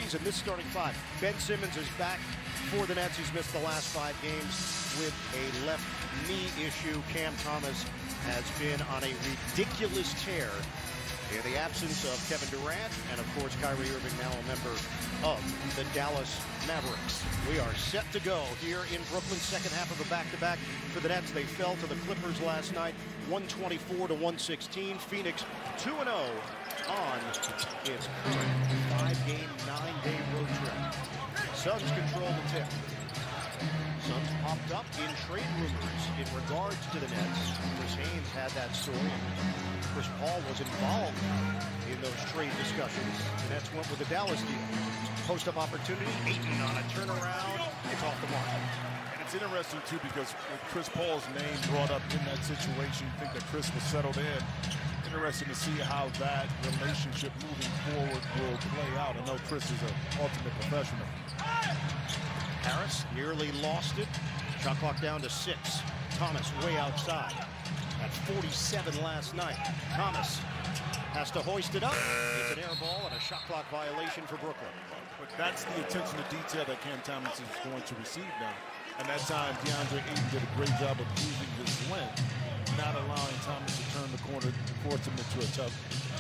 season, this starting five. Ben Simmons is back for the Nets. He's missed the last 5 games with a left knee issue. Cam Thomas has been on a ridiculous tear in the absence of Kevin Durant, and of course Kyrie Irving, now a member of the Dallas Mavericks. We are set to go here in Brooklyn, second half of a back-to-back for the Nets. They fell to the Clippers last night, 124-116. Phoenix 2-0 on its current 5-game, 9-day road trip. Suns control the tip. Suns popped up in trade rumors in regards to the Nets. Chris Haynes had that story. Chris Paul was involved in those trade discussions. The Nets went with the Dallas deal. Post-up opportunity, Ayton on a turnaround. It's off the mark. And it's interesting, too, because with Chris Paul's name brought up in that situation, you think that Chris was settled in. Interesting to see how that relationship moving forward will play out. I know Chris is an ultimate professional. Harris nearly lost it. Shot clock down to 6. Thomas way outside. At 47 last night. Thomas has to hoist it up. It's an air ball and a shot clock violation for Brooklyn. But that's the attention to detail that Cam Thomas is going to receive now. And that time, DeAndre Ayton did a great job of using his length, not allowing Thomas to turn the corner to force him into a tough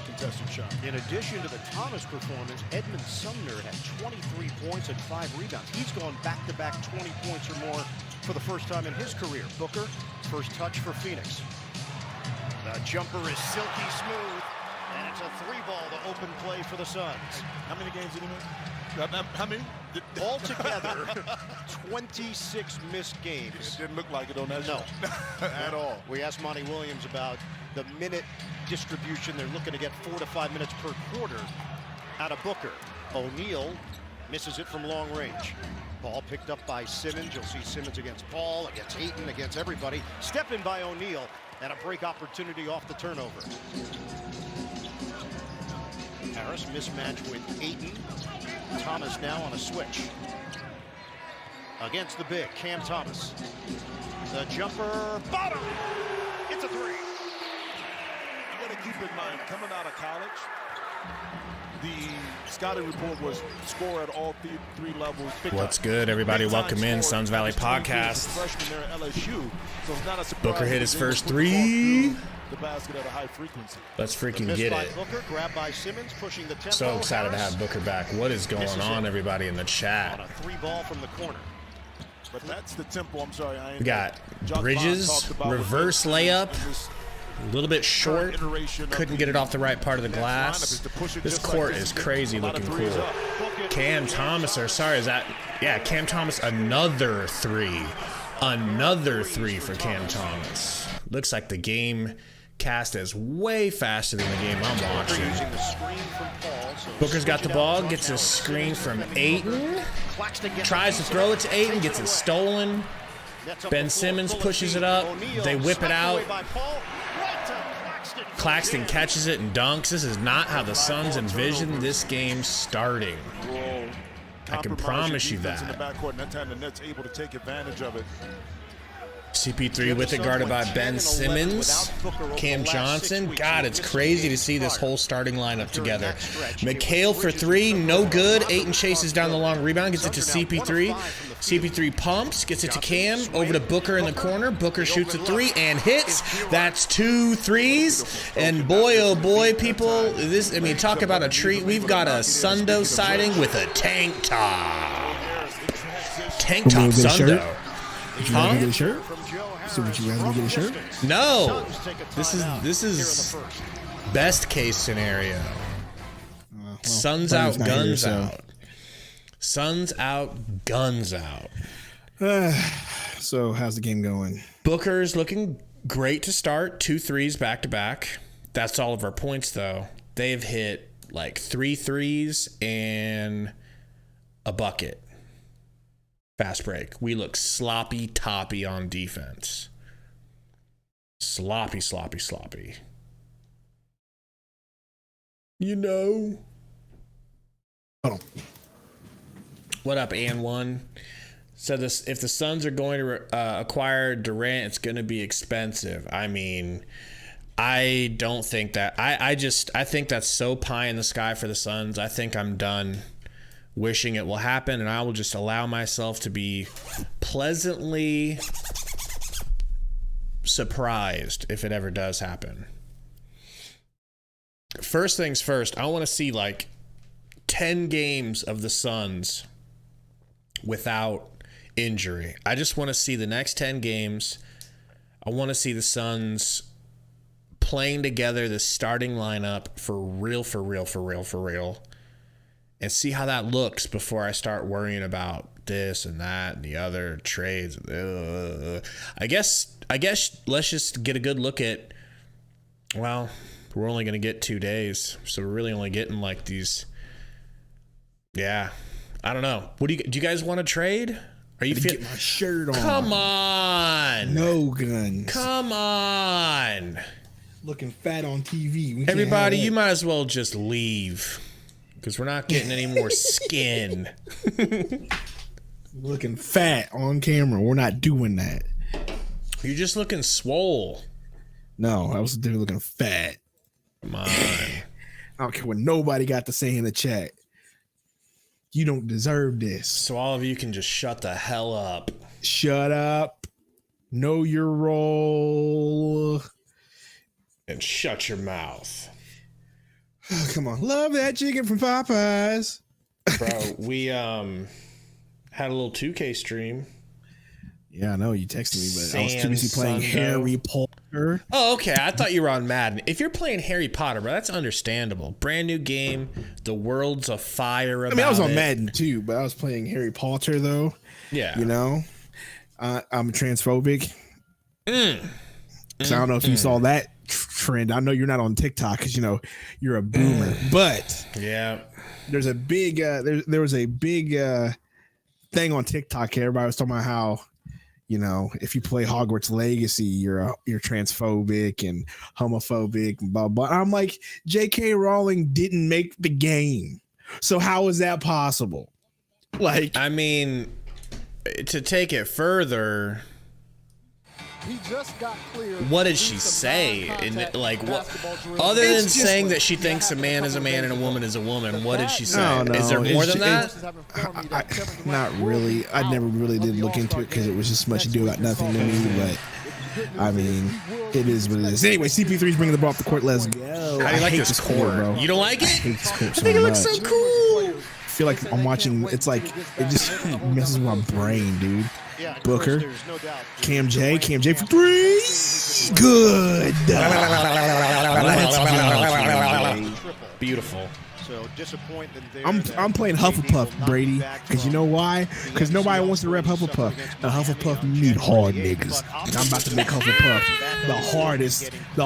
contested shot. In addition to the Thomas performance, Edmund Sumner had 23 points and 5 rebounds. He's gone back-to-back 20 points or more for the first time in his career. Booker, first touch for Phoenix. The jumper is silky smooth, and it's a 3-ball to open play for the Suns. How many games did he win? How many? Altogether, 26 missed games. It didn't look like it on that No. show. At all. We asked Monty Williams about the minute distribution. They're looking to get 4 to 5 minutes per quarter out of Booker. O'Neal misses it from long range. Ball picked up by Simmons. You'll see Simmons against Paul, against Ayton, against everybody. Step in by O'Neal, and a break opportunity off the turnover. Harris mismatch with Ayton. Thomas now on a switch. Against the big, Cam Thomas. The jumper, bottom! It's a 3. You got to keep in mind, coming out of college, the scouting report was score at all 3 levels. What's good, everybody? Welcome in, Suns Valley Podcast. Booker hit his first 3. The basket at a high frequency. Let's freaking get it. Booker, grabbed by Simmons, pushing the tempo. So excited to have Booker back. What is going on, everybody in the chat? On a 3-ball from the corner. But that's the tempo. I'm sorry. We got Bridges, reverse layup. A little bit short. Couldn't get it off the right part of the glass. This court is crazy looking cool. Cam Thomas, or sorry, is that? Yeah, Cam Thomas, another 3. Another 3 for Cam Thomas. Looks like the game cast is way faster than the game I'm watching. Booker's got the ball, gets a screen from Ayton. Tries to throw it to Ayton, gets it stolen. Ben Simmons pushes it up. They whip it out. Claxton catches it and dunks. This is not how the Suns envisioned this game starting. I can promise you that. CP3 with it, guarded by Ben Simmons. Cam Johnson. God, it's crazy to see this whole starting lineup together. McHale for 3, no good. Ayton chases down the long rebound, gets it to CP3. CP3 pumps, gets it to Cam, over to Booker in the corner. Booker shoots a 3 and hits. That's 2 threes. And boy, oh boy, people, this, I mean, talk about a treat. We've got a Sundo sighting with a tank top. Tank top Sundo. Would you rather get a shirt? So would you rather get a shirt? No. This is best case scenario. Well, Suns out, guns out. Suns out, guns out. So how's the game going? Booker's looking great to start. 2 threes back to back. That's all of our points though. They've hit like 3 threes and a bucket. Fast break. We look sloppy toppy on defense. Sloppy. You know. Hold on. What up, An1? So this, if the Suns are going to acquire Durant, it's going to be expensive. I mean, I don't think that. I think that's so pie in the sky for the Suns. I think I'm done wishing it will happen, and I will just allow myself to be pleasantly surprised if it ever does happen. First things first, I want to see like 10 games of the Suns without injury. I just want to see the next 10 games. I want to see the Suns playing together, the starting lineup for real, and see how that looks before I start worrying about this and that and the other trades. I guess let's just get a good look at, well, we're only going to get 2 days, so we're really only getting like these. Yeah, I don't know. What do you guys want to trade? Are you get my shirt on? Come on. No guns. Come on. Looking fat on TV. Everybody, you might as well just leave because we're not getting any more skin. Looking fat on camera. We're not doing that. You're just looking swole. No, I was there looking fat. Come on. I don't care what nobody got to say in the chat. You don't deserve this. So all of you can just shut the hell up. Shut up. Know your role. And shut your mouth. Oh, come on. Love that chicken from Popeyes. Bro, we had a little 2K stream. Yeah, I know you texted me, but I was too Sans busy playing Sundo. Harry Potter. Oh, okay. I thought you were on Madden. If you're playing Harry Potter, bro, that's understandable. Brand new game. The world's afire about it. I was on Madden too, but I was playing Harry Potter though. Yeah. You know, I'm transphobic. So I don't know if you saw that trend. I know you're not on TikTok because you know you're a boomer, but yeah, there's a big there was a big thing on TikTok. Everybody was talking about how, you know, if you play Hogwarts Legacy, you're transphobic and homophobic and blah blah. I'm like, J.K. Rowling didn't make the game, so how is that possible? Like, I mean, to take it further, He just got cleared. what did she say? Like, what, other than saying that she thinks a man is a man and a woman is a woman, what did she say? No, Is there more than that? Not really. I never really did look into it because it was just much ado about nothing to me. But I mean, it is what it is. Anyway, CP3 is bringing the ball off the court. Let's go. How do you like hate this court? bro. You don't like I it? hate this court I think it looks so much. cool. I feel like I'm watching. It's like it just messes with my brain, dude. Booker, Cam J for 3. Good. Beautiful. So disappointment there. I'm playing Hufflepuff, Brady, because you know why? Because nobody wants to rep Hufflepuff. And Hufflepuff need hard niggas. And I'm about to make Hufflepuff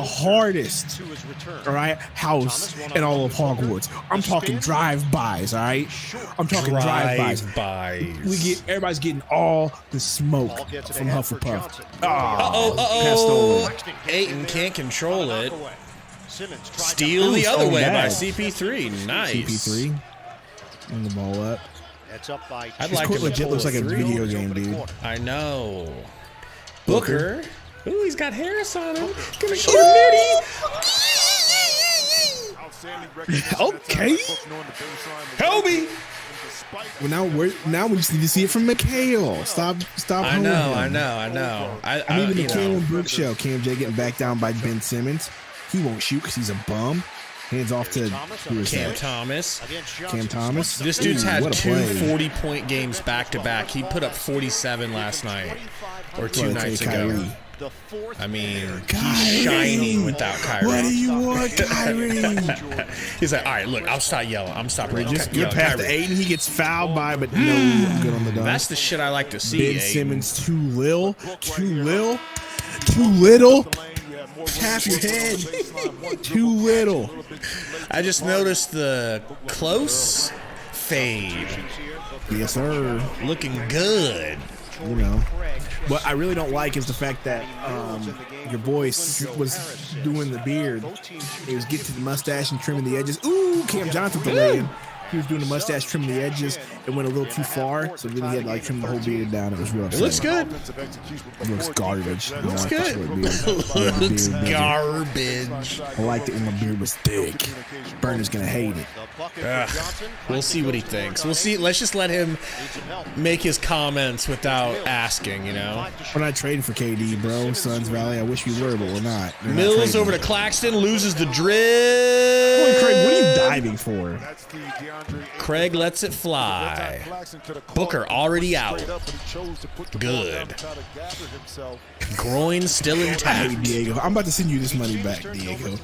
the hardest, all right, house in all of Hogwarts. I'm talking drive-bys, all right? I'm talking drive-bys. Everybody's getting all the smoke from Hufflepuff. Passed over. Aiton can't control it. Steal the other way by CP3. Nice. CP3. Bring the ball up. That's up by I'd This like court him to legit pull looks like a three. video game, dude. I know. Booker. Ooh, he's got Harris on him. Gonna shoot Okay. Help me. Well, now we just need to see it from Mikhail. Stop. I know. I I need the you Mikhail know. and Brooks show. Cam J getting backed down by Ben Simmons. He won't shoot because he's a bum. Hands off to who is Cam that? Thomas. Cam Thomas. This dude's Ooh, had what a two play. 40-point games back-to-back. He put up 47 last night, or two Well, nights take ago. Kyrie. I mean, Kyrie. he's shining without Kyrie. What do you want, Kyrie? He's like, all right, look, I'll stop yelling. I'm stopping. Just yelling, get past the Kyrie. Aiden. He gets fouled by, but no, I'm good on the dunk. That's the shit I like to see. Ben Aiden. Simmons too little. Tap your head. Too little. I just noticed the close fade. Yes, sir. Looking good. You know. What I really don't like is the fact that your boy was doing the beard. He was getting to the mustache and trimming the edges. Ooh, Cam Johnson with the lay-in. he was doing the mustache, trimming the edges. It went a little too far, so then he had to like trim the whole beard down. It was real upsetting. Looks good. It looks garbage. Looks good. Looks garbage. I liked it when my beard was thick. Burner's gonna hate it. We'll see what he thinks. We'll see. Let's just let him make his comments without asking, you know. We're not trading for KD, bro. Suns Valley. I wish we were, but we're not. Mills over to Claxton, loses the dribble. Craig, what are you diving for? Craig lets it fly. Booker already out. Good. Groin still Hey, intact. Diego, I'm about to send you this money back, Diego.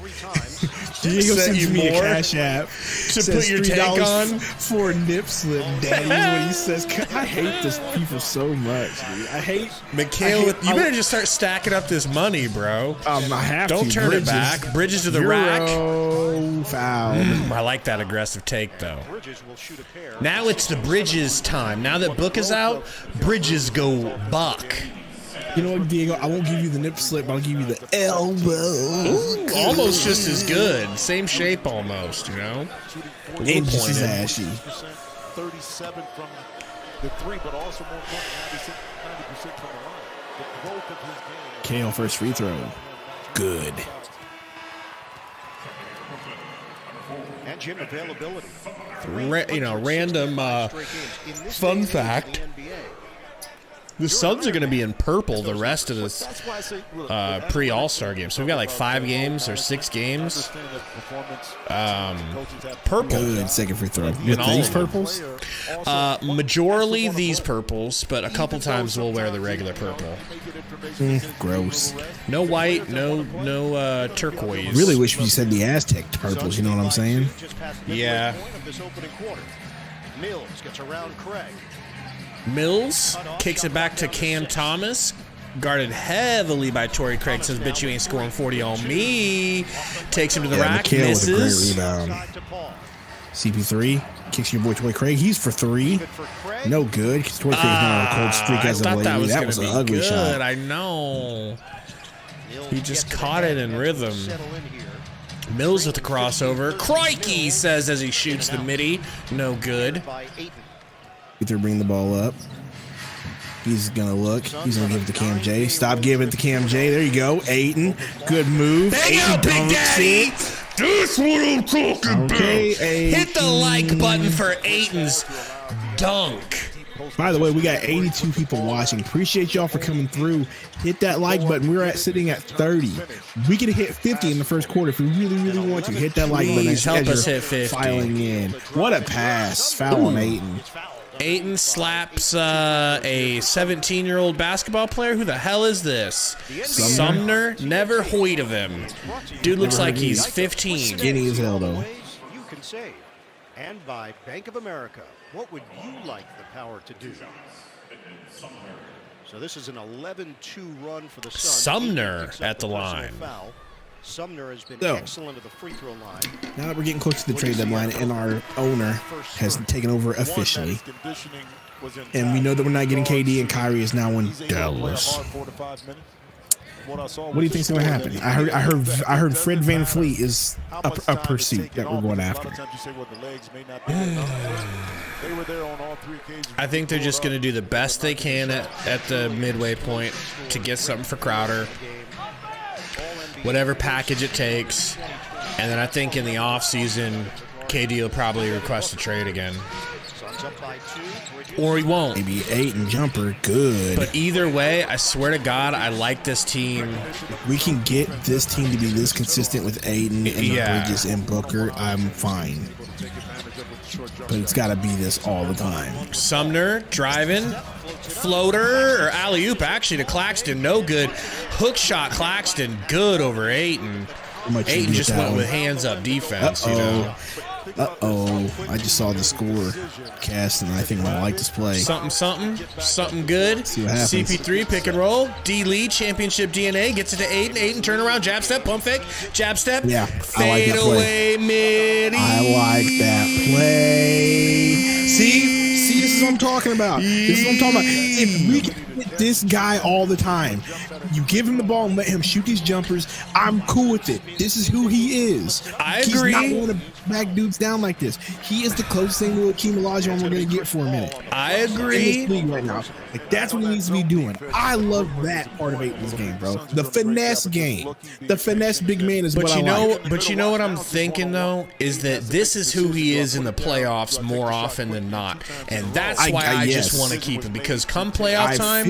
Diego sends me a cash app to put your tank on for a nip slip, daddy. What he says. I hate this people so much, dude. I hate Mikhail. You better just start stacking up this money, bro. I have Don't to. turn Bridges. it back. Bridges to the Euro rack. foul. I like that aggressive take, though. Now it's the Bridges time. Now that Book is out, Bridges go buck. You know what, Diego? I won't give you the nip slip. I'll give you the elbow. Ooh, almost just as good. Same shape almost, you know? A little Just as pointed. ashy. 37 from the three, but also more important, 90% from the line. The growth of his game. KO first free throw. Good. And gym availability. Random fun fact. The Suns are going to be in purple the rest of this pre-All-Star game. So we've got like 5 games or 6 games. Purple. Good second free throw. With In all these of them. purples? Majorly these purples, but a couple times we'll wear the regular purple. Gross. No white, no turquoise. Really wish you said the Aztec purples. You know what I'm saying? Yeah. Mills gets around Craig. Mills kicks it back to Cam Thomas. Guarded heavily by Torrey Craig. Says, bitch, you ain't scoring 40 on me. Takes him to the rack. Mikhail with a great Misses. rebound. CP3 kicks your boy Torrey Craig. He's for 3. No good. Because Torrey Craig's not on a cold streak I as of thought lately. that That was was going an to be ugly good. shot. I know. He just caught it in rhythm. Mills with the crossover. Crikey, says as he shoots the midi. No good. They're bringing the ball up. He's going to look. He's going to give it to Cam J. Stop giving it to Cam J. There you go. Ayton. Good move. Bang out, Big Daddy. That's what I'm talking about. Hit the like button for Ayton's dunk. By the way, we got 82 people watching. Appreciate y'all for coming through. Hit that like button. We're sitting at 30. We can hit 50 in the first quarter if we really, really want to. Hit that like button. Please help as us you're hit 50. Filing in. What a pass. Foul on Ayton. Ayton slaps a 17-year-old basketball player. Who the hell is this? Sumner? Never heard of him. Dude looks like he's 15. Skinny as hell, though. You can save. And by Bank of America, what would you like the power to do? So this is an 11-2 run for the Suns. Sumner at the line. Foul. Sumner has been So, excellent at the free throw line. Now that we're getting close to the trade deadline and our owner has taken over officially, and we know that we're not getting KD and Kyrie is now in Dallas. What do you think's going to happen? I heard Fred VanVleet is a pursuit that we're going after. I think they're just going to do the best they can at the midway point to get something for Crowder. Whatever package it takes. And then I think in the offseason, KD will probably request a trade again. Or he won't. Maybe 8 and jumper, good. But either way, I swear to God, I like this team. We can get this team to be this consistent with Aiden and the Bridges and Booker. I'm fine. But it's got to be this all the time. Sumner driving. Floater or alley-oop actually to Claxton. No good. Hook shot Claxton. Good over Ayton. Ayton just went with hands-up defense. You know? I just saw the score cast, and I think I like this play. Something good. See what happens. CP3 pick and roll. D lead championship DNA gets it to Ayton. Ayton turnaround jab step pump fake jab step. Yeah, fade I like that play. away midi. I like that play. See, this is what I'm talking about. This is what I'm talking about. If we can get this guy all the time, you give him the ball and let him shoot these jumpers, I'm cool with it. This is who he is. I agree. back dudes down like this. He is the closest thing to Akeem Olajuwon we're going to get for a minute. I In agree. this league right now. Like, that's what he needs to be doing. I love that part of Aiton's game, bro. The finesse game. The finesse big man is what I like. But you know what I'm thinking, though, is that this is who he is in the playoffs more often than not. And that's why I just want to keep him. Because come playoff time,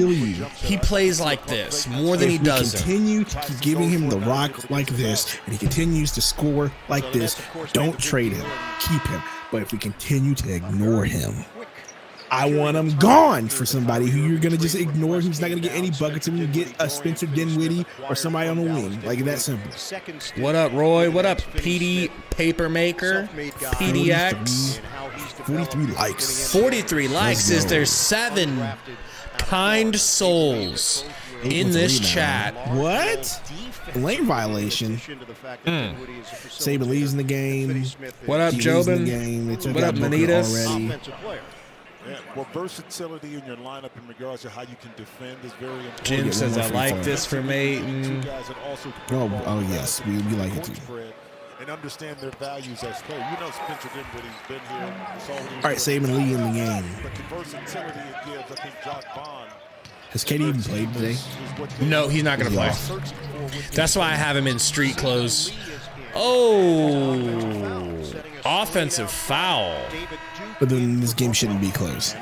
he plays like this more than he doesn't. Continue to keep giving him the rock like this, and he continues to score like this, don't trade him. Keep him. But if we continue to ignore him, I want him gone for somebody who you're going to just ignore, who's not going to get any buckets, and you get a Spencer Dinwiddie or somebody on the wing. Like, that simple. What up, Roy? What up, PD Papermaker? PDX? 43 likes. 43 likes. Is there 7 kind souls in this chat? What? Lane violation. Saban Lee's in the game. What up, Jobin? What up, Manitas? Yeah, well, versatility in your lineup in regards to how you can defend is very important. Jim says, I like this from Ayton. Oh, yes, we like it too. And understand their values as players. You know, Spencer Dinwiddie's been here. All right, Saban Lee in the game. But the versatility it gives, I think Jock Bond. Has KD even played today? No, he's not going to play. That's why I have him in street clothes. Oh, offensive foul. But then this game shouldn't be close.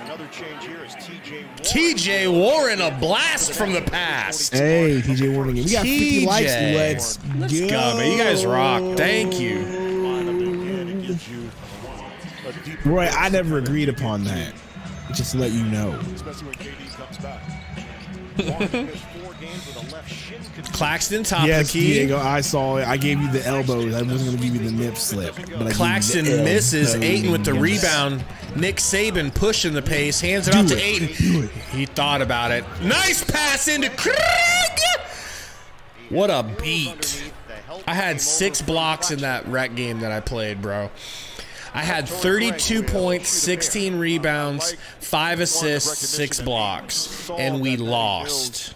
TJ Warren, a blast from the past. Hey, TJ Warren. We got 50 likes. Let's go, man. You guys rock. Thank you. Roy, I never agreed upon that. Just to let you know. Especially when KD comes back. Claxton, top yes, of the key. Diego, I saw it. I gave you the elbows. I wasn't going to give you the nip slip. But Claxton misses. Ayton with the rebound. Nick Saban pushing the pace. Hands it off to Ayton. He thought about it. Nice pass into Craig. What a beat. I had 6 blocks in that rec game that I played, bro. I had 32 points, 16 rebounds, 5 assists, 6 blocks, and we lost.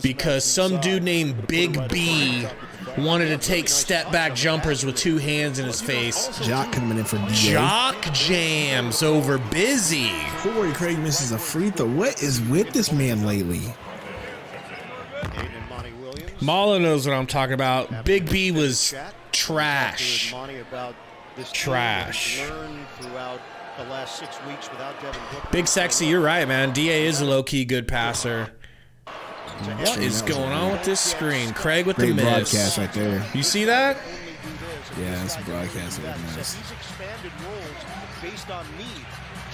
Because some dude named Big B wanted to take step-back jumpers with 2 hands in his face. Jock coming in for DA. Jock jams over Busy. Corey Craig misses a free throw. What is with this man lately? Mala knows what I'm talking about. Big B was trash. Trash. Big Sexy, you're right, man. DA is a low-key good passer. What is going on with this screen? Craig with the miss. Broadcast right there. You see that? Yeah, it's a broadcast. Nice. Based on need.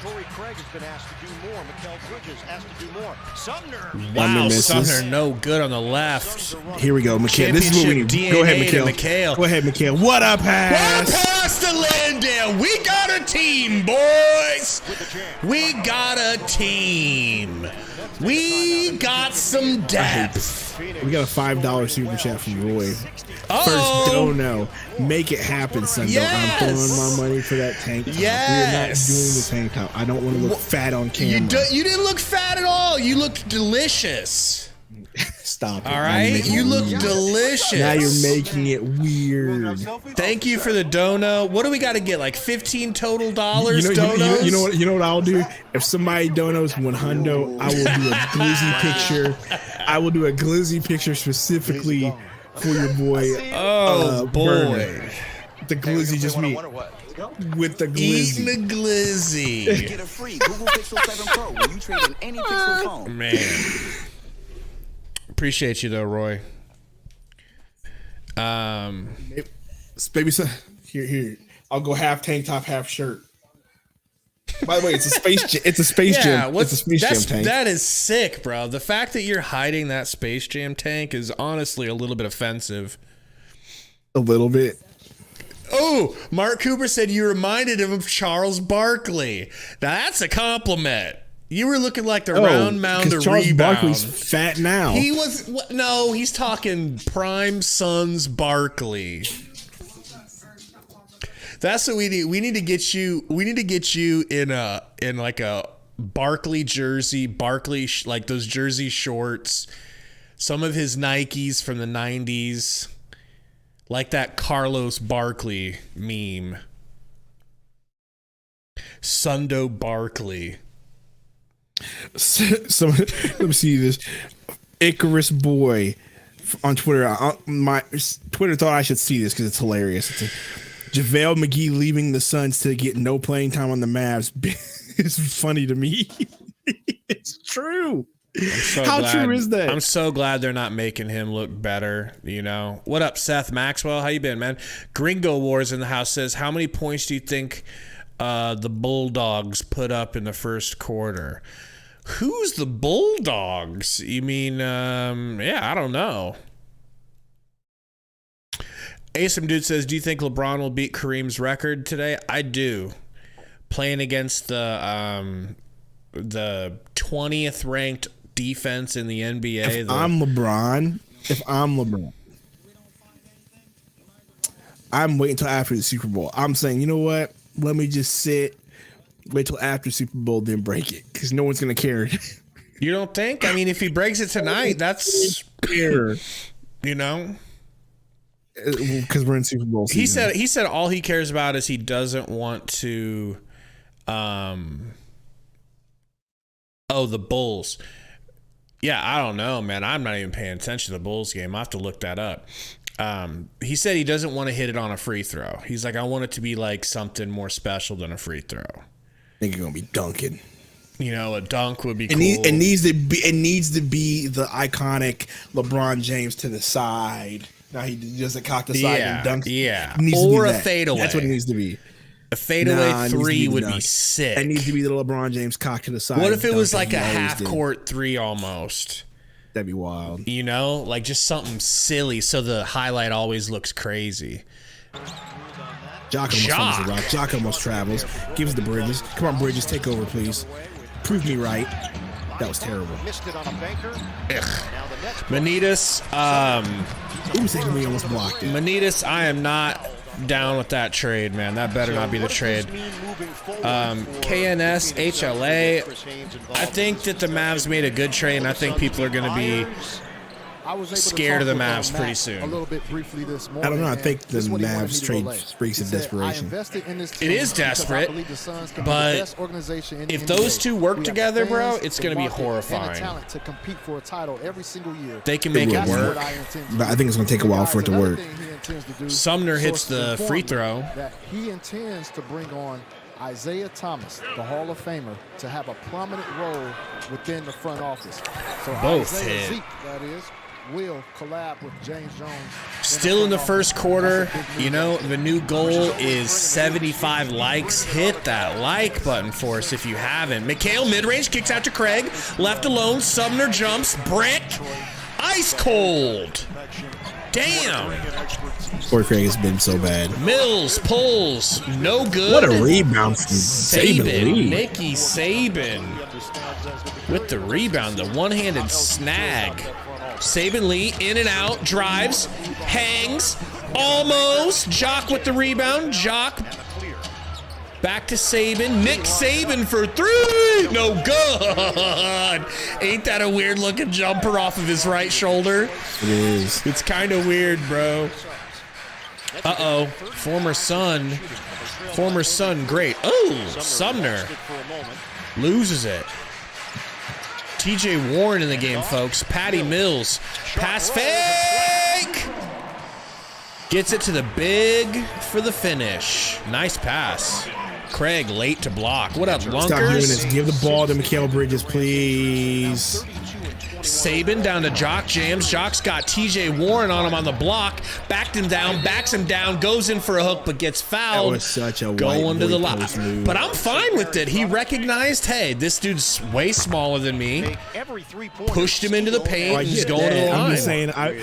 Torrey Craig has been asked to do more. Mikal Bridges asked to do more. Sumner. Wow, Sumner no good on the left. Here we go, Mikal. This is what we need. Go ahead, Mikal. Go ahead, Mikal. What a pass. What a pass to Landale. We got a team, boys. We got a team. We got some depth. We got a $5 super chat from Roy. Uh-oh. First dono. Make it happen, son. Yes. I'm throwing my money for that tank top. Yes. We're not doing the tank top. I don't want to look fat on camera. You didn't look fat at all. You looked delicious. Stop it. All right? You look delicious. Now you're making it weird. Thank you for the dono. What do we got to get? Like 15 total dollars donos? You know what I'll do? If somebody donos $100, I will do a glizzy picture. I will do a glizzy picture specifically for your boy. Oh, boy. Burner. The glizzy, just me. With the glizzy. Eating the glizzy. Get a free Google Pixel 7 Pro when you trade in any Pixel phone. Man. Appreciate you, though, Roy. Baby, son, here. I'll go half tank top, half shirt. By the way, it's a space gym. It's a space gym. It's a space jam tank. That is sick, bro. The fact that you're hiding that Space Jam tank is honestly a little bit offensive. A little bit. Oh, Mark Cooper said you reminded him of Charles Barkley. Now that's a compliment. You were looking like the round mound of Charles rebound. Barkley's fat now. He was no. He's talking prime Sons Barkley. That's what we need. We need to get you. We need to get you in like a Barkley jersey. Barkley like those jersey shorts. Some of his Nikes from the 90s. Like that Carlos Barkley meme. Sundo Barkley. So let me see this. Icarus Boy on Twitter. My Twitter thought I should see this because it's hilarious. It's JaVale McGee leaving the Suns to get no playing time on the Mavs. It's funny to me. It's true. How true is that? I'm so glad they're not making him look better, you know. What up, Seth Maxwell? How you been, man? Gringo Wars in the house says, how many points do you think the Bulldogs put up in the first quarter? Who's the Bulldogs? You mean, yeah, I don't know. Asim Dude says, do you think LeBron will beat Kareem's record today? I do. Playing against the 20th ranked defense in the NBA. If I'm LeBron, I'm waiting until after the Super Bowl. I'm saying, you know what? Let me just sit, wait till after Super Bowl, then break it, because no one's gonna care. You don't think? I mean, if he breaks it tonight, that's fair. You know, because we're in Super Bowl season. He said all he cares about is he doesn't want to. Oh, the Bulls. Yeah, I don't know, man. I'm not even paying attention to the Bulls game. I have to look that up. He said he doesn't want to hit it on a free throw. He's like, I want it to be like something more special than a free throw. I think you're gonna be dunking. You know, a dunk would be cool. It needs to be the iconic LeBron James to the side. Now he doesn't cock the side and dunks. Yeah, or a fadeaway. That's what it needs to be. A fadeaway three would be sick. It needs to be the LeBron James cock to the side. What if it was like a half-court three almost? That'd be wild. You know, like just something silly so the highlight always looks crazy. Jock almost travels. Gives the Bridges. Come on, Bridges, take over, please. Prove me right. That was terrible. Manitas, we almost blocked it. Manitas, I am not down with that trade, man. That better not be the trade. KNS, HLA, I think that the Mavs made a good trade, and I think people are going to be scared of the Mavs pretty soon. I don't know. I think the Mavs trade speaks of desperation. It is desperate, but if those two work together, bro, it's going to be horrifying. They can make it work. But I think it's going to take a while for it to work. Sumner hits the free throw. He intends to bring on Isaiah Thomas, the Hall of Famer, to have a prominent role within the front office. So both hit. Zeke, that is, will collab with James Jones. Still in the first quarter. You know, the new goal is 75 likes. Hit that like button for us if you haven't. Mikhail mid-range kicks out to Craig. Left alone. Sumner jumps. Brick. Ice cold. Damn. Poor Craig has been so bad. Mills pulls. No good. What a rebound from Saban. Nicky Saban with the rebound. The one-handed snag. Saban Lee in and out. Drives. Hangs. Almost. Jock with the rebound. Jock. Back to Saban. Nick Saban for three. No good. Ain't that a weird looking jumper off of his right shoulder? It is. It's kind of weird, bro. Uh-oh. Former son, great. Oh, Sumner loses it. TJ Warren in the game, folks. Patty Mills. Pass fake. Gets it to the big for the finish. Nice pass. Craig late to block. What up, Lunkers? Stop doing this. Give the ball to Mikal Bridges, please. Saban down to Jock James. Jock's got TJ Warren on him on the block. Backed him down, backs him down, goes in for a hook, but gets fouled. That was such a going to the line. Move. But I'm fine with it. He recognized, hey, this dude's way smaller than me. Pushed him into the paint and he's going to the line. I'm just saying, I'm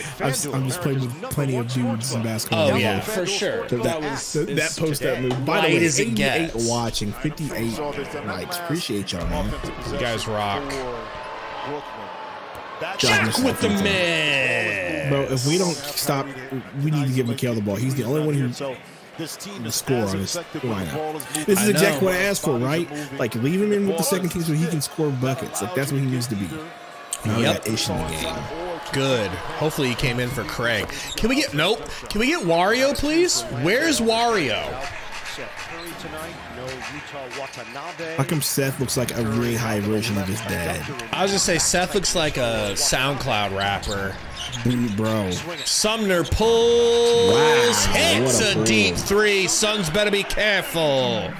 just playing with plenty of dudes in basketball. Oh, yeah, for sure. That post-up move. By the way, 88 watching, 58 likes. Appreciate y'all, man. You guys rock. Jack with the man. Bro, if we don't stop, we need to give Mikal the ball. He's the only one who can score on this lineup. This is exactly what I asked for, right? Like, leave him in with the second team so he can score buckets. Like, that's what he needs to be. Now we got Ish in the game. good. Hopefully he came in for Craig. Can we get nope? Can we get Wario, please? Where's Wario? How come Seth looks like a really high version of his dad? I was just say Seth looks like a SoundCloud rapper. Bro. Sumner pulls, hits what a a deep three. Suns better be careful.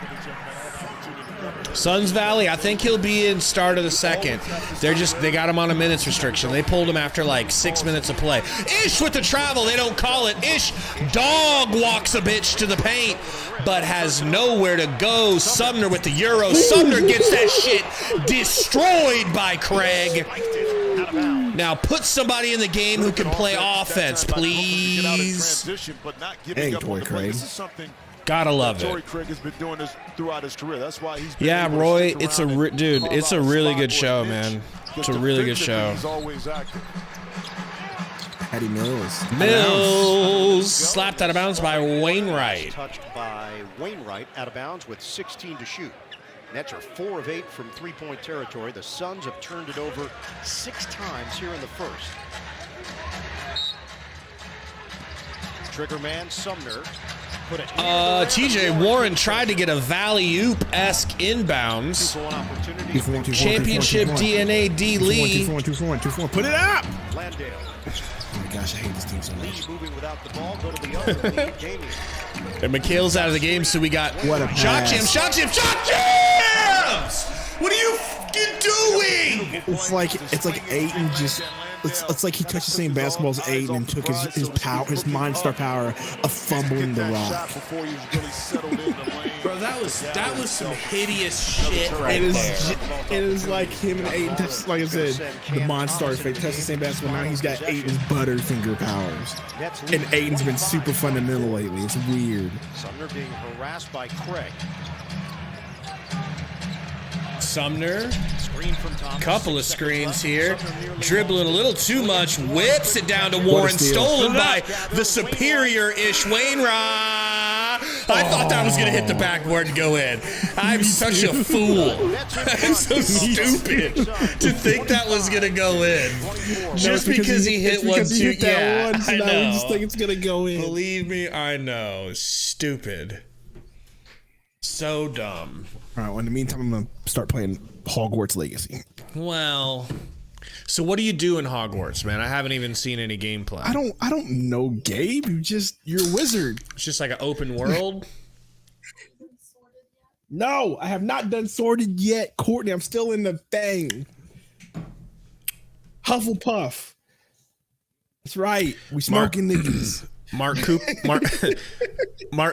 Suns Valley, I think he'll be in start of the second. They got him on a minutes restriction. They pulled him after like 6 minutes of play. Ish with the travel, they don't call it. Ish dog walks a bitch to the paint, but has nowhere to go. Sumner with the Euro. Sumner gets that shit destroyed by Craig. Now put somebody in the game who can play offense, please. Hey, Toy Craig. Gotta love it. Craig has been doing this throughout his career. That's why he's been Yeah, Roy, it's a dude. It's a really good show, man. It's a really good show. Eddie Mills slapped out of bounds by Wainwright. Touched by Wainwright out of bounds with 16 to shoot. Nets are 4 of 8 from three-point territory. The Suns have turned it over 6 times here in the first. Trigger man Sumner. TJ Warren tried to get a Valley-oop-esque inbounds. Championship DNA D Lee. 2-4. Put it up! Landale. Oh my gosh, I hate this team so much. Moving without the ball, go to the other. And McHale's out of the game, so we got what a shot pass. jams! What are you fucking doing? It's like Ayton just. It's like he touched the same basketball as Ayton and took his power, his mind-star power of fumbling the rock. Bro, that was some hideous shit right there. It is like him and Ayton touched, like I said, the Monster fake touched the same basketball. Now he's got Ayton's butterfinger powers, and Ayton's been super fundamental lately. It's weird. Sumner being harassed by Craig. Sumner, couple of screens here, dribbling a little too much, whips it down to Warren, stolen by the superior-ish Wainwright. I thought that was going to hit the backboard and go in. I'm such a fool. I'm so stupid to think that was going to go in. Just because he hit one, two. Yeah, I know. We just think it's going to go in. Believe me, I know. Stupid. So dumb. All right, well, in the meantime, I'm going to start playing Hogwarts Legacy. Well, so what do you do in Hogwarts, man? I haven't even seen any gameplay. I don't know, Gabe. You're a wizard. It's just like an open world. No, I have not done Sorted yet, Courtney. I'm still in the thing. Hufflepuff. That's right. We smoking niggas. Mark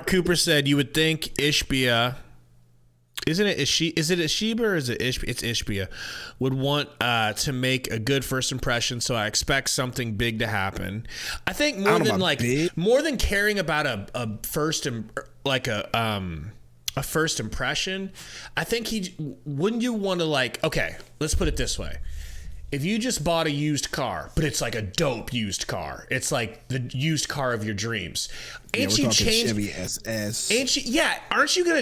Cooper said you would think Ishbia. Is it Ishbia or is it Ishbia? It's Ishbia. Would want to make a good first impression, so I expect something big to happen. I think more than caring about a first impression. I think wouldn't you want to okay, let's put it this way. If you just bought a used car, but it's like a dope used car, it's like the used car of your dreams. Aren't you gonna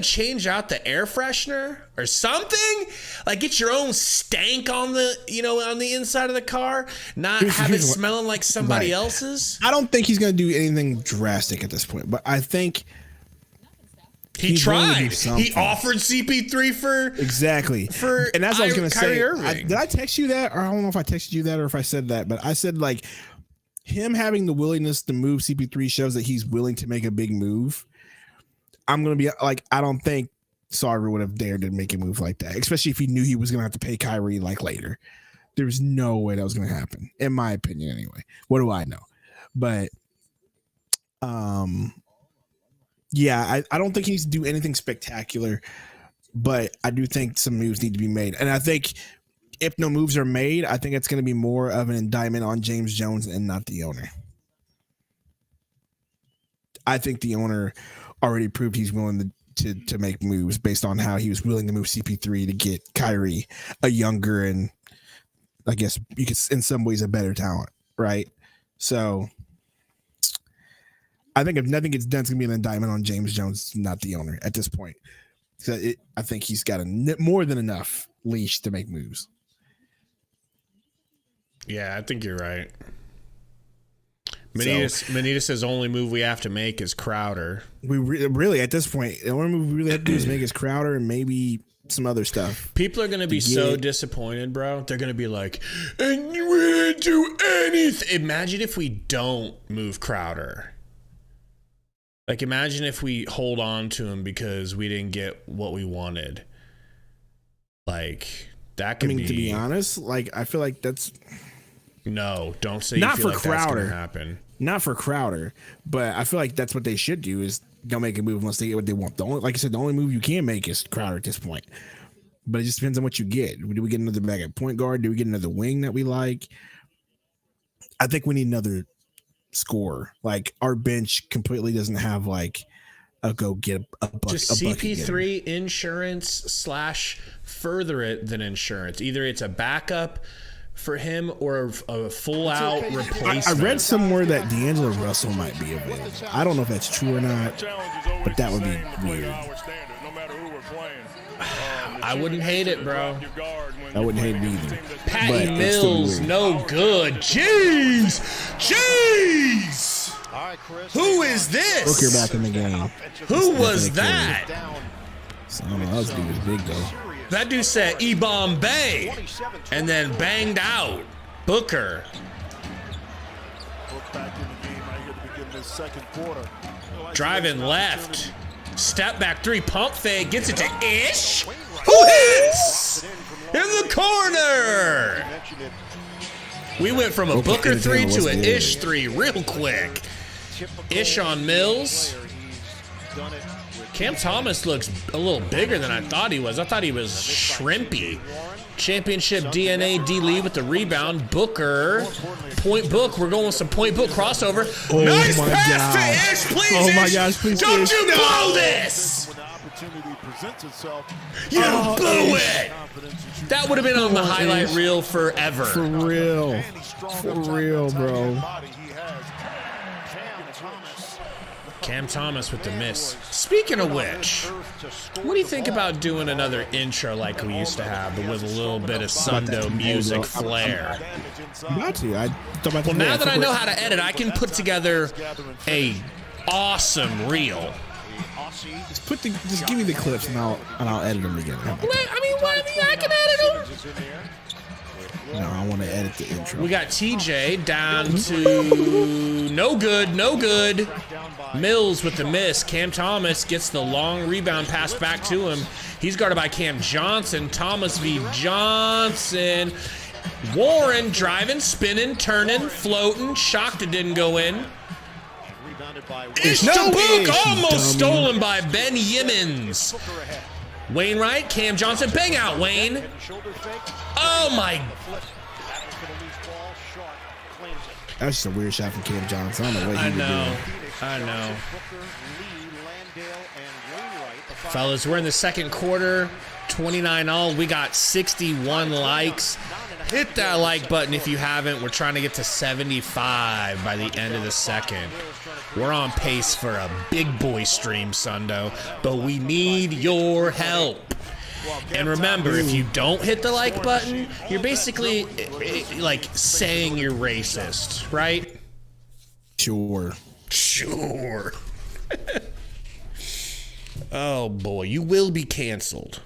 change out the air freshener or something? Like get your own stank on the on the inside of the car, not have it smelling like somebody else's. I don't think he's gonna do anything drastic at this point, but I think he tried. He offered CP3 for exactly. And that's what I was gonna say. Did I text you that? Or I don't know if I texted you that or if I said that, but I said him having the willingness to move CP3 shows that he's willing to make a big move. I'm gonna be I don't think Sarver would have dared to make a move like that, especially if he knew he was gonna have to pay Kyrie later. There's no way that was gonna happen, in my opinion. Anyway, what do I know? But yeah, I don't think he needs to do anything spectacular, but I do think some moves need to be made. And I think if no moves are made, I think it's going to be more of an indictment on James Jones and not the owner. I think the owner already proved he's willing to make moves based on how he was willing to move CP3 to get Kyrie, a younger and I guess you could in some ways a better talent, right? So I think if nothing gets done, it's going to be an indictment on James Jones, not the owner at this point. So I think he's got more than enough leash to make moves. Yeah, I think you're right. Manita says only move we have to make is Crowder. We really, at this point, the only move we really have to do is make is Crowder and maybe some other stuff. People are going to be so disappointed, bro. They're going to be like, and you didn't do anything. Imagine if we don't move Crowder. Like, imagine if we hold on to him because we didn't get what we wanted. Like, that could be... to be honest, like, I feel like that's... No, don't say not you feel for like Crowder. That's going to happen. Not for Crowder, but I feel like that's what they should do is don't make a move unless they get what they want. Like I said, the only move you can make is Crowder at this point. But it just depends on what you get. Do we get another back at point guard? Do we get another wing that we like? I think we need another scorer. Like, our bench completely doesn't have like a go get a bucket. Just CP3 insurance / further it than insurance. Either it's a backup for him or a full out replacement. I read somewhere that D'Angelo Russell might be available. I don't know if that's true or not, but that would be weird. I wouldn't hate it, bro. I wouldn't hate it either. Patty Mills, no good. Jeez! Who is this? Booker back in the game. Who was that? I don't know. That was big though. That dude said E-Bomb Bay and then banged out Booker. Driving left. Step back 3, pump fake, gets it to Ish. Who hits? In the corner. We went from a Booker 3 to an Ish 3 real quick. Ish on Mills. Cam Thomas looks a little bigger than I thought he was. I thought he was shrimpy. Championship DNA D-Lee with the rebound. Booker. Point Book. We're going with some point Book crossover. Oh nice my pass God. to Ish. Please, oh my Ish. gosh, please. Don't Ish. you blow this. You blew it. That would have been on the highlight reel forever. For real. For real, bro. Cam Thomas with the miss. Speaking of which, what do you think about doing another intro like we used to have, but with a little bit of Sundo music flair? Got to. Well, now that I know how to edit, I can put together a awesome reel. Just give me the clips and I'll edit them together. I can edit them. No, I want to edit the intro. We got TJ down to no good. Mills with the miss. Cam Thomas gets the long rebound pass back to him. He's guarded by Cam Johnson. Thomas v. Johnson. Warren driving, spinning, turning, floating. Shocked it didn't go in. Ish to Book, almost stolen by Ben Yimmons. Wainwright, Cam Johnson, bang out, Wayne. Oh my. That's just a weird shot from Cam Johnson. I don't know what he I know. Fellas, we're in the second quarter. 29 all. We got 61 likes. Hit that like button if you haven't. We're trying to get to 75 by the end of the second. We're on pace for a big boy stream, Sundo, but we need your help. And remember, if you don't hit the like button, you're basically like saying you're racist, right? Sure. Oh boy, you will be canceled.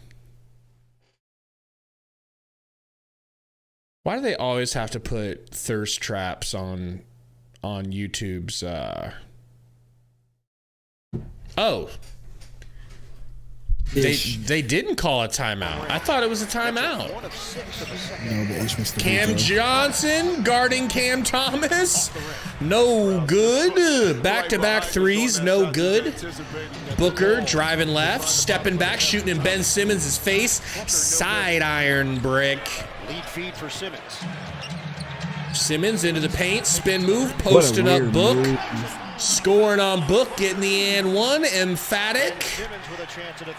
Why do they always have to put thirst traps on YouTube's They didn't call a timeout. I thought it was a timeout. No, but Ish missed the Cam Johnson guarding Cam Thomas. No good. Back-to-back threes. No good. Booker driving left, stepping back, shooting in Ben Simmons' face. Side iron brick. Lead feed for Simmons. Simmons into the paint. Spin move. Posting up Book. Move. Scoring on Book, getting the and one, emphatic.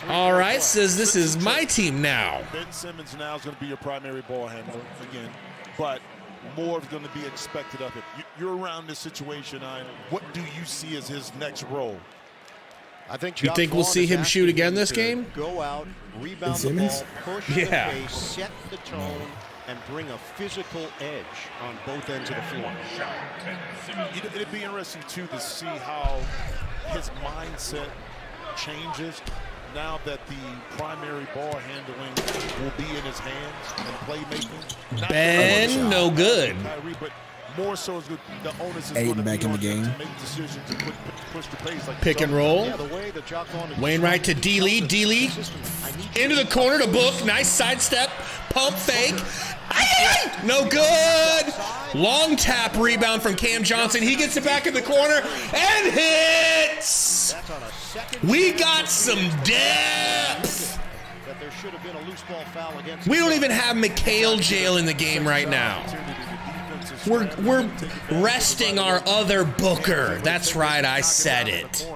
All right, says this is my team now. Ben Simmons now is going to be your primary ball handler again, but more is going to be expected of him. You're around this situation, what do you see as his next role? You think we'll see him shoot again this game? Go out, rebound the ball, push yeah. set the tone, and bring a physical edge on both ends of the floor. It'd be interesting, too, to see how his mindset changes now that the primary ball handling will be in his hands and playmaking. Ben, no good. Kyrie, but more so is the onus is Aiden back in the game. to make decisions and push the pace. Like Pick and roll. Yeah, the way that Jock Vaughn Wainwright to D-Lee. D-Lee into the corner to Book. Nice sidestep. Pump fake. Ay-ay-ay! No good. Long tap rebound from Cam Johnson. He gets it back in the corner and hits. We got some depth. That there should have been a loose ball foul against. We don't even have Mikhail Jail in the game right now. We're resting our other Booker. That's right, I said it.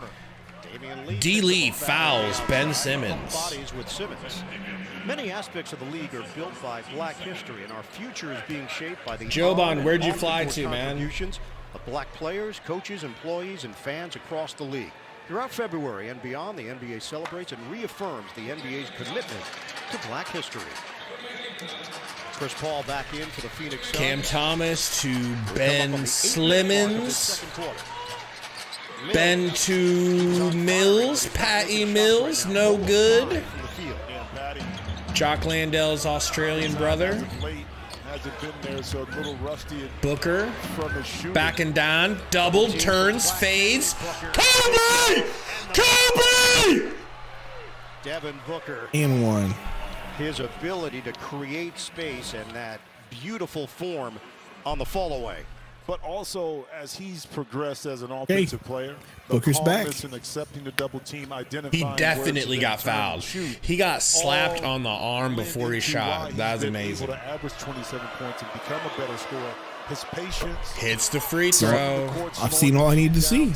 D-Lee fouls Ben Simmons. Many aspects of the league are built by black history, and our future is being shaped by the Joban, where'd you fly to, man? Contributions of black players, coaches, employees, and fans across the league. Throughout February and beyond, the NBA celebrates and reaffirms the NBA's commitment to black history. Chris Paul back in for the Phoenix Suns. Cam Thomas to Ben Simmons. Ben to Mills. Patty Mills, no good. Jock Landale's Australian brother. Booker backing down, double, turns, fades. Kobe! Kobe! Devin Booker. In one. His ability to create space and that beautiful form on the fall away. But also, as he's progressed as an offensive player, Booker's back. And accepting the double team, He definitely got fouled. He got slapped on the arm before he shot. That was amazing. Able to average 27 points and become a better scorer. His patience hits the free throw. I've seen all I need to see.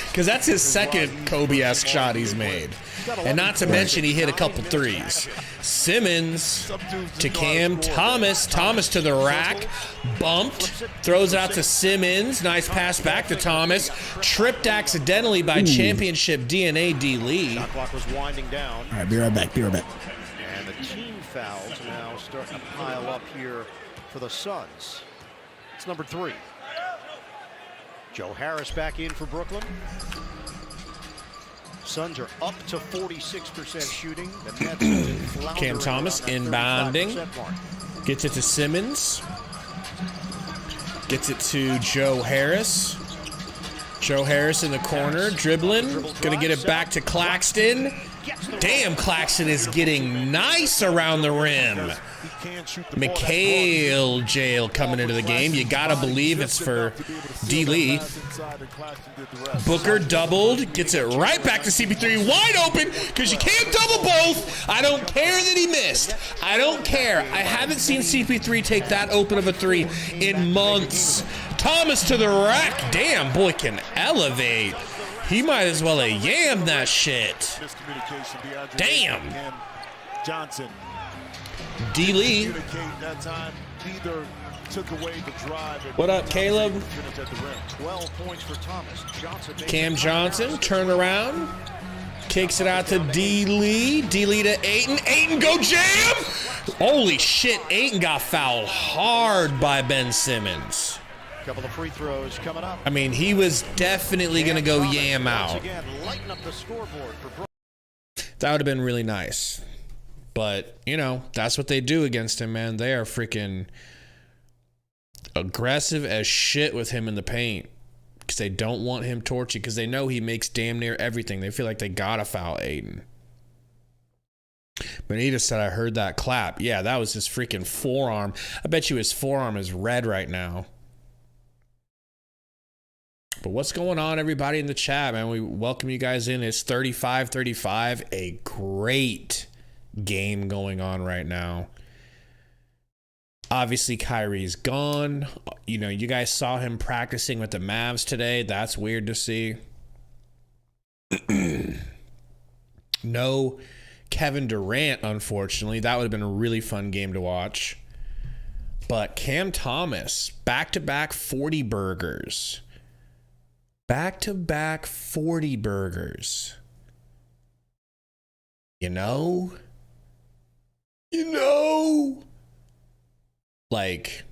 Because that's his second Kobe-esque shot he's made. And not to mention he hit a couple threes. Simmons to Cam Thomas. Thomas to the rack. Bumped. Throws it out to Simmons. Nice pass back to Thomas. Tripped accidentally by championship DNA D-Lee. Shot clock was winding down. All right, be right back. Be right back. And the team fouls now starting to pile up here for the Suns. It's number 3. Joe Harris back in for Brooklyn. Suns are up to 46% shooting. The Nets have been floundering Cam Thomas around that inbounding. 35% mark. Gets it to Simmons. Gets it to Joe Harris. Joe Harris in the corner, dribbling. Gonna get it back to Claxton. Damn, Claxton is getting nice around the rim. Mikhail Jail coming into the game. You gotta believe it's for D-Lee. Booker doubled, gets it right back to CP3, wide open, because you can't double both. I don't care that he missed. I don't care. I haven't seen CP3 take that open of a 3 in months. Thomas to the rack. Damn, boy can elevate. He might as well have yammed that shit. Damn. Johnson. D-Lee. What up, Caleb? 12 points for Thomas. Cam Johnson, turn around. Kicks it out to D-Lee. D-Lee to Ayton. Ayton go jam! Holy shit, Ayton got fouled hard by Ben Simmons. Couple of free throws coming up. I mean, he was definitely going to go yam out. Again, lighten up the scoreboard for That would have been really nice. But, you know, that's what they do against him, man. They are freaking aggressive as shit with him in the paint. Because they don't want him torching. Because they know he makes damn near everything. They feel like they got to foul Aiden. Benita said, I heard that clap. Yeah, that was his freaking forearm. I bet you his forearm is red right now. But what's going on, everybody in the chat, man? We welcome you guys in. It's 35-35. A great game going on right now. Obviously, Kyrie's gone. You know, you guys saw him practicing with the Mavs today. That's weird to see. No Kevin Durant, unfortunately. That would have been a really fun game to watch. But Cam Thomas, back-to-back 40 burgers. Back-to-back 40 burgers. You know? Like,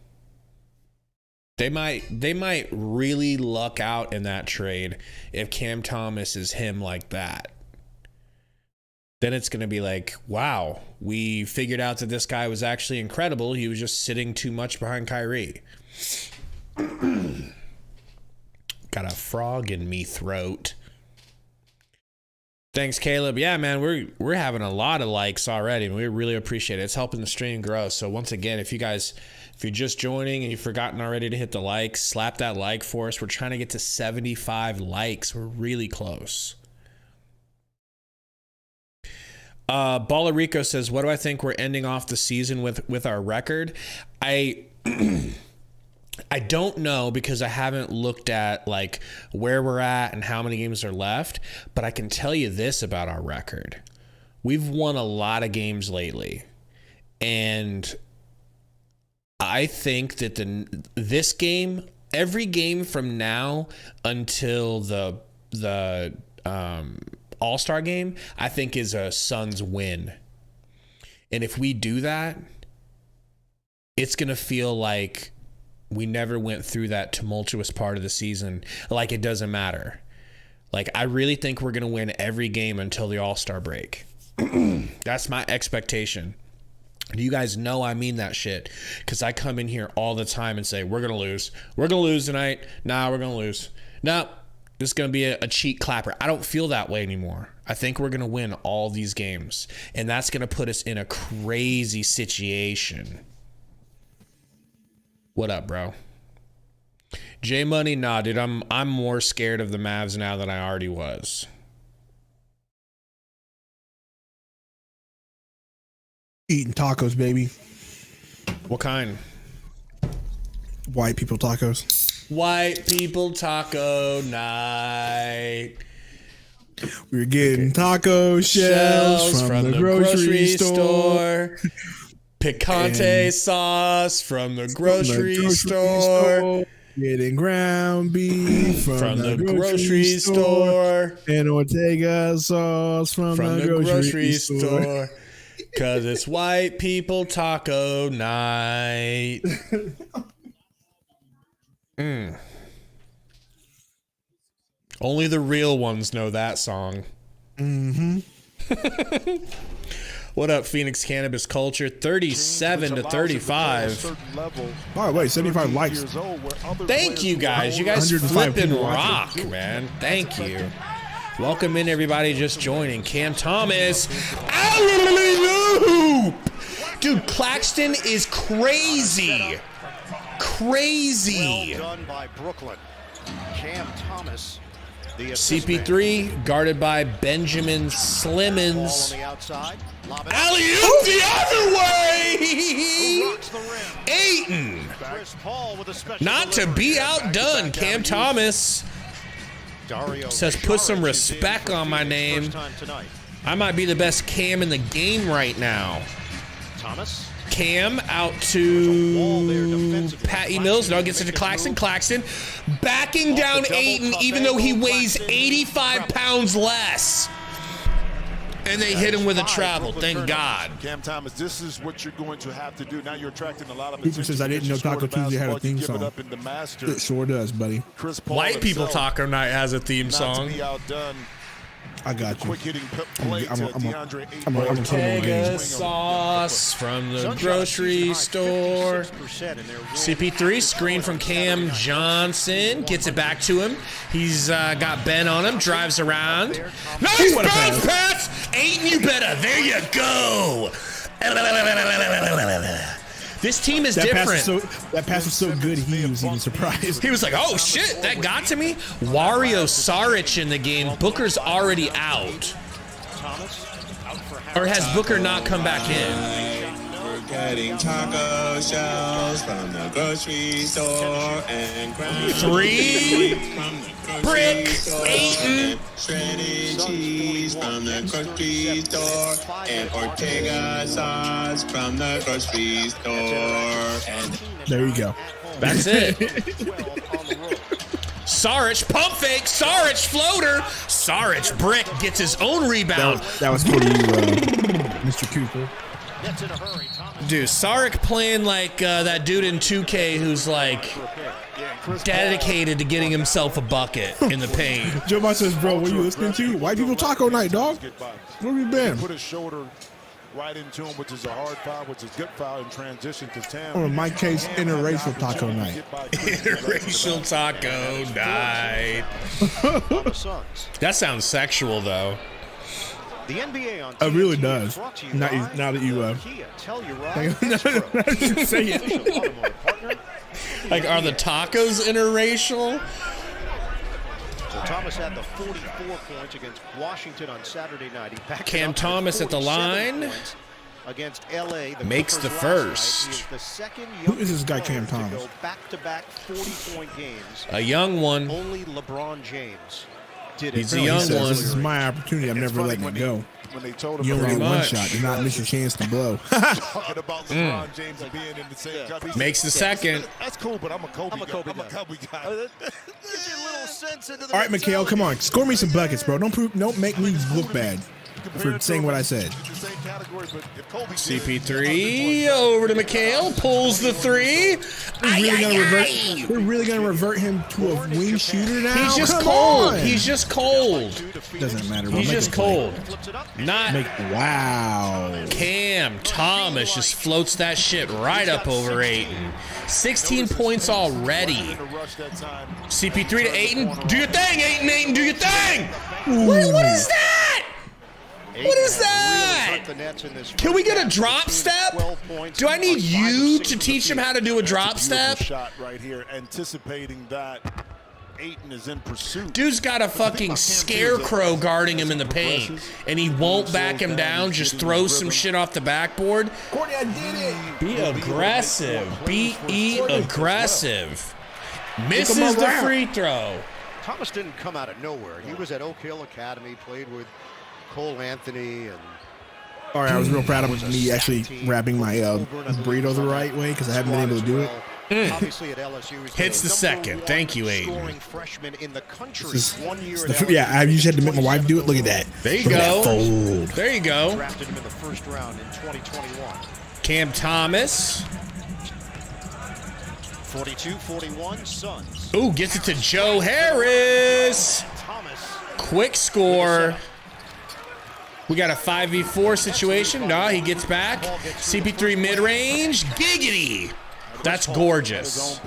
they might really luck out in that trade if Cam Thomas is him like that. Then it's going to be like, wow, we figured out that this guy was actually incredible. He was just sitting too much behind Kyrie. Got a frog in me throat. Thanks, Caleb. Yeah, man, we're having a lot of likes already, and we really appreciate it. It's helping the stream grow. So once again, if you're just joining and you've forgotten already to hit the like, slap that like for us. We're trying to get to 75 likes. We're really close. Baller Rico says, what do I think we're ending off the season with our record? I don't know, because I haven't looked at like where we're at and how many games are left, but I can tell you this about our record. We've won a lot of games lately, and I think that this game, every game from now until the All-Star game, I think is a Suns win. And if we do that, it's going to feel like we never went through that tumultuous part of the season. Like, it doesn't matter. Like, I really think we're going to win every game until the All-Star break. That's my expectation. You guys know I mean that shit, because I come in here all the time and say, we're going to lose. We're going to lose tonight. Nah, we're going to lose. Nah, this is going to be a cheat clapper. I don't feel that way anymore. I think we're going to win all these games, and that's going to put us in a crazy situation. What up, bro? J Money, nah, dude, I'm more scared of the Mavs now than I already was. Eating tacos, baby. What kind? White people tacos. White people taco night. We're getting taco shells from the grocery store. Picante sauce from the grocery store. Getting ground beef from the grocery store. And Ortega sauce from the grocery store. Cause it's white people taco night. Only the real ones know that song. Mm-hmm. What up, Phoenix Cannabis Culture? 37 to 35. Oh, wait, 75 likes. Thank you guys. You guys flipping rock, man. Thank you. Welcome in, everybody just joining. Cam Thomas. Alley-oop! Dude, Claxton is crazy. Crazy. Well done by Brooklyn. Cam Thomas. CP3 guarded by Benjamin Slimmons. Alley-oop the other way! Ayton. Not to be outdone, Cam Thomas says, put some respect on my name. I might be the best Cam in the game right now. Cam out to Patty Mills. Now gets it to Claxton. Claxton backing down Ayton, even though he weighs 85 pounds less. And they hit him with a travel. Thank God. Cam Thomas, this is what you're going to have to do. Now you're attracting a lot of people says I didn't know Taco Tuesday had a theme song. It sure does, buddy. White People Taco Night has a theme song. I got you. Quick hitting play to DeAndre Ayton. Ortega sauce from the grocery store. CP3 screen from Cam Johnson. Gets it back to him. He's got Ben on him. Drives around. Nice bounce pass. Ayton, you better. There you go. This team is different. That pass was so good, he was even surprised. He was like, oh, shit, that got to me? Wario Saric in the game. Booker's already out. Or has Booker not come back in? We're getting taco shells from the grocery store and ground 3 brick Ayton. shredded cheese from the grocery store and Ortega sauce from the grocery store. And there you go. That's it. Saric pump fake. Saric floater. Saric brick gets his own rebound. That was for you, Mr. Cooper. Gets in a hurry. Thomas. Dude, Sarek playing like that dude in 2K who's like dedicated to getting himself a bucket in the paint. Joe Biden says, bro, what are you listening to? White people taco night, dog. Where we been? Put his shoulder right into him, which is a hard foul, which is good foul in transition to Tam. Or Mike Case interracial taco night. Interracial taco night. That sounds sexual, though. The NBA on It really TNT does. brought to you Now by that you Kia, Telluride, say it. official automotive partner. Like, are the tacos interracial? So Thomas had the 44 points against Washington on Saturday night. He backed Cam it up with Thomas at the 47 line. points against LA. The Makes Clippers the last first. night. He is the second Who is this guy, youngest Cam player to Thomas? go back-to-back 40-point games. A young one. Only LeBron James did it. He's a He young says, one. this is my opportunity. I'm never letting it go. When they told him You only Pretty get one much. shot. Do not miss your chance to blow. talking about LeBron James being in the same cup. Makes the second. That's cool, but I'm a Kobe guy. I'm a Kobe guy. Gives you a little sense into the All right, Mikhail, come on. Score me some buckets, bro. Don't make me look bad for saying what I said. CP3 over to McHale. Pulls the three. We're really gonna revert him to a wing shooter now. He's just Come cold. on. He's just cold. Doesn't matter. We'll He's make just him play. cold. Not Wow. Cam Thomas just floats that shit right up over Ayton. 16 points already. CP3 to Ayton. Do your thing, Ayton. Ayton, do your thing. What is that? What is that? Can we get a drop step? Do I need you to teach him how to do a drop step? Shot right here, anticipating that Ayton is in pursuit. Dude's got a fucking scarecrow guarding him in the paint, and he won't back him down, just throws some shit off the backboard. Courtney, I did it. Be aggressive. Be aggressive. Misses the free throw. Thomas didn't come out of nowhere. He was at Oak Hill Academy, played with Cole Anthony and All right, I was real proud of me actually wrapping my burrito the right way because I haven't been able to do it. obviously at LSU. Hits the second. Thank you, Aiden. Scoring freshman in the country. This 1 year. yeah, I usually had to make my wife do it. Look at that. There you Look at go. that fold. There you go. Drafted him in the first round in 2021. Cam Thomas. 42-41 Suns. Ooh, gets it to Joe Harris. Thomas. Quick score. We got a 5v4 situation. No, he gets back. CP3 mid-range. Giggity. That's gorgeous.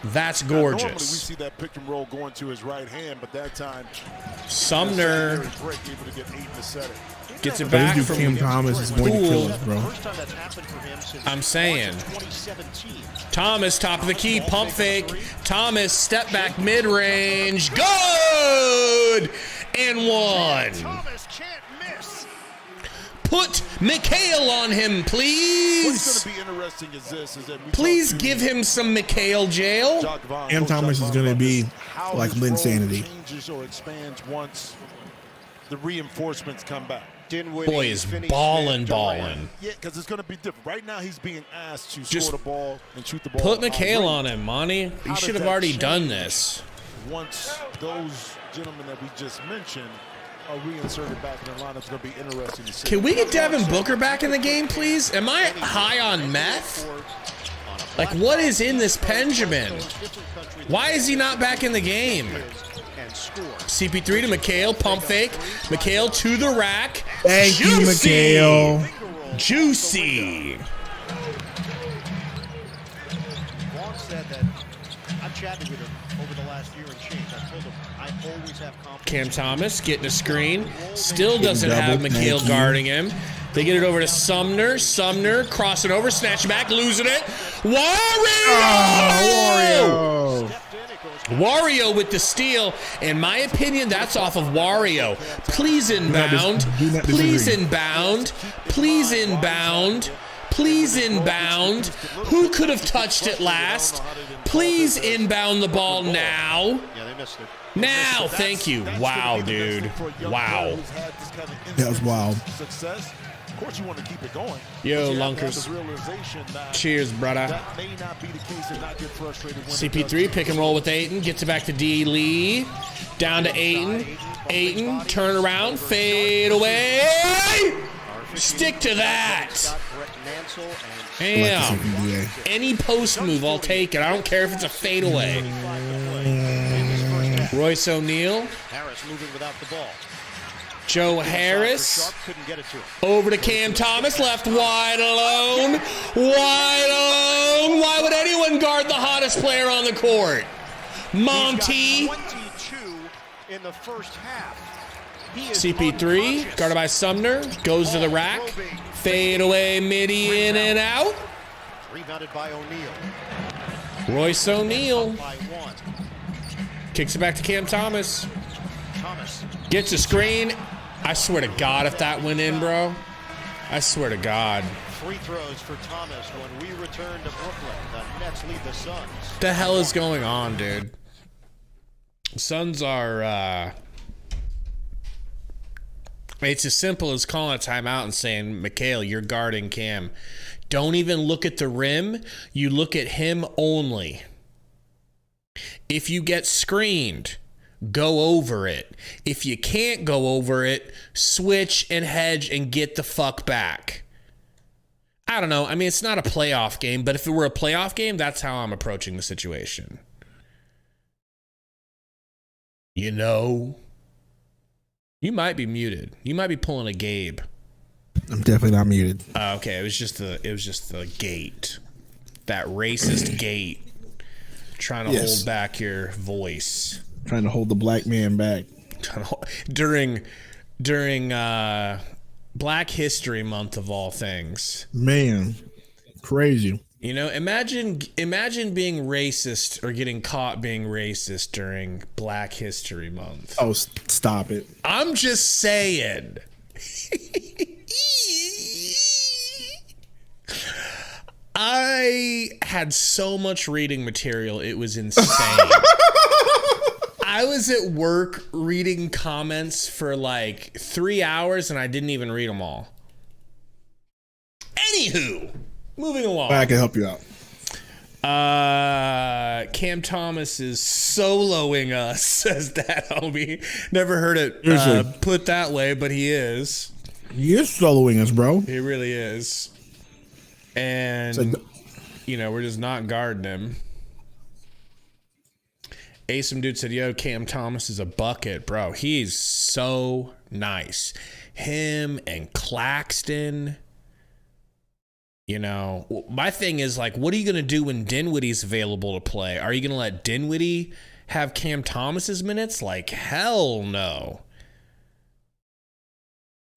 That's Normally we gorgeous. see that pick and roll going to his right hand, but that time Sumner able to get Ayton to set it. gets it But back this dude from Cam Thomas is going to kill us, bro. First time that's happened for him since I'm saying. March of 2017. Thomas, top of the key, pump fake. Thomas, step back, mid-range. Good! And one. Thomas can't miss. Put McHale on him, What's please. going to be interesting is this: is that we Please talked to give him some McHale jail. Jacques Vaughn, Cam Coach Thomas Jacques is gonna Vaughn, be about how like his Lynn role Sanity. changes or expands once the reinforcements come back. Dinwiddie, Boy is Finney-Smith, ballin'. Durant. Yeah, because it's going to be different. Right now, he's being asked to Just score the ball and shoot the ball. Put McHale already. on him, Monty. You How should does have that already change done this. Once those gentlemen that we just mentioned are reinserted back in the lineup, it's going to be interesting to see. Can we get Devin Booker back in the game, please? Am I high on meth? Like, what is in this Benjamin? Why is he not back in the game? And score. CP3 to McHale, pump fake. McHale to the rack. Thank you, Juicy. McHale. Juicy. Vaughn said that I've chatted with him over the last year and change. I told him I always have confidence. Cam Thomas getting a screen. Still doesn't have double, McHale thank you. guarding him. They get it over to Sumner. Sumner crossing over, snatching back, losing it. Wario! Wario. Wario with the steal. In my opinion, that's off of Wario. Please inbound. Do not Please disagree. inbound. Please inbound. Please inbound. Who could have touched it last? Please inbound the ball now. Yeah, they missed it. Now, thank you. Wow, dude. Wow. That was wild. Success. Of course, you want to keep it going. Yo, But you have to have Lunkers. the realization that Cheers, brother. that may not be the case and not get frustrated when it CP3 does. pick and roll with Ayton. Gets it back to D. Lee. Down to Ayton. Ayton, turn around, fade away. Stick to that. Damn. Any post move, I'll take it. I don't care if it's a fadeaway. Royce O'Neal. Harris moving without the ball. Joe Harris. Over to Cam Thomas. Left wide alone. Wide alone. Why would anyone guard the hottest player on the court? Monty. 22 in the first half. CP3, guarded by Sumner, goes to the rack. Fade away, midi in and out. Rebounded by O'Neal. Royce O'Neal. Kicks it back to Cam Thomas. Gets a screen. I swear to God if that went in, bro. I swear to God. Free throws for Thomas when we return to Brooklyn. The Nets lead the Suns. What the hell is going on, dude? Suns are, it's as simple as calling a timeout and saying, Mikhail, you're guarding Cam. Don't even look at the rim. You look at him only. If you get screened, go over it. If you can't go over it, switch and hedge and get the fuck back. I don't know. I mean, it's not a playoff game, but if it were a playoff game, that's how I'm approaching the situation. You know, you might be muted. You might be pulling a Gabe. I'm definitely not muted. Okay, it was just the gate, that racist gate, trying to hold back your voice, trying to hold the black man back during Black History Month of all things. Man, crazy. You know, imagine being racist or getting caught being racist during Black History Month. Oh, stop it. I'm just saying. I had so much reading material, it was insane. I was at work reading comments for like 3 hours and I didn't even read them all. Anywho, moving along. I can help you out. Cam Thomas is soloing us, says that homie. Never heard it put that way, but he is. He is soloing us, bro. He really is. And, you know, we're just not guarding him. Some dude said, yo, Cam Thomas is a bucket, bro. He's so nice. Him and Claxton. You know, my thing is, like, what are you going to do when Dinwiddie's available to play? Are you going to let Dinwiddie have Cam Thomas's minutes? Like, hell no.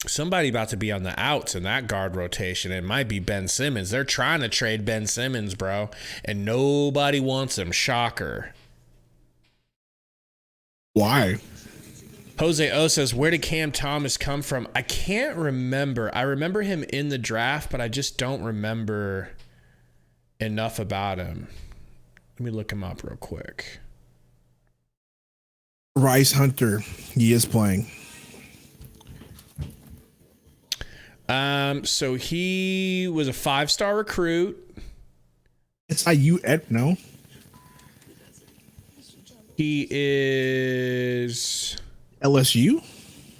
Somebody about to be on the outs in that guard rotation. It might be Ben Simmons. They're trying to trade Ben Simmons, bro, and nobody wants him. Shocker. Why? Jose O says, where did Cam Thomas come from? I can't remember. I remember him in the draft, but I just don't remember enough about him. Let me look him up real quick. Rice Hunter. He is playing. So he was a 5-star recruit. It's IU no. He is LSU?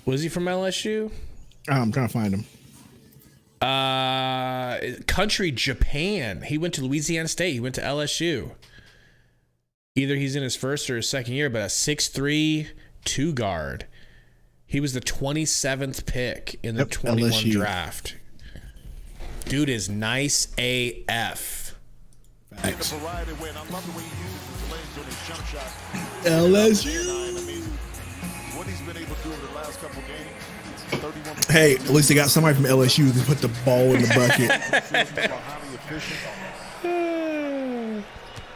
Was he from LSU? I'm trying to find him. Country Japan. He went to Louisiana State. He went to LSU. Either he's in his first or his second year, but a 6'3", 2 guard. He was the 27th pick in the 21 LSU draft. Dude is nice AF. Thanks. LSU. What he's been able to do in the last couple games. Hey, at least they got somebody from LSU who can put the ball in the bucket.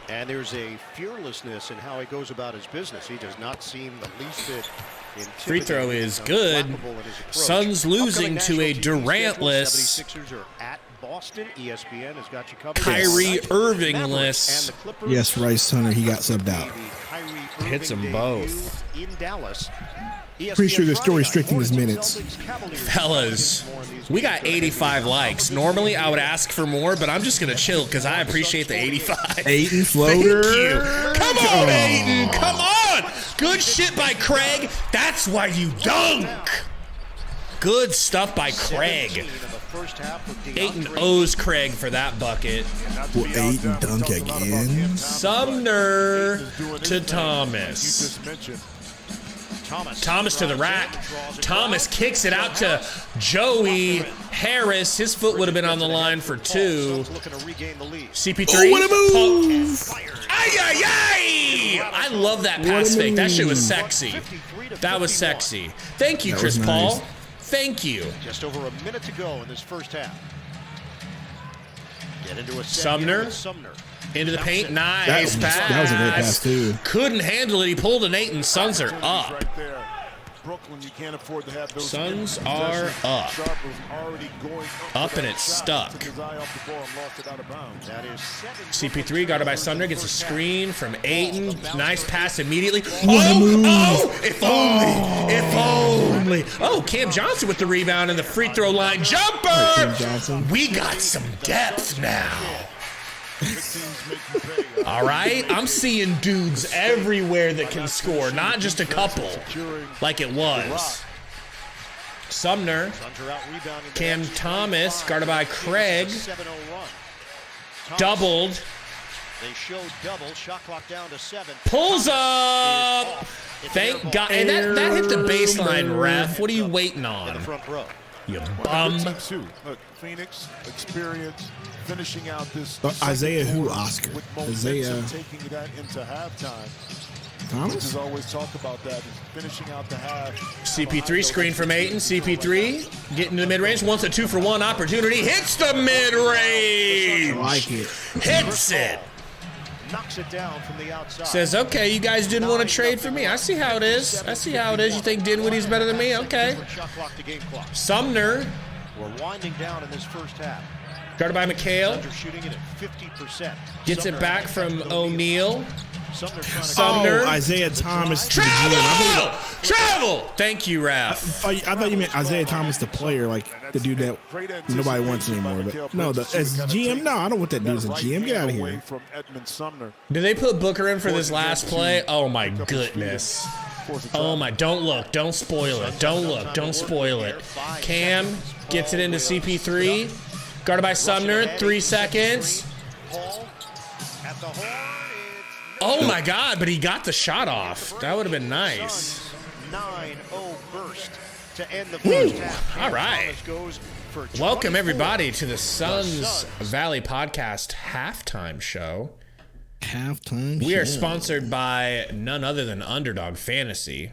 And there's a fearlessness in how he goes about his business. He does not seem the least bit intimidating. Free throw is good. Suns losing to a Durantless. 76ers are at Boston. ESPN has got you covered. Kyrie Irving-less. Yes, Rice Hunter, he got subbed out. Hits them both. In Dallas. Pretty sure they're still restricting his minutes. Fellas, we got 85 likes. Normally, I would ask for more, but I'm just going to chill because I appreciate the 85. Aiden floater. Thank you. Come on, Aiden. Come on. Good shit by Craig. That's why you dunk. Good stuff by Craig. first half with Ayton owes Craig for that bucket. Will Ayton dunk again? Sumner to Thomas. Thomas to the rack. Thomas kicks it out to Joey Harris. His foot would have been on the line for 2. CP3. Oh, what a move! Ay, ay, ay! I love that pass fake. That shit was sexy. That was sexy. Thank you, Chris Paul. Thank you. Just over a minute to go in this first half. Get into a Sumner. Into the paint. Nice pass. That was a great pass, too. Couldn't handle it. He pulled an 8, and Suns are up. Brooklyn, you can't afford to have those. Suns are up. Up and it's stuck. CP3 guarded by Sumner gets a screen from Ayton. Nice pass immediately. Oh, if only. If only. Oh, Cam Johnson with the rebound and the free throw line jumper. We got some depth now. All right, I'm seeing dudes everywhere that can score, not just a couple like it was. Sumner, Cam Thomas, guarded by Craig, doubled, pulls up, thank God, and that hit the baseline, ref. What are you waiting on? You bum. Look, Phoenix experience finishing out this. Isaiah who, Oscar? Isaiah taking that into halftime. Thomas? There's always talk about that. Finishing out the half. CP3 screen from Ayton. CP3 getting to the mid-range. Wants a 2-for-1 opportunity. Hits the mid-range. I like it. Hits it. Knocks it down from the outside. Says, okay, you guys didn't want to trade for me. I see how it is. I see how it is. You think Dinwiddie's better than me? Okay. Sumner. We're winding down in this first half. Guarded by McHale. Shooting it at 50%. Gets it back from O'Neal. Sumner. Oh, Isaiah Thomas. Travel! Travel! Thank you, Raph. I thought you meant Isaiah Thomas, the player, like the dude that nobody wants anymore. But no, as GM, no, I don't want that dude as a GM. Get out of here. Did they put Booker in for this last play? Oh, my goodness. Oh, my. Don't look. Don't spoil it. Don't look. Don't spoil it. Cam gets it into CP3. Guarded by Sumner. 3 seconds. Oh, my God, but he got the shot off. That would have been nice. 9-0 burst to end the first half. All right. Welcome, everybody, to the Suns Valley Podcast halftime show. We are sponsored by none other than Underdog Fantasy.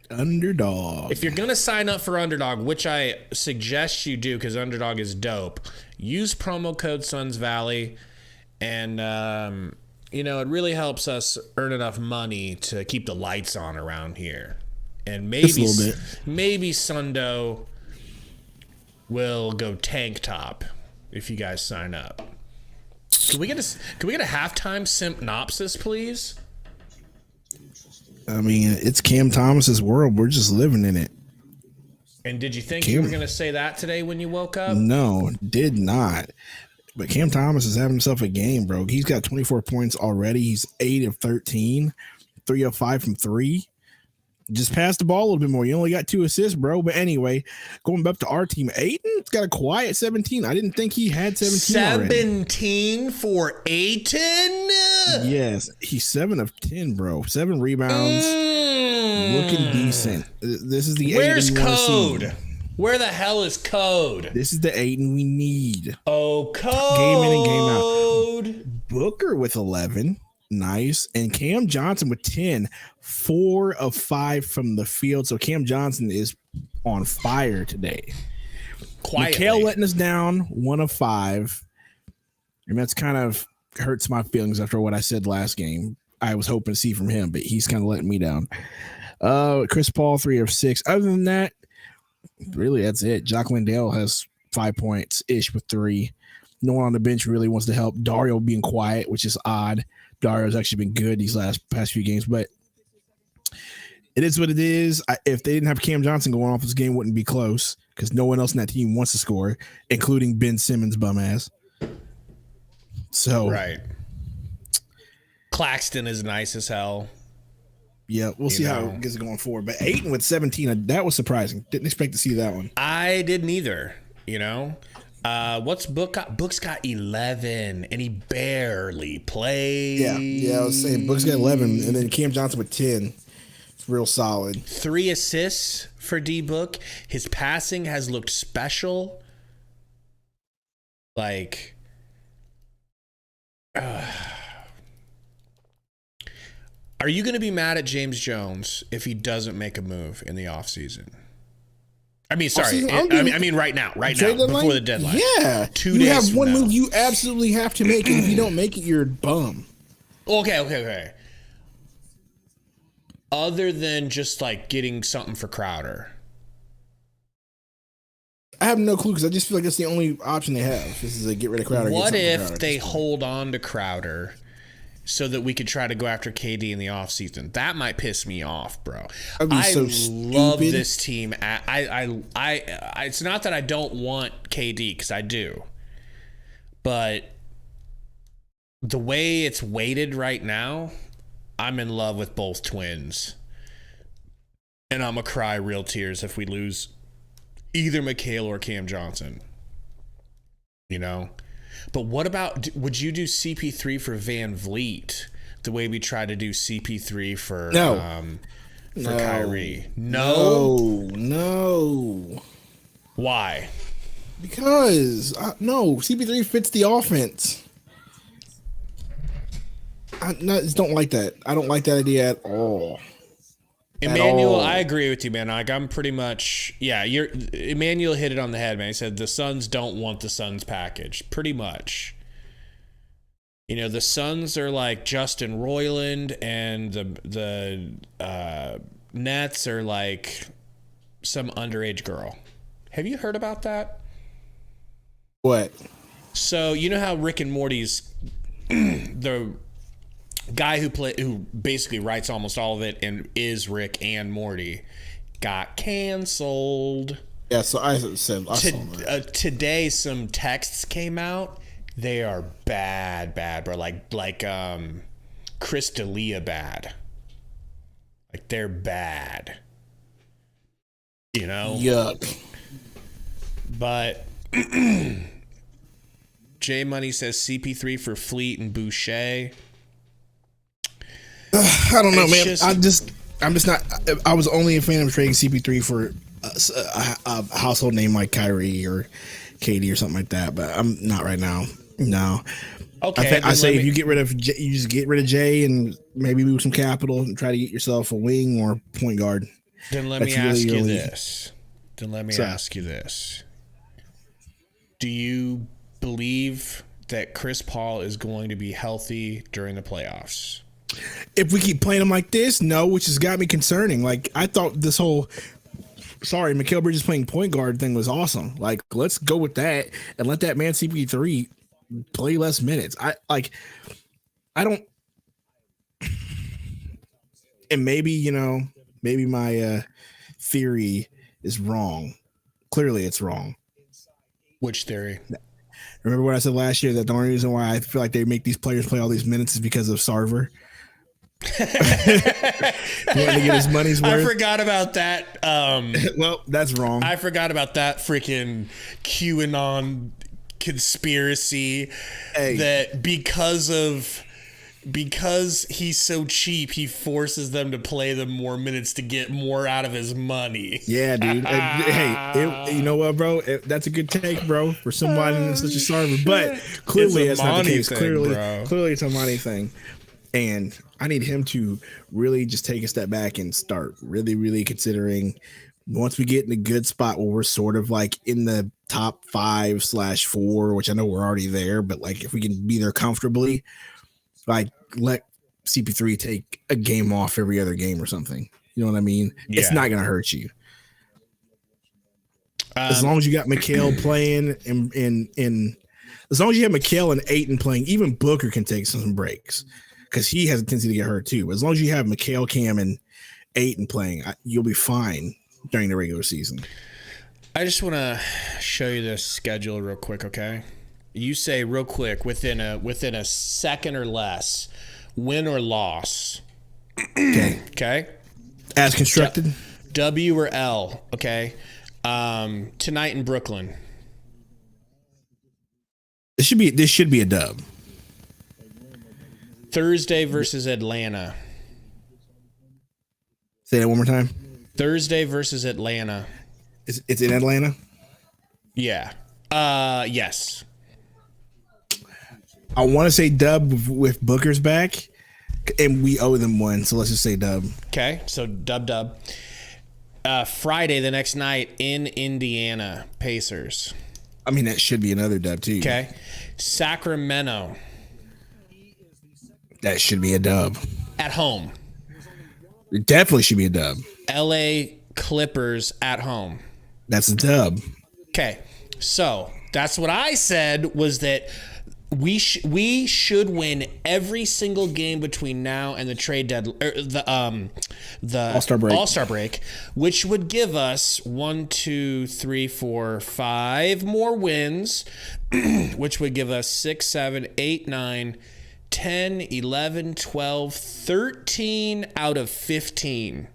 Underdog. If you're going to sign up for Underdog, which I suggest you do because Underdog is dope, use promo code Suns Valley, and you know, it really helps us earn enough money to keep the lights on around here. And maybe Sundo will go tank top if you guys sign up. Can we get a halftime synopsis, please? I mean, it's Cam Thomas's world. We're just living in it. And did you think you were going to say that today when you woke up? No, did not. But Cam Thomas is having himself a game, bro. He's got 24 points already. He's 8 of 13, 3 of 5 from 3. Just pass the ball a little bit more. You only got 2 assists, bro. But anyway, going back to our team, Ayton's got a quiet 17. I didn't think he had 17 17 for Ayton? Yes, he's 7 of 10, bro. 7 rebounds. Looking decent. This is the Where's Ayton Code? Where the hell is Code? This is the Ayton we need. Oh, Code. Game in and game out. Booker with 11. Nice. And Cam Johnson with 10. 4 of 5 from the field. So Cam Johnson is on fire today. Quietly. McHale letting us down. 1 of 5. And that's kind of hurts my feelings after what I said last game. I was hoping to see from him, but he's kind of letting me down. Chris Paul, 3 of 6. Other than that, really, that's it. Jock Landale has 5 points-ish with 3. No one on the bench really wants to help. Dario being quiet, which is odd. Dario's actually been good these past few games, but it is what it is. If they didn't have Cam Johnson going off, this game wouldn't be close because no one else in that team wants to score, including Ben Simmons' bum ass. So right. Claxton is nice as hell. Yeah, we'll see how it gets going forward. But Ayton with 17, that was surprising. Didn't expect to see that one. I didn't either. You know, what's Book got? Book's got 11, and he barely played. Yeah, I was saying Book's got 11, and then Cam Johnson with 10. It's real solid. 3 assists for D Book. His passing has looked special. Like, are you going to be mad at James Jones if he doesn't make a move in the offseason? I mean, sorry. I mean, right now, before the deadline. Yeah. 2 you days have from one now. move you absolutely have to make, and if you don't make it, you're a bum. Okay. Other than just like getting something for Crowder. I have no clue because I just feel like that's the only option they have. This is a get rid of Crowder. What if they hold on to Crowder so that we could try to go after KD in the offseason? That might piss me off, bro. I love this team. It's not that I don't want KD, because I do. But the way it's weighted right now, I'm in love with both twins. And I'm going to cry real tears if we lose either McHale or Cam Johnson. You know? But what about, would you do CP3 for Van Vliet the way we try to do CP3 for Kyrie? No. Why? Because no, CP3 fits the offense. I just don't like that. I don't like that idea at all. Emmanuel, I agree with you, man. Like, I'm pretty much, Emmanuel hit it on the head, man. He said the Suns don't want the Suns package. Pretty much. You know, the Suns are like Justin Roiland, and the Nets are like some underage girl. Have you heard about that? What? So, you know how Rick and Morty's the guy who basically writes almost all of it and is Rick and Morty got canceled. Yeah, so I saw that. Today some texts came out. They are bad, bro. Like Chris D'Elia bad. Like, they're bad. You know? Yuck. But J Money says CP3 for Fleet and Boucher. I don't know, man. I'm just not. I was only a fan of trading CP3 for a household name like Kyrie or KD or something like that, but I'm not right now. No. Okay. I say if you get rid of J, you just get rid of Jay and maybe move some capital and try to get yourself a wing or point guard. Then let me ask you this. Do you believe that Chris Paul is going to be healthy during the playoffs? If we keep playing him like this, no, which has got me concerning. Like, I thought this whole Mikal Bridges playing point guard thing was awesome. Like, let's go with that and let that man CP3 play less minutes. I don't, and maybe my theory is wrong. Clearly it's wrong. Which theory? Remember what I said last year, that the only reason why I feel like they make these players play all these minutes is because of Sarver. Wanting to get his money's worth. I forgot about that. Well, that's wrong. I forgot about that freaking QAnon conspiracy that because he's so cheap, he forces them to play them more minutes to get more out of his money. Yeah, dude. You know what, bro? That's a good take, bro, for somebody in such a Sarver. But clearly that's not the case. Clearly it's a money thing. And I need him to really just take a step back and start really, really considering, once we get in a good spot where we're sort of like in the top 5/4, which I know we're already there, but like if we can be there comfortably, like let CP3 take a game off every other game or something. You know what I mean? Yeah. It's not going to hurt you. As long as you got Mikal playing in as long as you have Mikal and Ayton playing, even Booker can take some breaks because he has a tendency to get hurt too. But as long as you have Mikal, Cam, and Ayton playing, you'll be fine during the regular season. I just want to show you the schedule real quick, okay? You say real quick, within a second or less, win or loss. Okay? As constructed? W or L, okay? Tonight in Brooklyn. This should be a dub. Thursday versus Atlanta. Say that one more time. Thursday versus Atlanta. It's in Atlanta? Yeah. Yes. I want to say dub with Booker's back, and we owe them one, so let's just say dub. Okay, so dub. Friday, the next night in Indiana, Pacers. I mean, that should be another dub, too. Okay. Sacramento. That should be a dub. At home. It definitely should be a dub. LA Clippers at home. That's a dub. Okay. So that's what I said, was that we should win every single game between now and the trade deadline, the All-Star break, which would give us 5 more wins, which would give us 6, 7, 8, 9, 10, 11, 12, 13 out of 15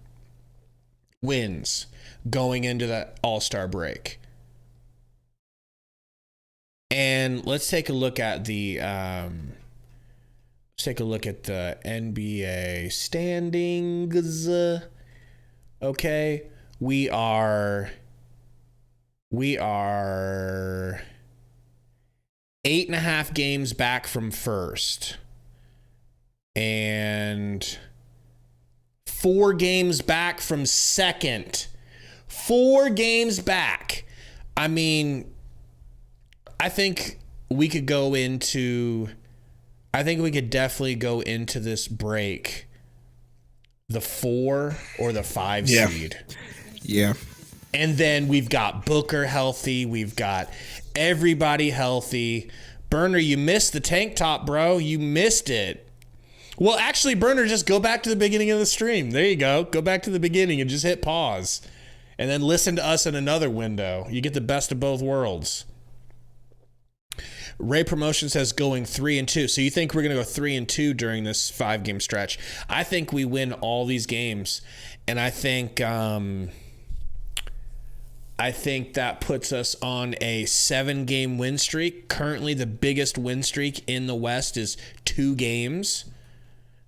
wins going into the All-Star break. And let's take a look at the NBA standings. Okay, we are 8.5 games back from first, and 4 games back from second. 4 games back. I mean, I think we could definitely go into this break the 4 or the 5 seed. Yeah. And then we've got Booker healthy. We've got everybody healthy. Burner, you missed the tank top, bro. You missed it. Well, actually, Burner, just go back to the beginning of the stream. There you go. Go back to the beginning and just hit pause. And then listen to us in another window. You get the best of both worlds. Ray Promotion says going 3-2. So you think we're going to go 3-2 during this 5-game stretch? I think we win all these games, and I think that puts us on a 7-game win streak. Currently, the biggest win streak in the West is 2 games.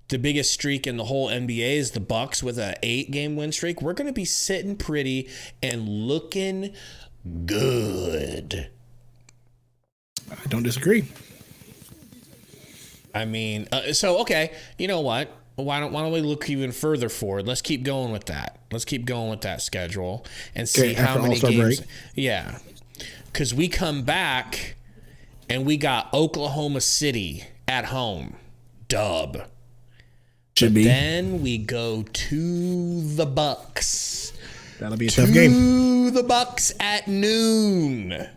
The biggest streak in the whole NBA is the Bucks with an 8-game win streak. We're going to be sitting pretty and looking good. I don't disagree. I mean, okay, you know what? Why don't we look even further forward? Let's keep going with that. Let's keep going with that schedule and see how many All-Star games. break. Yeah, because we come back and we got Oklahoma City at home, dub. Should be. Then we go to the Bucks. That'll be a tough game. To the Bucks at noon.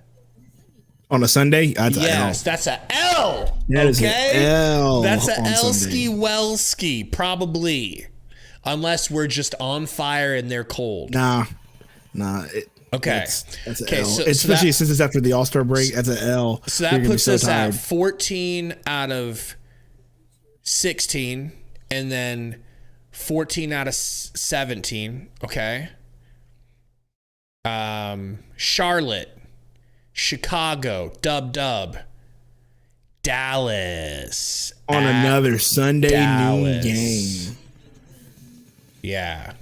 On a Sunday? Yes, that's a L. That is an L. That's a on L-ski Sunday. Welski, probably. Unless we're just on fire and they're cold. Nah. Okay. That's an Okay, L. so Especially that- since it's after the All-Star break. That's an L. So that puts us at 14 out of 16, and then 14 out of 17. Okay. Charlotte, Chicago, dub. Dallas. On another Sunday Dallas. noon game. Yeah.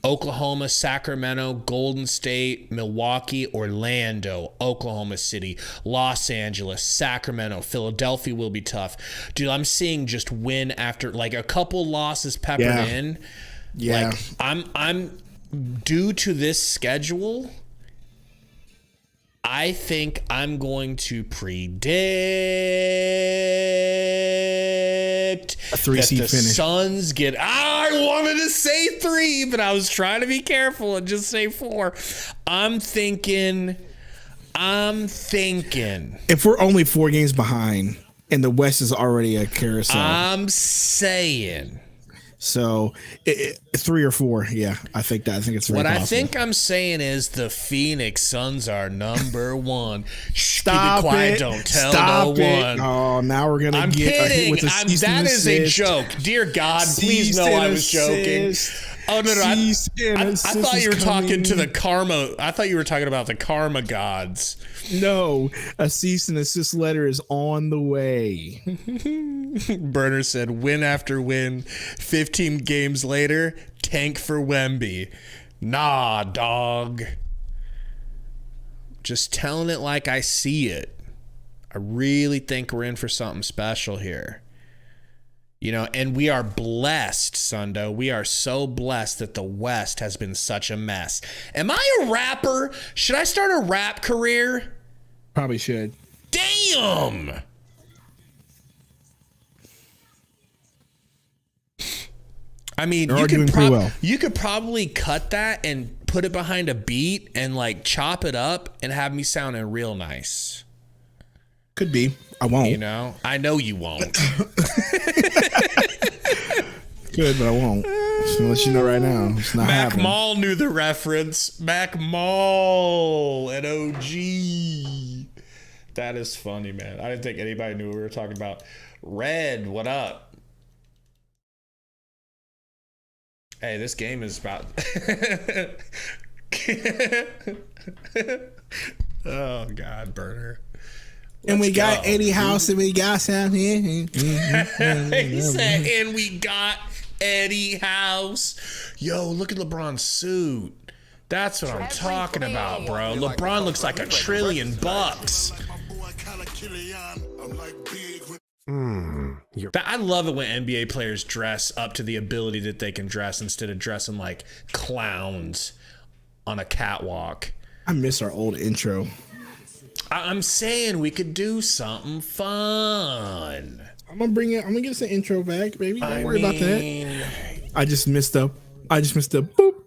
Oklahoma, Sacramento, Golden State, Milwaukee, Orlando, Oklahoma City, Los Angeles, Sacramento, Philadelphia will be tough. Dude, I'm seeing just win after like a couple losses peppered in. Yeah. Like I'm due to this schedule, I think I'm going to predict a 3-seed that the finish. Suns get. I wanted to say 3, but I was trying to be careful and just say 4. I'm thinking. If we're only 4 games behind and the West is already a carousel. I'm saying. So 3 or 4, yeah, I think it's very What possible. I think I'm saying is the Phoenix Suns are number 1. Stop Keep it quiet, it. don't tell Stop no it. one. Oh, now we're gonna I'm get kidding. with a That is a joke. Dear God, please know I was joking. Oh no, I thought you were talking to the karma. I thought you were talking about the karma gods. No, a cease and desist letter is on the way. Burner said, "Win after win, 15 games later, tank for Wemby." Nah, dog. Just telling it like I see it. I really think we're in for something special here. You know, and we are blessed, Sundo. We are so blessed that the West has been such a mess. Am I a rapper? Should I start a rap career? Probably should. Damn! I mean, you could probably cut that and put it behind a beat and like chop it up and have me sounding real nice. Could be. I won't. You know? I know you won't. Good, but I won't. Just gonna let you know right now. It's not Mac happening. Mall knew the reference. Mac Mall and OG. That is funny, man. I didn't think anybody knew what we were talking about. Red, what up? Hey, this game is about... Oh, God, Burner. And we got Eddie House and we got Sam here. He said, and we got Eddie House. Yo, look at LeBron's suit. That's what I'm talking about, bro. LeBron looks like $1 trillion. I love it when NBA players dress up to the ability that they can dress instead of dressing like clowns on a catwalk. I miss our old intro. I'm saying we could do something fun. I'm gonna bring it. I'm gonna get us an intro back, baby. Don't worry about that. I just missed up. Boop, boop,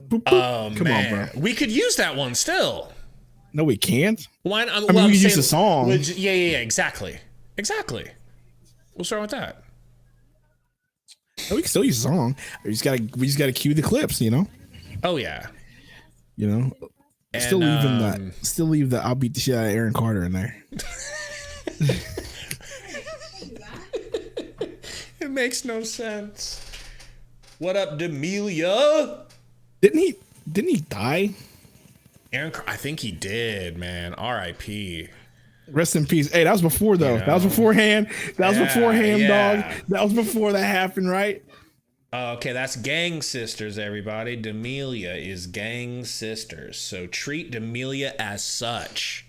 boop. Oh, come man. on, bro. We could use that one still. No, we can't. Why? I mean, we could use the song. Yeah, exactly. We'll start with that. No, we can still use the song. We just gotta cue the clips, you know. Oh yeah. You know. And, still leave the I'll beat the shit out of Aaron Carter in there. It makes no sense. What up, D'Amelia? Didn't he die? I think he did, man. R.I.P. Rest in peace. Hey, that was before though. You know, that was beforehand. That was beforehand, dog. That was before that happened, right? Okay, that's Gang Sisters, everybody. D'Amelia is Gang Sisters, so treat D'Amelia as such.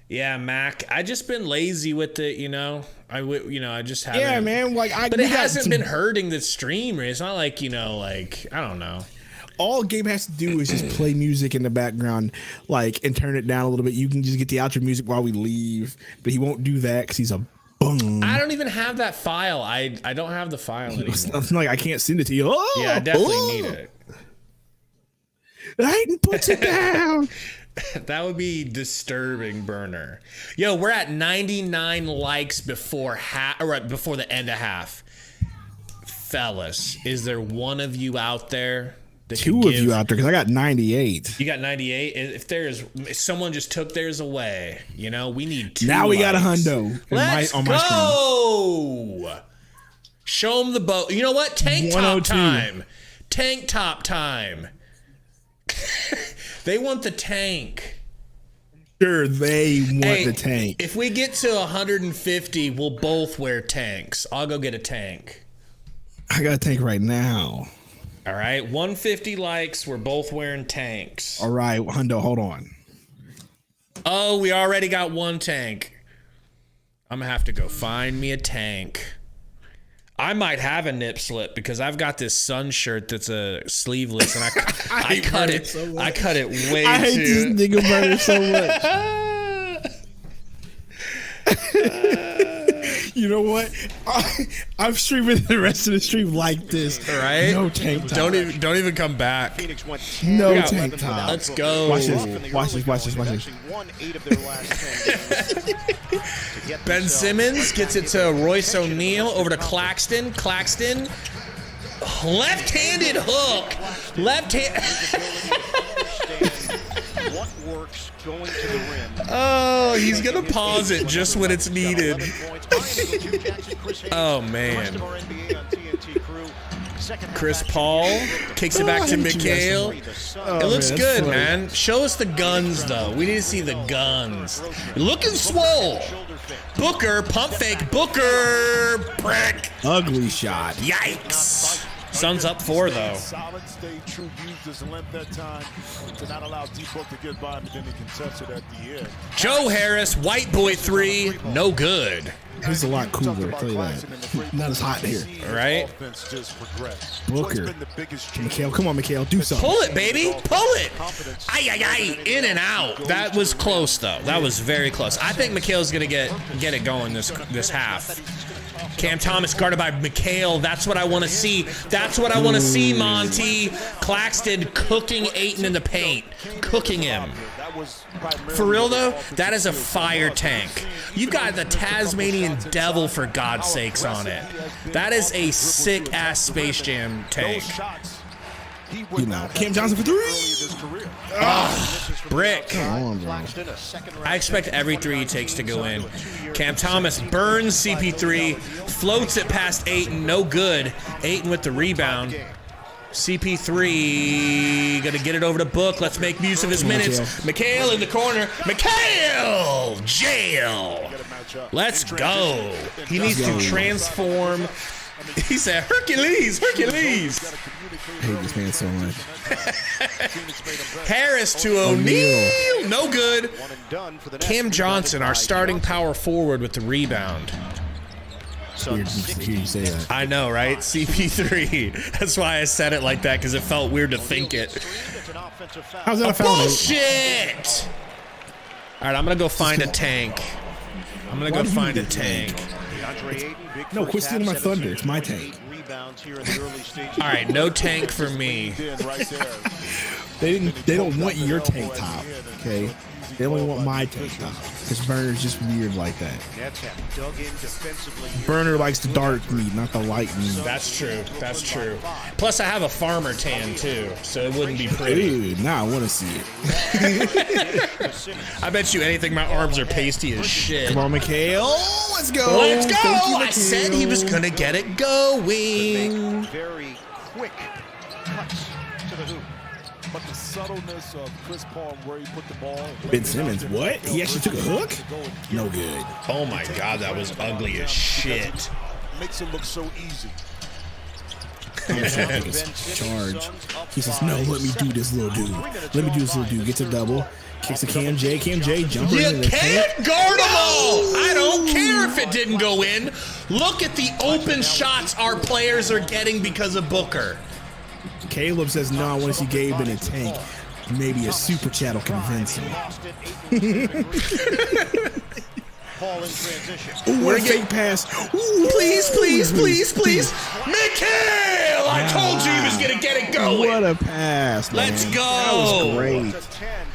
Yeah, Mac. I just been lazy with it, you know. I just haven't. Yeah, man. But it hasn't been hurting the stream. It's not like, you know, like I don't know. All Gabe has to do is just play music in the background, like, and turn it down a little bit. You can just get the outro music while we leave, but he won't do that because he's a bum. I don't even have that file. I don't have the file anymore. It's like I can't send it to you. Oh, yeah, I definitely need it. Hayden puts it down. That would be disturbing, Burner. Yo, we're at 99 likes before before the end of half. Fellas, is there one of you out there? Two of you out there, because I got 98. You got 98? If someone just took theirs away, you know, we need 2 Now we likes. got a hundo. Let's go. Show them the boat. You know what? Tank top time. Tank top time. They want the tank. Sure, they want the tank. If we get to 150, we'll both wear tanks. I'll go get a tank. I got a tank right now. All right, 150 likes. We're both wearing tanks. All right, hundo, hold on. Oh, we already got one tank. I'm going to have to go find me a tank. I might have a nip slip because I've got this Sun shirt that's a sleeveless, and I cut it. So I cut it way I hate too. this nigga Burner so much. You know what? I'm streaming the rest of the stream like this. All right. No tank top. Don't even come back. No tank top. Let's go. Watch this. Ben Simmons gets it to Royce O'Neal over to Claxton. Claxton, left-handed hook. What works going to the rim. Oh, he's gonna pause it just when it's needed. Oh man. Chris Paul kicks it back to Mikhail. It looks good, man. Show us the guns, though. We need to see the guns. Looking swole. Booker, pump fake. Booker, brick. Ugly shot. Yikes. Suns up 4, though. Solid, stay true, used his length that time to not allow D-Book to get by him, but then he contested at the end. Joe Harris, white boy 3, no good. He's a lot cooler, I'll tell you that. Not as hot here. Right? Booker. Mikhail, come on, Mikhail, do something. Pull it, baby. Pull it. Ay, ay, ay. In and out. That was close, though. That was very close. I think Mikhail's going to get it going this half. Cam Thomas guarded by Mikhail. That's what I want to see. That's what I want to see, Monty. Claxton cooking Ayton in the paint. Cooking him. For real, though, that is a fire tank. You got the Tasmanian Devil, for God's sakes, on it. That is a sick-ass Space Jam tank. You know, Cam Johnson for 3. Brick. Come on, bro. I expect every 3 he takes to go in. Cam Thomas burns CP3, floats it past Ayton, no good. Ayton with the rebound. CP3 gonna get it over to Book. Let's make use of his minutes. Mikhail in the corner. Mikhail! Jail! Let's go. He needs to transform. He said, Hercules, Hercules. I hate this man so much. Harris to O'Neal. No good. Cam Johnson, our starting power forward with the rebound. Hear you say that. I know, right? CP3. That's why I said it like that, because it felt weird to think it. How's that a foul? Bullshit! All right, I'm going to go find a tank. I'm going to go find a tank. No, quit stealing my thunder. It's my tank. All right, no tank for me. They don't want your tank top, okay? They only want my tank top. Because Burner's just weird like that. Burner likes the dark meat, not the light meat. That's true. That's true. Plus, I have a farmer tan, too, so it wouldn't be pretty. Dude, now I want to see it. I bet you anything my arms are pasty as shit. Come on, Mikhail. Let's go. Let's go. You, I said he was going to get it going. Very quick cuts to the hoop. But the subtleness of Chris Paul, where he put the ball. Ben Simmons, what? He actually took a hook? No good. Oh my God, that was ugly as shit. Makes it look so easy. Charge. He says, no, let me do this, little dude. Let me do this, little dude. Gets a double. Kicks to Cam J. Cam J. Jumper. You can't guard them all. I don't care if it didn't go in. Look at the open shots our players are getting because of Booker. Caleb says, no, I want to see Gabe in a tank. Maybe a super chat will convince him. Ooh, what a fake pass. Ooh, please, please, please, please. Mikhail! I told you he was going to get it going. What a pass, man. Let's go. That was great.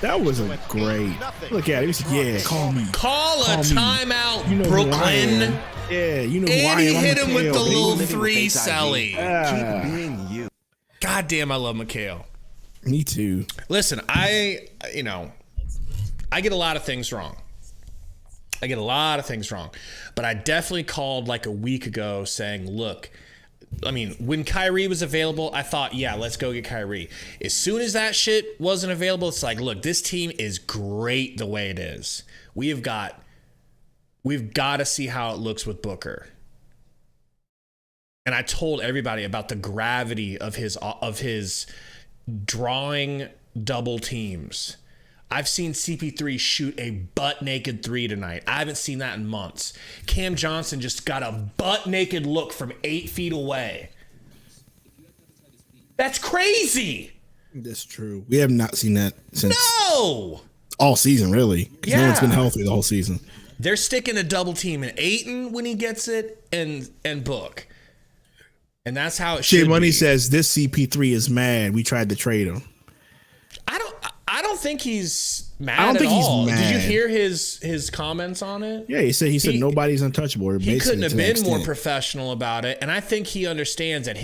That was a great. Look at it. He said, yeah, call me. Call a timeout, you know Brooklyn. Yeah, you know and he hit him with the little baby. 3 Sally. God damn, I love Mikhail. Me too. Listen, I get a lot of things wrong. But I definitely called like a week ago saying, look, I mean, when Kyrie was available, I thought, yeah, let's go get Kyrie. As soon as that shit wasn't available, it's like, look, this team is great the way it is. We've got to see how it looks with Booker. And I told everybody about the gravity of his drawing double teams. I've seen CP3 shoot a butt-naked 3 tonight. I haven't seen that in months. Cam Johnson just got a butt-naked look from 8 feet away. That's crazy. That's true. We have not seen that since all season, really. Because no one's been healthy the whole season. They're sticking a double team in Ayton when he gets it and Book. And that's how it should be. Shea Money says this CP3 is mad. We tried to trade him. I don't think he's mad at all. Did you hear his comments on it? Yeah, he said nobody's untouchable. He couldn't have been more professional about it. And I think he understands that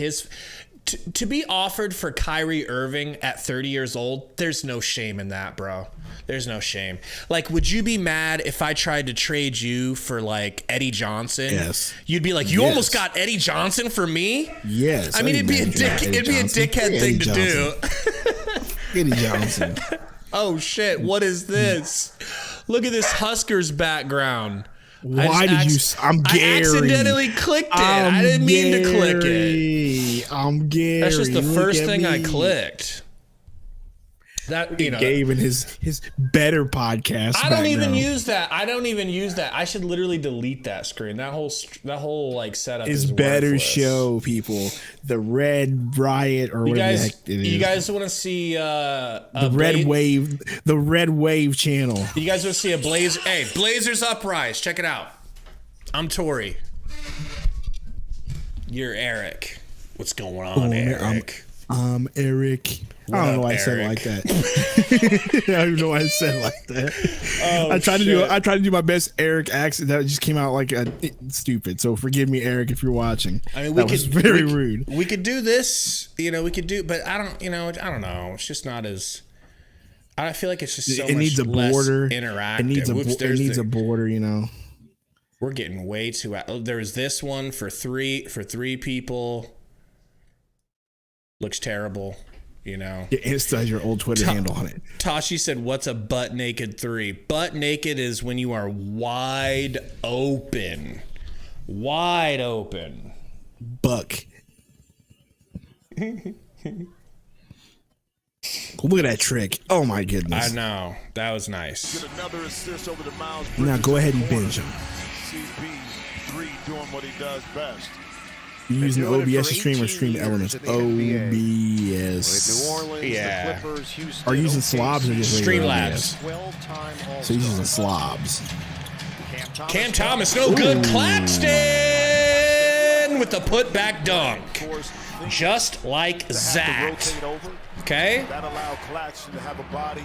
to be offered for Kyrie Irving at 30 years old, there's no shame in that, bro. There's no shame. Like, would you be mad if I tried to trade you for like Eddie Johnson? Yes. You'd be like, you almost got Eddie Johnson for me? Yes. I mean, it'd be a dickhead thing to do. Eddie Johnson. Oh shit! What is this? Look at this Huskers background. Why did you? I'm Gary. I accidentally clicked it. I didn't mean to click it. I'm Gary. That's just the first thing I clicked. That, you know, Gabe and his better podcast. I don't even use that. I should literally delete that screen. That whole like setup is better worthless. Show, people. The Red Riot or whatever the heck it is. You guys want to see the Red Wave channel. You guys want to see a Blazer? Hey, Blazers Uprise. Check it out. I'm Tori. You're Eric. What's going on, Eric? I'm Eric. I don't know why I said it like that. I don't even know why I said it like that. Oh, I tried to do my best Eric accent. That just came out like stupid. So forgive me, Eric, if you're watching. I mean, that was very rude. We could do this, but I don't know. It's just not as. I feel like it's just so it needs a border. Interactive. It needs a border. We're getting way too. There's this one for three people. Looks terrible. Yeah, Insta has your old Twitter handle on it. Tashi said, "What's a butt naked 3?" Butt naked is when you are wide open. Wide open. Buck. Look at that trick. Oh my goodness. I know. That was nice. Get another assist over the Miles Now Bridges go ahead and binge him. CP3 doing what he does best. You using OBS to stream or stream Elements? OBS. New Orleans, Yeah. the Clippers, Houston, Are you using slobs or just regular Streamlabs. 12-time All-Star. So you're using slobs. Cam Thomas, no good. Claxton with the putback dunk. Just like that. Okay? That allowed Claxton to have a body,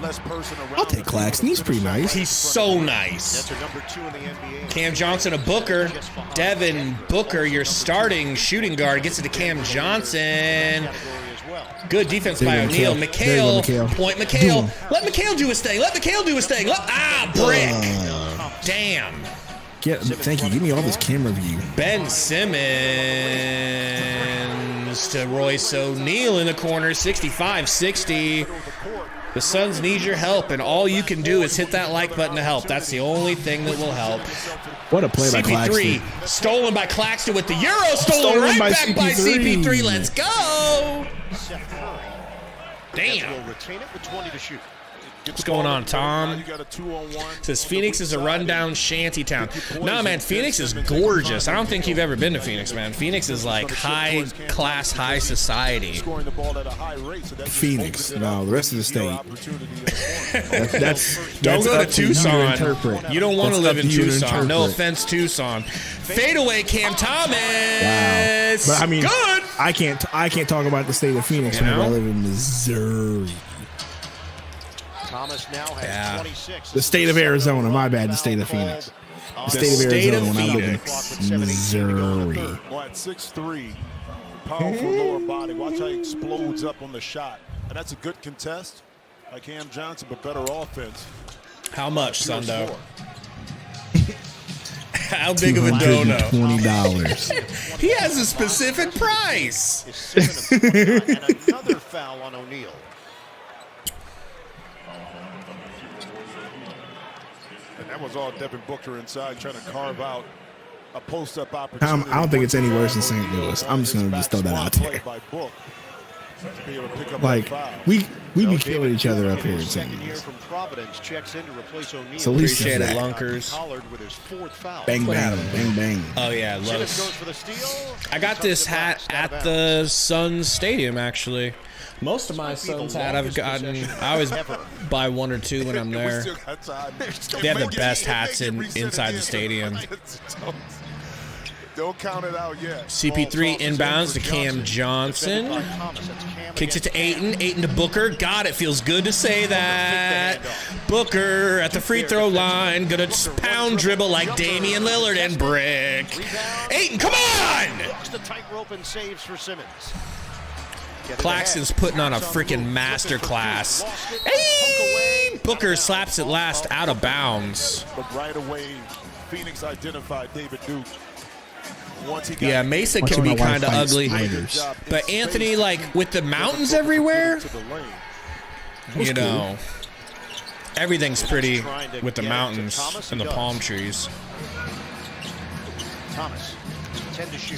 less person around. I'll take Claxton. He's pretty nice. He's so nice. That's number 2 in the NBA. Cam Johnson, a Booker. Devin Booker, your starting shooting guard, gets it to Cam Johnson. Good defense by O'Neal. McHale, point McHale. Let McHale do his thing. Brick. Damn. Thank you. Give me all this camera view. Ben Simmons to Royce O'Neal in the corner, 65-60. The Suns need your help, and all you can do is hit that like button to help. That's the only thing that will help. What a play by Claxton. CP3 stolen by Claxton with the Euro, stolen right back by CP3. Let's go. Damn. What's going on, Tom? Says Phoenix is a rundown shanty town. Nah, man, Phoenix is gorgeous. I don't think you've ever been to Phoenix, man. Phoenix is like high class, high society. Phoenix. No, the rest of the state. Don't go to Tucson. You don't want to live in Tucson. Interpret. No offense, Tucson. Fadeaway, Cam Thomas. Wow. But I mean, good. I can't talk about the state of Phoenix whenever I live in Missouri. Thomas now has 26. The state of Arizona. My bad. The state of Phoenix. The state of Arizona when I live in Missouri. Well, at 6'3", powerful lower body. Watch how he explodes up on the shot. And that's a good contest by Cam Johnson, but better offense. How much, Sundo? How big of a dono? $220. He has a specific price. And another foul on O'Neal. And that was all Devin Booker inside trying to carve out a post-up opportunity. I don't think it's any worse than St. Louis. I'm just going to just throw that out there. Like, we be killing each other up here in St. Louis. So at least Appreciate it's it, that. Lunkers. Bang, bang, bang, bang. Oh, yeah, Los. I got this hat at the Suns Stadium, actually. Most of my Suns hat I've gotten. I always buy one or two when I'm there. They have the best hats inside the stadium. Don't count it out yet. CP3 inbounds to Cam Johnson. Kicks it to Ayton. Ayton to Booker. God, it feels good to say that. Booker at the free throw line. Gonna pound dribble like Damian Lillard and brick. Ayton, come on! The tightrope and saves for Simmons. Claxton's putting on a freaking master class. Hey! Booker slaps it last out of bounds. But right away, Phoenix identified David Duke. Yeah, Mesa can be kind of ugly. But Anthony, like, with the mountains everywhere, you know, everything's pretty with the mountains and the palm trees.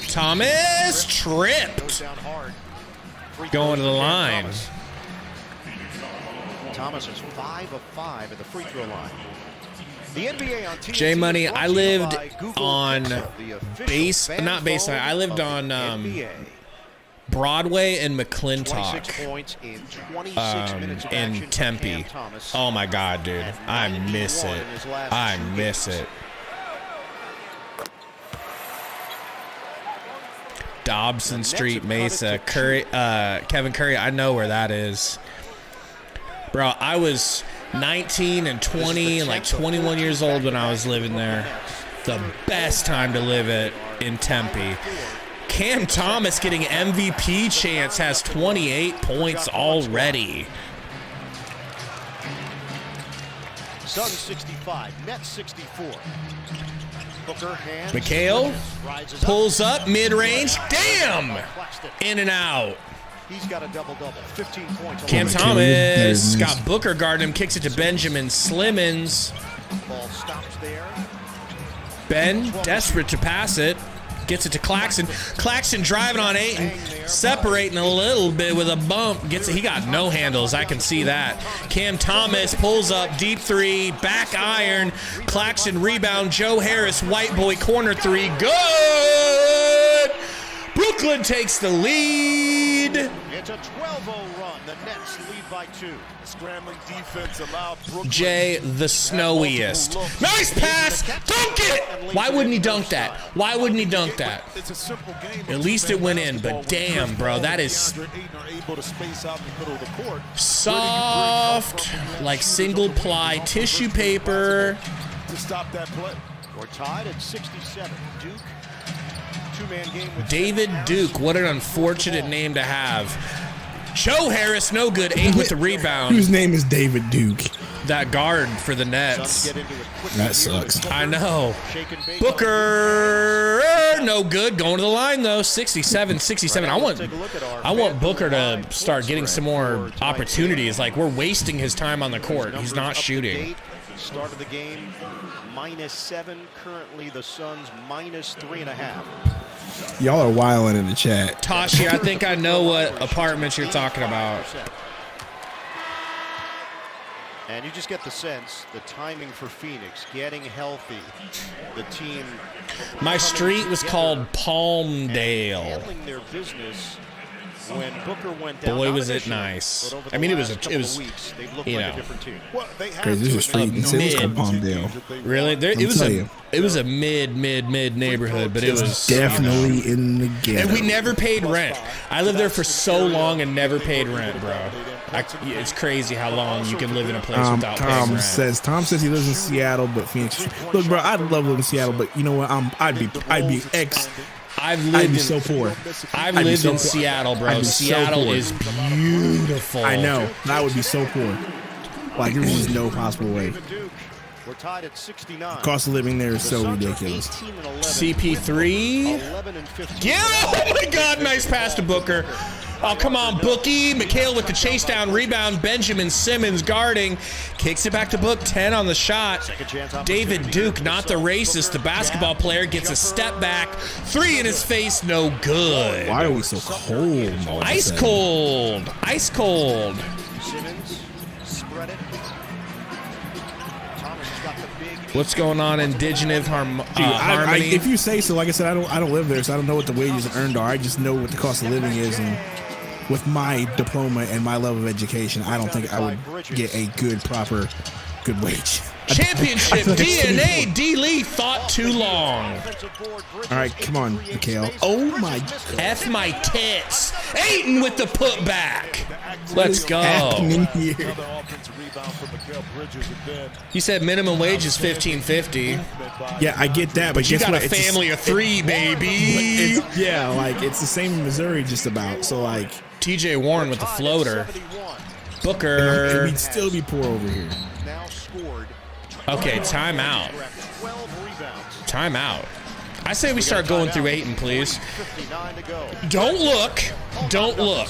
Thomas tripped. Going to the line. Thomas is 5 of 5 at the free throw line. The NBA on TNT J Money, I lived on not Baseline. I lived on Broadway and McClintock in Tempe. Oh my God, dude, I miss it. I miss it. Dobson Street, Mesa, Curry, Kevin Curry. I know where that is, bro. I was 19 and 20 and like 21 years old when I was living there. The best time to live it in Tempe. Cam Thomas getting MVP chance, has 28 points already. Suns 65, Nets 64. McHale pulls up mid-range. Damn! In and out. He's got a double-double, 15 points. Cam Thomas got Booker guarding him, kicks it to Benjamin Slimmons. Ball stops there. Ben, desperate to pass it, gets it to Claxton. Claxton driving on Ayton, separating a little bit with a bump. Gets it. He got no handles. I can see that. Cam Thomas pulls up, deep three, back iron. Claxton rebound. Joe Harris, white boy corner three. Good. Brooklyn takes the lead. It's a 12-0 run. The Nets lead by 2. Scrambling defense allowed Brooklyn. Jay, the snowiest. Nice pass. Dunk it. Why wouldn't he dunk that? Why wouldn't he dunk that? It's a simple game. At least it went in, but damn, bro, that is soft, like single ply tissue paper. To stop that play. We're tied at 67. Duke. Two-man game with David Duke, what an unfortunate name to have. Joe Harris, no good, 8 with the rebound. Whose name is David Duke? That guard for the Nets. That sucks. I know. Booker, no good. Going to the line though. 67-67. I want Booker to start getting some more opportunities. Like, we're wasting his time on the court. He's not shooting. Start of the game, -7. Currently, the Suns -3.5. Y'all are wilding in the chat. Tashi, I think I know what apartments you're talking about. And you just get the sense, the timing for Phoenix, getting healthy, the team. My street was called Palmdale. Handling their business when Booker went down. Boy, was it nice. I mean, it was, you know. Crazy, there's a street in City's called Palmdale. Really? It was a mid neighborhood, but it was definitely in the ghetto. And we never paid rent. I lived there for so long and never paid rent, bro. It's crazy how long you can live in a place without paying rent. Tom says he lives in Seattle, but Phoenix. Look, bro, I'd love living in Seattle, but you know what? I'd be so poor. I've lived in Seattle, bro. Seattle is beautiful. I know. I would be so poor. Like, there's just no possible way. We're tied at 69. The cost of living there is so ridiculous. CP3. Yeah, oh my God, nice pass to Booker. Oh, come on, Bookie. McHale with the chase down rebound. Benjamin Simmons guarding. Kicks it back to Book. 10 on the shot. David Duke, not the racist. The basketball player gets a step back. 3 in his face. No good. Why are we so cold? Ice cold. Ice cold. Simmons spread it. Thomas has got the big. What's going on, Indigenous Harmony? If you say so, like I said, I don't live there, so I don't know what the wages earned are. I just know what the cost of living is, and with my diploma and my level of education, I don't think I would get a good wage. Championship DNA. D. Lee thought too long. All right, come on, Mikhail. Oh my. F my tits. Ayton with the putback. Let's go. You said minimum wage is $15.50. Yeah, I get that, but you guess got what? a family of 3, baby. Yeah, like it's the same in Missouri, just about. So like TJ Warren with the floater. Booker. We'd still be poor over here. Okay, timeout. Timeout. I say we start going through Ayton, please. Don't look. Don't look.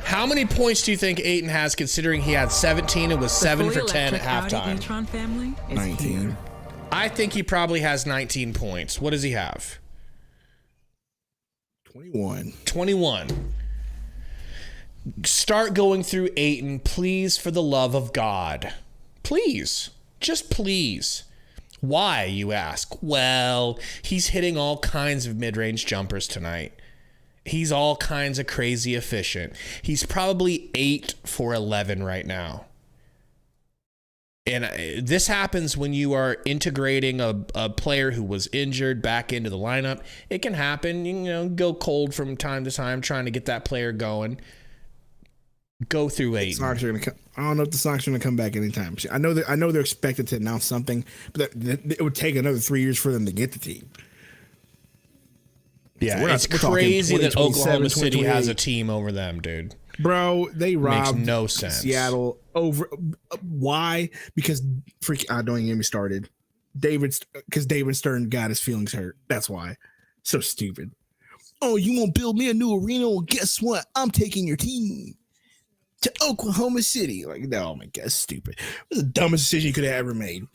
How many points do you think Ayton has, considering he had 17 and was 7 for 10 at halftime? 19. I think he probably has 19 points. What does he have? 21. Start going through Ayton, please, for the love of God. Please. Just please. Why, you ask? Well, he's hitting all kinds of mid-range jumpers tonight. He's all kinds of crazy efficient. He's probably 8 for 11 right now. And this happens when you are integrating a player who was injured back into the lineup. It can happen. You know, go cold from time to time trying to get that player going. Go through 8. I don't know if the Sox are going to come back anytime. I know they're expected to announce something, but it would take another 3 years for them to get the team. Yeah, so it's crazy that Oklahoma City has a team over them, dude. Bro, they robbed Makes no sense. Seattle over. Why? Because don't even get me started. Because David Stern got his feelings hurt. That's why. So stupid. Oh, you won't build me a new arena? Well, guess what? I'm taking your team to Oklahoma City. Like, no, oh my God, stupid. It was the dumbest decision you could have ever made.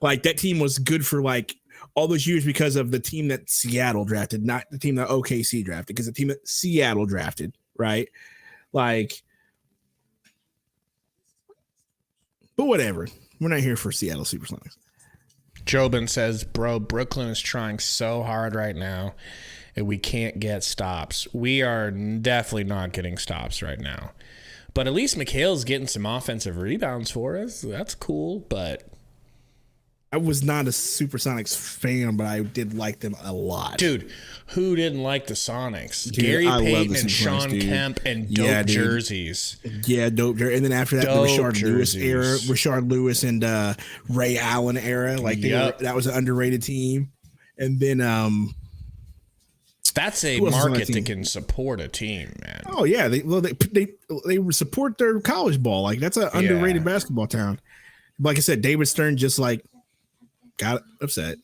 Like, that team was good for like all those years because of the team that Seattle drafted, not the team that OKC drafted, because the team that Seattle drafted, right? Like, but whatever. We're not here for Seattle Supersonics. Jobin says, bro, Brooklyn is trying so hard right now, and we can't get stops. We are definitely not getting stops right now. But at least Mikhail's getting some offensive rebounds for us. That's cool, but I was not a Supersonics fan, but I did like them a lot. Dude, who didn't like the Sonics? Dude, Gary I love Payton the and Sean dude. Kemp and dope jerseys. Yeah, dope jerseys. And then after that, Dope the Rashard Lewis jerseys. era, Rashard Lewis and Ray Allen era. Like that was an underrated team. And then that's a who else was on that market that team? can support a team, man. Oh yeah, they support their college ball. Like that's an underrated basketball town. Like I said, David Stern just like got upset.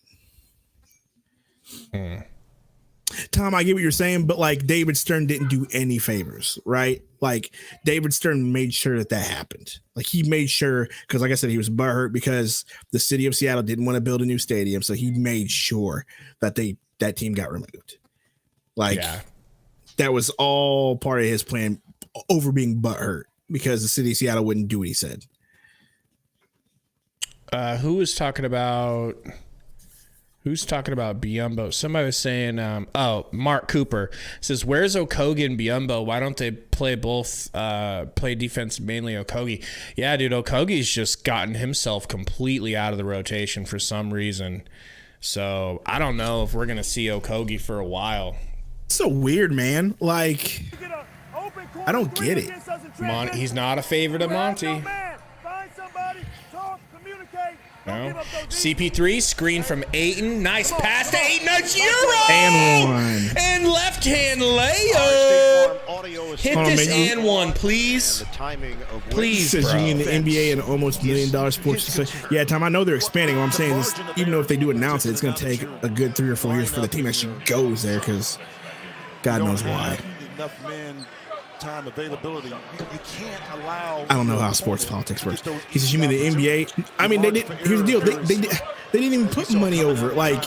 Tom, I get what you're saying, but like David Stern didn't do any favors, right? Like David Stern made sure that happened. Like he made sure, because like I said, he was butthurt because the city of Seattle didn't want to build a new stadium, so he made sure that that team got removed. Like that was all part of his plan over being butthurt because the city of Seattle wouldn't do what he said. Who was talking about Biyombo? Somebody was saying, Mark Cooper says, where's Okogie and Biyombo? Why don't they play both, play defense, mainly Okogie? Yeah, dude, Okogie's just gotten himself completely out of the rotation for some reason. So I don't know if we're going to see Okogie for a while. So weird, man. Like, I don't get it. He's not a favorite of Monty. No. CP3 screen from Ayton. Nice pass to Ayton. That's Euro! And left-hand layup. Hit this and one, please. Please, bro. You mean the NBA and almost $1 million sports? Yeah, Tom, I know they're expanding. What I'm saying is, even though if they do announce it, it's going to take a good 3 or 4 years for the team actually goes there because God knows why. Time availability, you can't allow. I don't know how sports politics works. He says, "You mean the NBA?" I mean, they did. Here's the deal: they didn't even put money over. Like,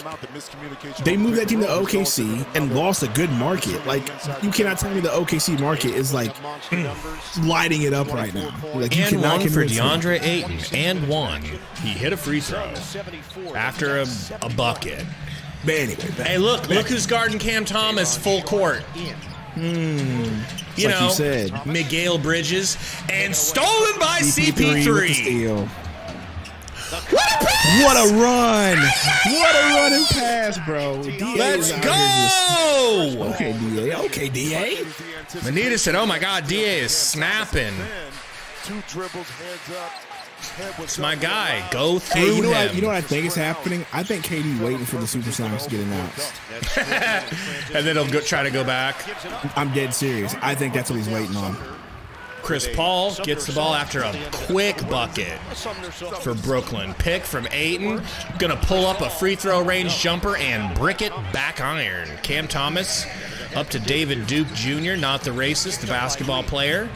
they moved that team to OKC and lost a good market. Like, you cannot tell me the OKC market is like lighting it up right now. Like, you and cannot one for convince me. DeAndre Ayton, and one. He hit a free throw after a bucket. But anyway, Hey, look who's guarding Cam Thomas full court. You like know, you said. Miguel Bridges, and stolen by CP3. What a run! What a run and pass, bro. DA Let's go! Okay, DA. Okay, DA. Manita said, oh my God, DA is snapping. Two dribbles, heads up. It's my guy. Go through Hey, you him. know what I think is happening? I think KD waiting for the Supersonics to get announced. And then he'll try to go back. I'm dead serious. I think that's what he's waiting on. Chris Paul gets the ball after a quick bucket for Brooklyn. Pick from Ayton. Gonna pull up a free throw range jumper and brick it back iron. Cam Thomas up to David Duke Jr., not the racist, the basketball player.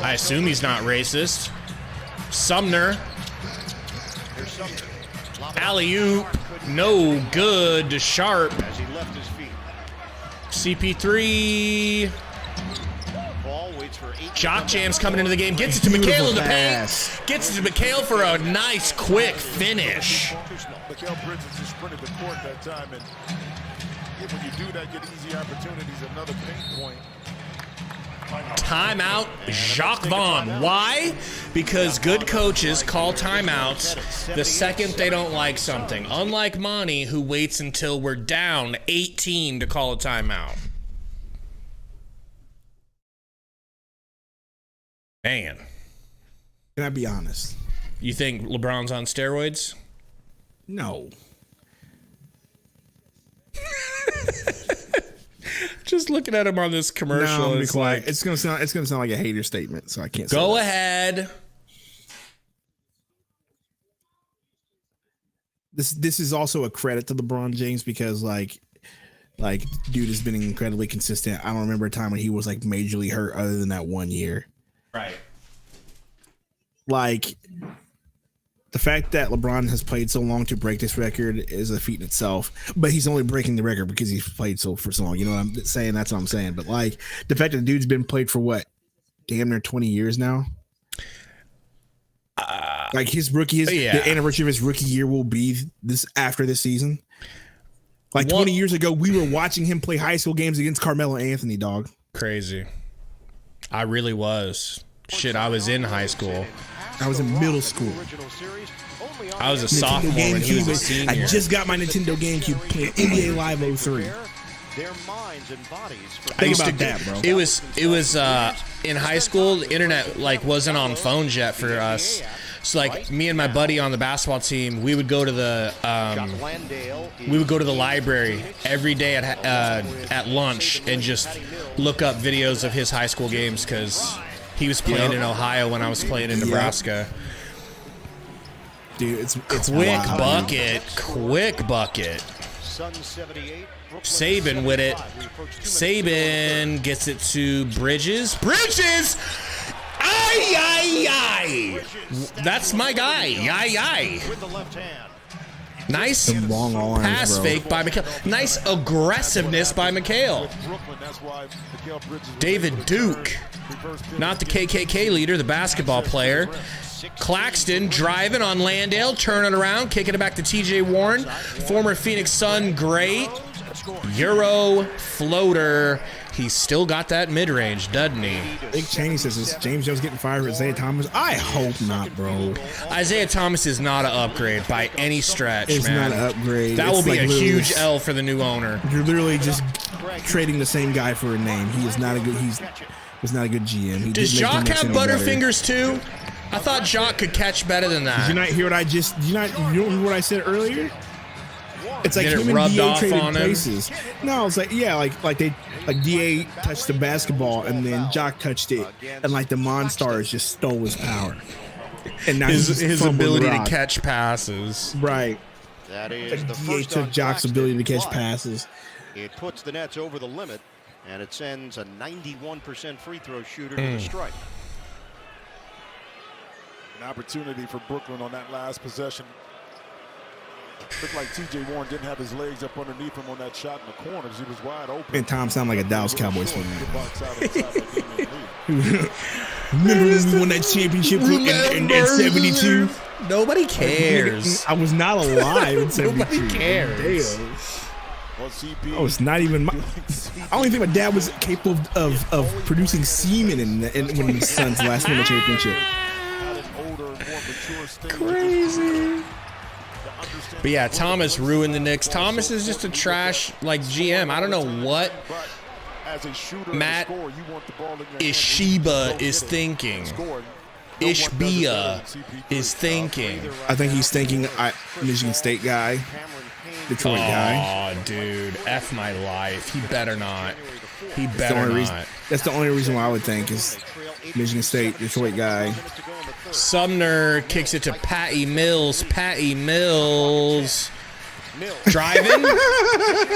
I assume he's not racist. Sumner. Alley-oop. No good to Sharp. CP3. Jock Jam's coming into the game. Gets it to McHale in the paint. Gets it to McHale for a nice, quick finish. Mikal Bridges just sprinted the court that time, and when you do that, get easy opportunities. Another paint point. Timeout, Jacques Vaughn. Why? Because good coaches call timeouts the second they don't like something. Unlike Monty, who waits until we're down 18 to call a timeout. Man. Can I be honest? You think LeBron's on steroids? No. Just looking at him on this commercial, No, it's like, it's gonna sound like a hater statement, so I can't say go that. ahead. This is also a credit to LeBron James because like dude has been incredibly consistent. I don't remember a time when he was like majorly hurt other than that 1 year. Right. Like the fact that LeBron has played so long to break this record is a feat in itself, but he's only breaking the record because he's played for so long. You know what I'm saying? That's what I'm saying. But like the fact that the dude's been played for what, damn near 20 years now. Like his rookie, the anniversary of his rookie year will be after this season. Like 20 years ago, we were watching him play high school games against Carmelo Anthony, dog. Crazy. I really was. Shit, I was in high school. I was in middle school. I was a sophomore when he was a senior. I just got my Nintendo GameCube playing NBA Live 03. Think about that, bro. It was in high school. The internet like wasn't on phones yet for us. So like me and my buddy on the basketball team, we would go to the library every day at lunch and just look up videos of his high school games because he was playing in Ohio when I was playing in Nebraska. Dude, it's quick wild. bucket. Saban with it. Saban gets it to Bridges. Ay. That's my guy. Ay. Nice long arms, pass bro. fake by McHale. Nice aggressiveness by McHale. David Duke, not the KKK leader, the basketball player. Claxton driving on Landale, turning around, kicking it back to TJ Warren. Former Phoenix Sun great. Euro floater. He's still got that mid-range, doesn't he? Big Cheney says, is James Jones getting fired for Isaiah Thomas? I hope not, bro. Isaiah Thomas is not an upgrade by any stretch, It's man. not an upgrade. That It's will be like a literally- huge L for the new owner. You're literally just trading the same guy for a name. He is not a good. Was not a good GM. He Does did make the Jock Knicks have any better. Butterfingers too? I thought Jock could catch better than that. Did you not hear what I just? You don't remember what I said earlier? It's like Did it him and rubbed DA off traded on him? places. No, it's like DA touched the basketball and then Jock touched it, and like the Monstars just stole his power. And now his ability to catch passes. Right. That is the DA first took on Jock's Claxton, ability to catch but passes. It puts the Nets over the limit, and it sends a 91% free throw shooter to the strike. An opportunity for Brooklyn on that last possession. Looked like TJ Warren didn't have his legs up underneath him on that shot in the corners. He was wide open. And Tom sound like a Dallas Cowboys fan. fan. Remember when we won that championship in 72? Nobody cares. I was not alive in 72. Nobody cares. Damn. Oh, it's not even my. I don't even think my dad was capable of producing semen when his Suns last won the championship. Had an older Crazy. But yeah, Thomas ruined the Knicks. Thomas is just a trash like GM. I don't know what Matt Ishbia is thinking. Ishbia is thinking. I think he's thinking Michigan State guy, Detroit guy. Oh, dude, F my life. He better not. He better not. That's the only reason why I would think is Michigan State, Detroit guy. Sumner kicks it to Patty Mills. Patty Mills. Driving.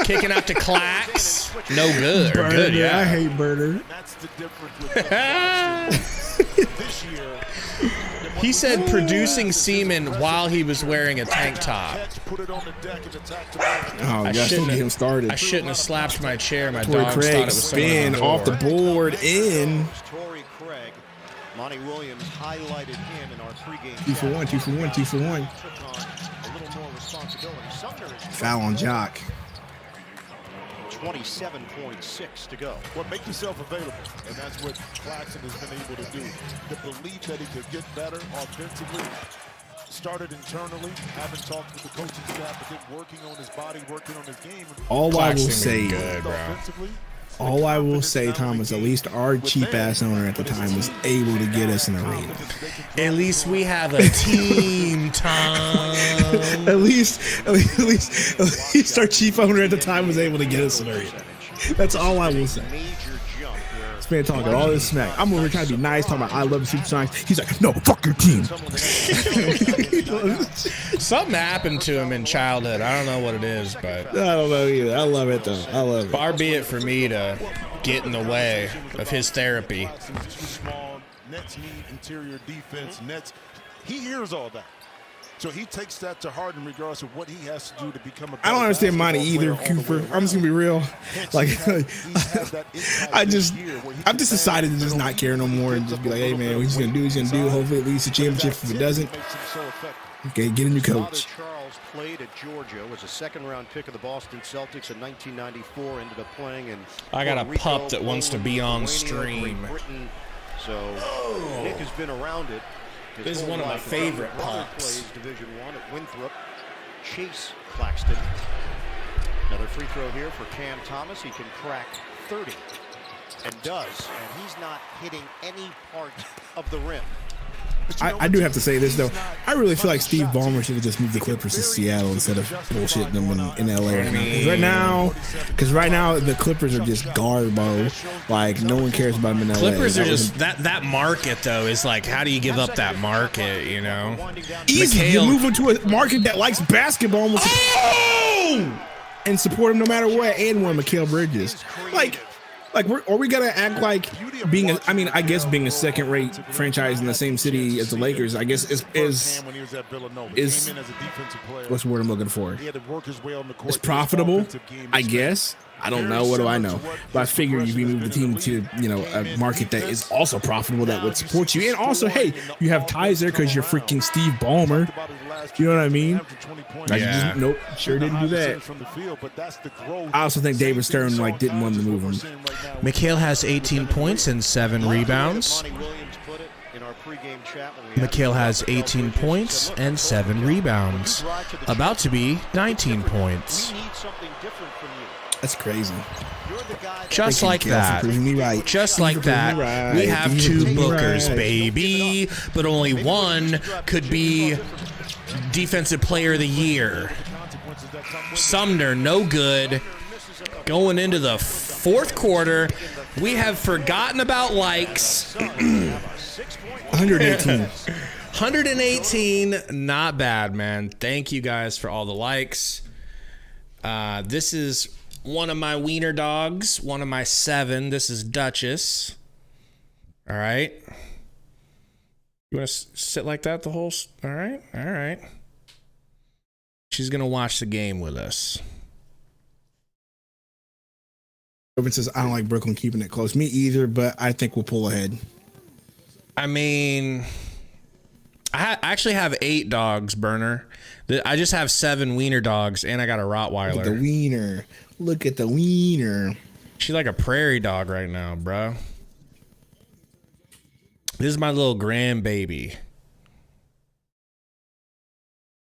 Kicking out to Clax. No good. Burner, Good, yeah. I hate Burner. He said producing semen while he was wearing a tank top. Oh, you gotta get him started. I shouldn't have slapped my chair. My Torrey dogs Craig thought it was spin off the board in. Torrey Craig. Monty Williams highlighted him in our pregame. 2 for 1, 2 for 1, 2 for 1. Foul on Jock. 27.6 to go. Well, make yourself available, and that's what Claxton has been able to do. The belief that he could get better offensively started internally, having talked with the coaching staff, but then working on his body, working on his game. All I will say, good, bro. All I will say, Thomas, at least our cheap ass owner at the time was able to get us an arena. At least we have a team, Tom. at least our chief owner at the time was able to get us an arena. That's all I will say. This man talking all this smack. I'm over here trying to be nice, talking about I love the Supersonics. He's like, no, fuck your team. Something happened to him in childhood. I don't know what it is, but I don't know either. I love it though. I love it. Far be it for me to get in the way of his therapy. Nets need interior defense. Nets, he hears all that. So he takes that to heart in regards to what he has to do to become a better I don't understand Monty either, Cooper. I'm just gonna be real. Like, I've just decided to just not care no more and just be like, hey man, what he's gonna do, he's gonna do. Hopefully it leads to championship. If it doesn't, okay, get a new coach. Charles played at Georgia, was a second-round pick of the Boston Celtics in 1994. Ended up playing in. I got a pup that wants to be on stream. So Nick has been around it. This is one of my favorite pups. Plays Division I at Winthrop. Chase Claxton. Another free throw here for Cam Thomas. He can crack 30 and does. And he's not hitting any part of the rim. I do have to say this though. I really feel like Steve Ballmer should have just moved the Clippers to Seattle instead of bullshitting them in LA. Because right now the Clippers are just garbo. Like no one cares about them in LA. Clippers are just that market though is like, how do you give up that market? You know, easy. You move into a market that likes basketball and support them no matter what. And one Mikal Bridges. Like, are we gonna act like being I guess being a second-rate franchise in the same city as the Lakers, I guess is what's the word I'm looking for? It's profitable, I guess. I don't know. What do I know? But I figure if you move the team to, a market that is also profitable that would support you. And also, hey, you have ties there because you're freaking Steve Ballmer. You know what I mean? Yeah. Nope, sure didn't do that. I also think David Stern didn't want to move him. Mikal has 18 points and 7 rebounds. Mikal has 18 points and 7 rebounds. About to be 19 points. That's crazy. Just like that. Just like that. We have 2 Bookers, baby. But only one could be Defensive Player of the Year. Sumner, no good. Going into the 4th quarter, we have forgotten about likes. 118. 118, not bad, man. Thank you guys for all the likes. This is one of my wiener dogs, one of my 7. This is Duchess. All right. You want to sit like that the whole... All right. All right. She's going to watch the game with us. Urban says, I don't like Brooklyn keeping it close. Me either, but I think we'll pull ahead. I mean, I actually have 8 dogs, Burner. I just have 7 wiener dogs, and I got a Rottweiler. Look at the wiener. Look at the wiener. She's like a prairie dog right now, bro. This is my little grandbaby.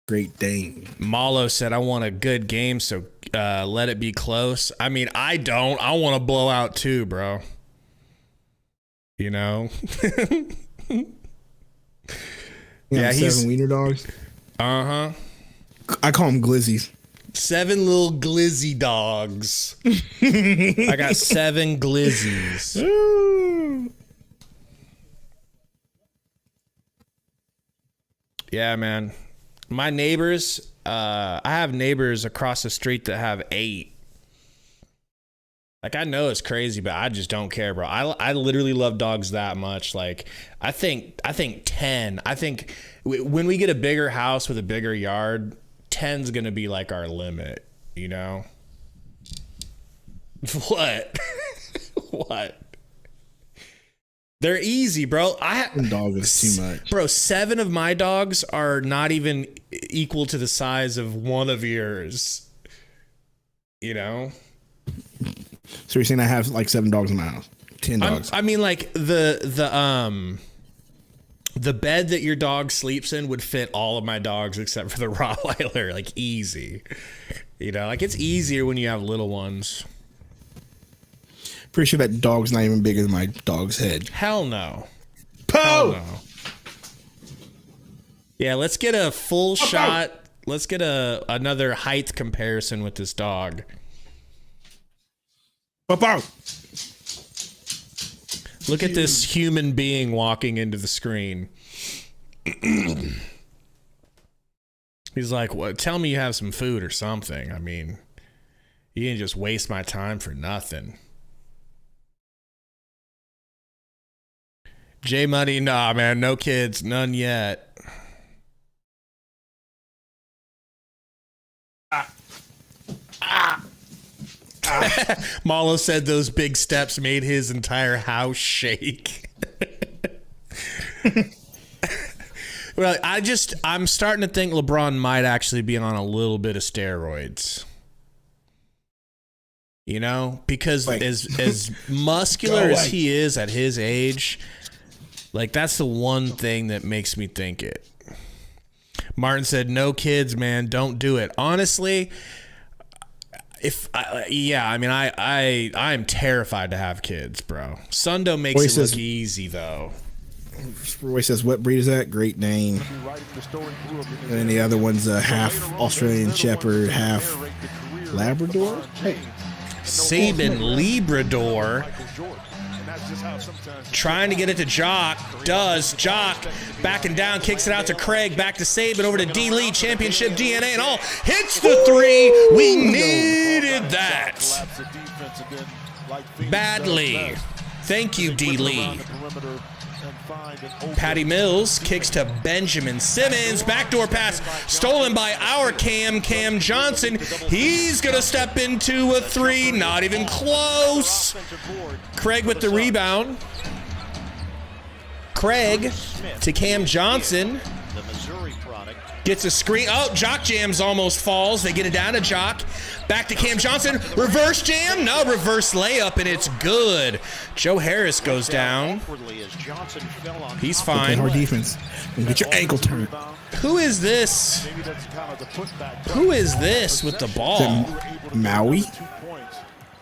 Great Dane. Malo said, I want a good game, so let it be close. I mean, I don't. I want to blow out too, bro. You know? Yeah, he's 7 wiener dogs. Uh-huh. I call them glizzies. 7 little glizzy dogs. I got 7 glizzies. Yeah, man. My neighbors, I have neighbors across the street that have 8. Like, I know it's crazy, but I just don't care, bro. I literally love dogs that much. Like, I think 10. I think when we get a bigger house with a bigger yard, 10's gonna be like our limit, you know? What? What? They're easy, bro. Dog is too much. Bro, 7 of my dogs are not even equal to the size of one of yours. You know? So you're saying I have like 7 dogs in my house? 10 dogs. I mean, like the bed that your dog sleeps in would fit all of my dogs except for the Rottweiler, like easy. You know, like it's easier when you have little ones. Pretty sure that dog's not even bigger than my dog's head. Hell no. Poe! Hell no. Yeah, let's get a full shot. Let's get another height comparison with this dog. Pow! Look at this human being walking into the screen. He's like, "What? Tell me you have some food or something. I mean, you didn't just waste my time for nothing." J Money, nah, man, no kids, none yet. Malo said those big steps made his entire house shake. Well, I'm starting to think LeBron might actually be on a little bit of steroids. You know, because as muscular as he is at his age, like that's the one thing that makes me think it. Martin said, "No kids, man, don't do it." Honestly, I'm terrified to have kids, bro. Sundo makes it look easy, though. Roy says, "What breed is that?" Great Dane. And then the other one's half Australian Shepherd, half Labrador. Hey. Saban Librador. Trying to get it to Jock. Does. Jock backing down, kicks it out to Craig. Back to Saban, over to D. Lee. Championship DNA and all. Hits the 3. We needed that. Badly. Thank you, D. Lee. Patty Mills kicks to Benjamin Simmons. Backdoor pass stolen by our Cam Johnson. He's going to step into a 3. Not even close. Craig with the rebound. Craig to Cam Johnson. Gets a screen. Oh, Jock jams almost falls. They get it down to Jock. Back to Cam Johnson. Reverse jam. No, reverse layup, and it's good. Joe Harris goes down. He's fine. Our defense. And get your ankle turned. Who is this? Who is this with the ball? Maui?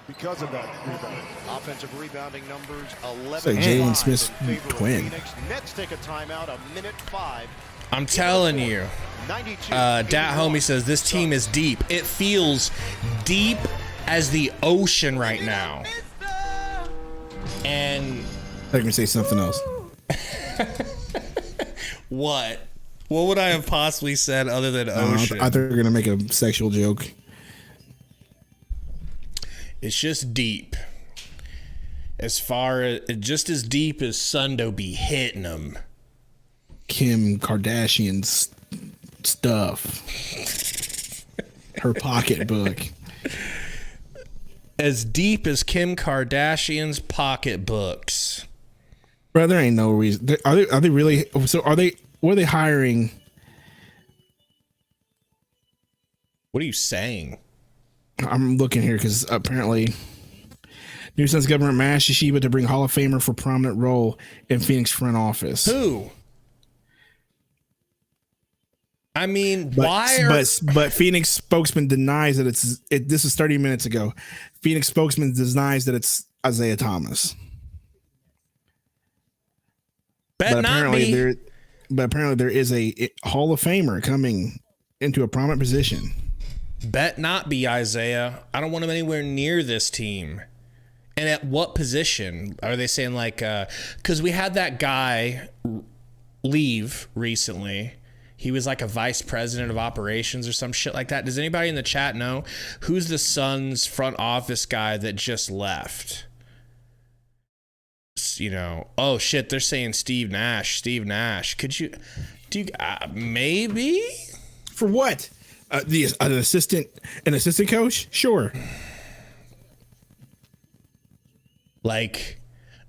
Because of that rebound. Offensive rebounding numbers 11. It's like Jalen Smith's twin. Nets take a timeout, a minute 5. I'm telling you. Dat Homie says this team is deep. It feels deep as the ocean right now. And I can say something else. What? What would I have possibly said other than ocean? I thought you were gonna make a sexual joke. It's just deep. As far as just as deep as Sundo be hitting them. Kim Kardashian's stuff. Her pocketbook. As deep as Kim Kardashian's pocketbooks. Bro, there ain't no reason. Are they really? So are they? What are they hiring? What are you saying? I'm looking here because apparently New Sun's government asked Yeshiva to bring Hall of Famer for prominent role in Phoenix front office. Who? I I mean, but Phoenix spokesman denies that this is 30 minutes ago. Phoenix spokesman denies that it's Isaiah Thomas. But apparently there is a Hall of Famer coming into a prominent position. Bet not be Isaiah. I don't want him anywhere near this team. And at what position? Are they saying like, because we had that guy leave recently. He was like a vice president of operations or some shit like that. Does anybody in the chat know who's the Suns front office guy that just left? You know, oh shit, they're saying Steve Nash. Could you maybe for what? An assistant coach? Sure. Like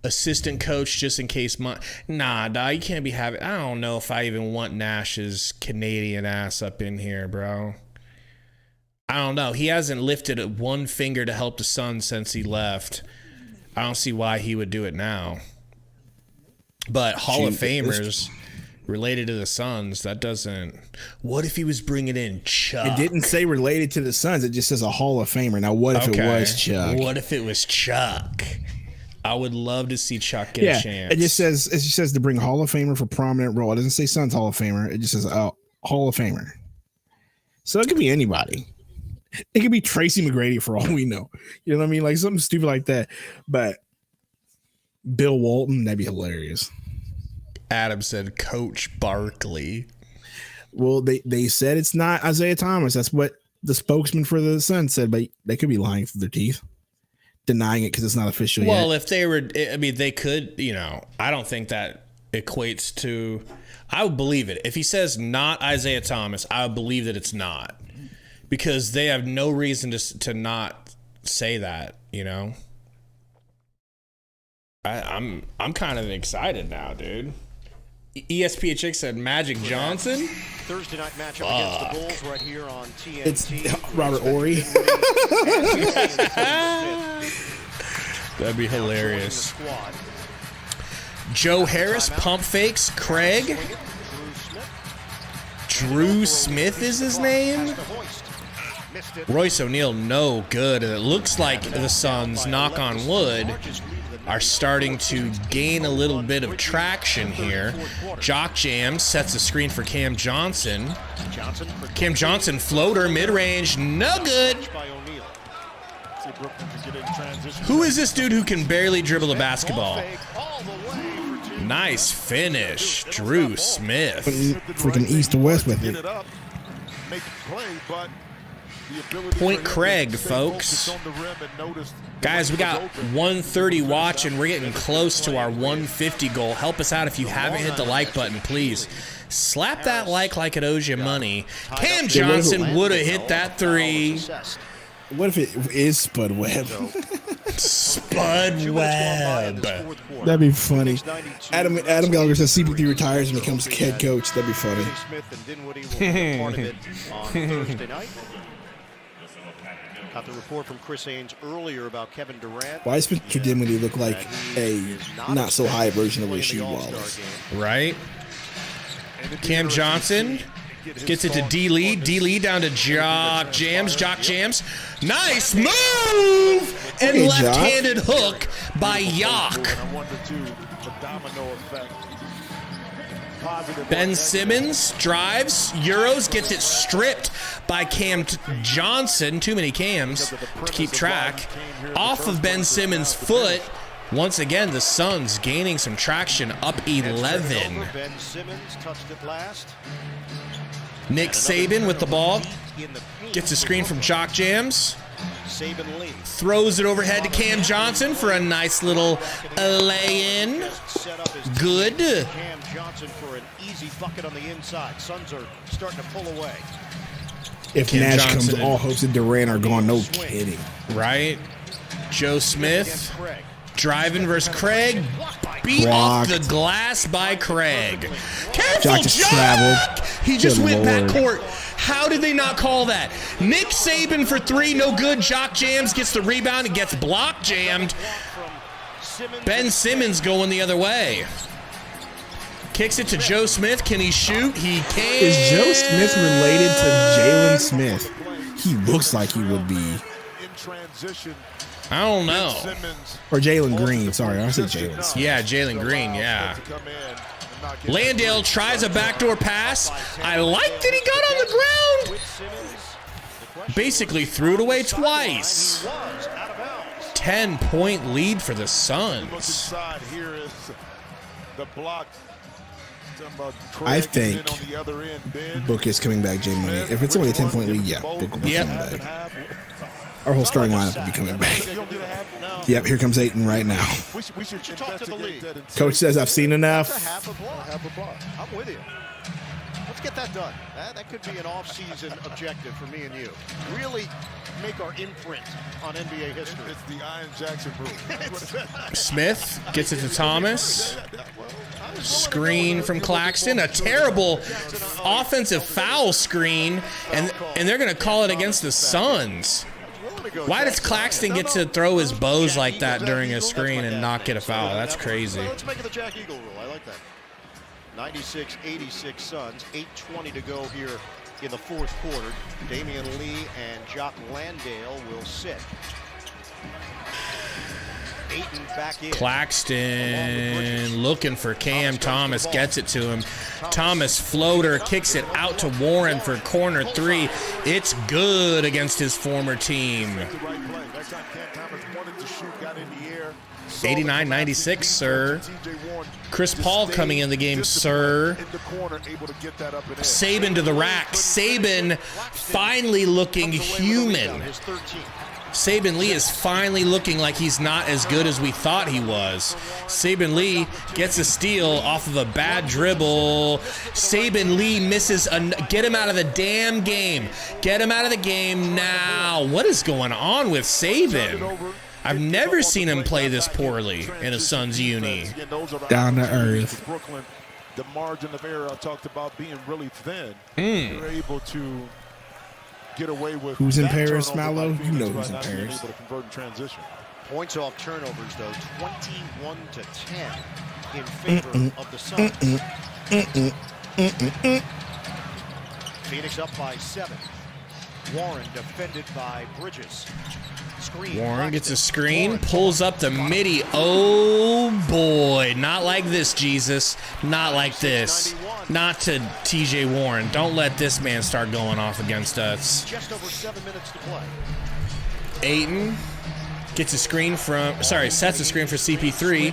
assistant coach just in case nah, you can't be having. I don't know if I even want Nash's Canadian ass up in here, bro. I don't know. He hasn't lifted one finger to help the Suns since he left. I don't see why he would do it now. But Hall of Famers related to the Suns, that doesn't. What if he was bringing in Chuck? It didn't say related to the Suns. It just says a Hall of Famer. Now, what if it was Chuck? What if it was Chuck? I would love to see Chuck get a chance. It just says to bring Hall of Famer for prominent role. It doesn't say Suns Hall of Famer. It just says Hall of Famer. So it could be anybody. It could be Tracy McGrady for all we know. You know what I mean? Like something stupid like that. But Bill Walton, that'd be hilarious. Adam said Coach Barkley. Well, they said it's not Isaiah Thomas. That's what the spokesman for the Suns said, but they could be lying through their teeth, denying it because it's not official yet. Well, if they were, I mean, they could, you know, I don't think that equates to, I would believe it. If he says not Isaiah Thomas, I would believe that it's not. Because they have no reason to not say that, you know. I'm kind of excited now, dude. ESPHX said Magic Johnson. Thursday night matchup against the Bulls right here on TNT. It's Robert Horry. That'd be hilarious. Joe Harris pump fakes Craig. Drew Smith is his name. Royce O'Neal, no good. It looks like the Suns, knock on wood, are starting to gain a little bit of traction here. Jock Jam sets a screen for Cam Johnson. Cam Johnson, floater, mid-range, no good. Who is this dude who can barely dribble a basketball? Nice finish, Drew Smith. Freaking east to west with it. Point Craig, folks. Guys, we got 130 watching. We're getting close to our 150 goal. Help us out if you haven't hit the like button, please. Slap that like it owes you money. Cam Johnson would have hit that three. What if it is Spud Webb? Spud Webb. That'd be funny. Adam Gallagher says CP3 retires and becomes head coach. That'd be funny. Got the report from Chris Haynes earlier about Kevin Durant. Why does Spencer Dinwiddie look like a not so high version of Rasheed Wallace? Right. Cam Johnson gets it to D Lee. D Lee down to Jock Jams. Jock Jams. Nice move! And left-handed hook by Yock. Ben Simmons drives, Euros, gets it stripped by Cam Johnson. Too many Cams to keep track. Off of Ben Simmons' foot. Once again, the Suns gaining some traction, up 11. Nick Saban with the ball. Gets a screen from Jock Jams. Throws it overhead to Cam Johnson for a nice little lay-in. Good. Cam Johnson for an easy bucket on the inside. Suns are starting to pull away. If Cam Nash Johnson comes, all hopes of Durant are gone. No kidding. Right. Joe Smith driving versus Craig. Beat off the glass by Craig. Careful, Jock! He just went backcourt. How did they not call that? Nick Saban for three, no good. Jock Jams gets the rebound and gets block jammed. Ben Simmons going the other way. Kicks it to Joe Smith. Can he shoot? He can. Is Joe Smith related to Jalen Smith? He looks like he would be. In transition, I don't know. Or Jalen Green. Sorry, I said Jalen Smith. Yeah, Jalen Green, yeah. Landale tries a backdoor pass. I like that he got on the ground. Basically threw it away twice. 10-point lead for the Suns. I think Book is coming back, J Money. If it's only a 10-point lead, yeah, Book will be coming back. Our whole starting lineup will be coming back. Yep, here comes Ayton right now. Coach says I've seen enough. I'm with you. Let's get that done. That could be an off-season objective for me and you. Really make our imprint on NBA history. It's the Iron Jackson move. Smith gets it to Thomas. Screen from Claxton. A terrible offensive foul screen, and they're going to call it against the Suns. Why does Claxton get to throw his bows like that during a screen and not get a foul? That's crazy. Let's make it the Jack Eagle rule. I like that. 96-86 Suns. 8:20 to go here in the fourth quarter. Damian Lee and Jock Landale will sit. Ayton back in. Claxton looking for Cam Thomas, gets it to him. Thomas floater, kicks it out to Warren for corner three. It's good against his former team. 89-96, sir. Chris Paul coming in the game, sir. Saban to the rack. Saban finally looking human. Saban Lee is finally looking like he's not as good as we thought he was. Saban Lee gets a steal off of a bad dribble. Saban Lee misses get him out of the damn game. Get him out of the game now. What is going on with Saban? I've never seen him play this poorly in a Suns uni. Down to earth. Brooklyn, the margin of error I talked about being really thin. You're able to get away with. Who's in Paris, Mallow? You know who's in Paris. Points off turnovers, though, 21-10 in favor of the Suns. Phoenix up by 7. Warren defended by Bridges. Warren gets a screen, pulls up the midi. Oh boy, not like this, Jesus. Not like this. Not to TJ Warren. Don't let this man start going off against us. Just over 7 minutes to play. Ayton gets a screen sets a screen for CP3.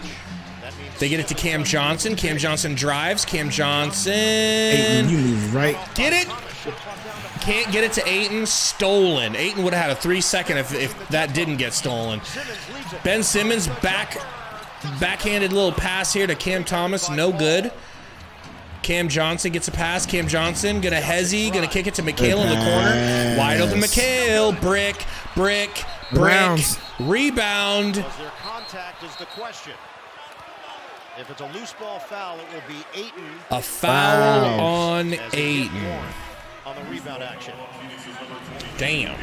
They get it to Cam Johnson. Cam Johnson drives. Cam Johnson. Ayton, you move right. Get it. Can't get it to Ayton. Stolen. Ayton would have had a 3-second if that didn't get stolen. Ben Simmons backhanded little pass here to Cam Thomas. No good. Cam Johnson gets a pass. Cam Johnson gonna gonna kick it to McHale in the corner. Wide open McHale. Brick. Browns. Rebound. Their contact is the question. If it's a loose ball foul, it will be Ayton. A foul on Ayton. On the rebound action. Damn.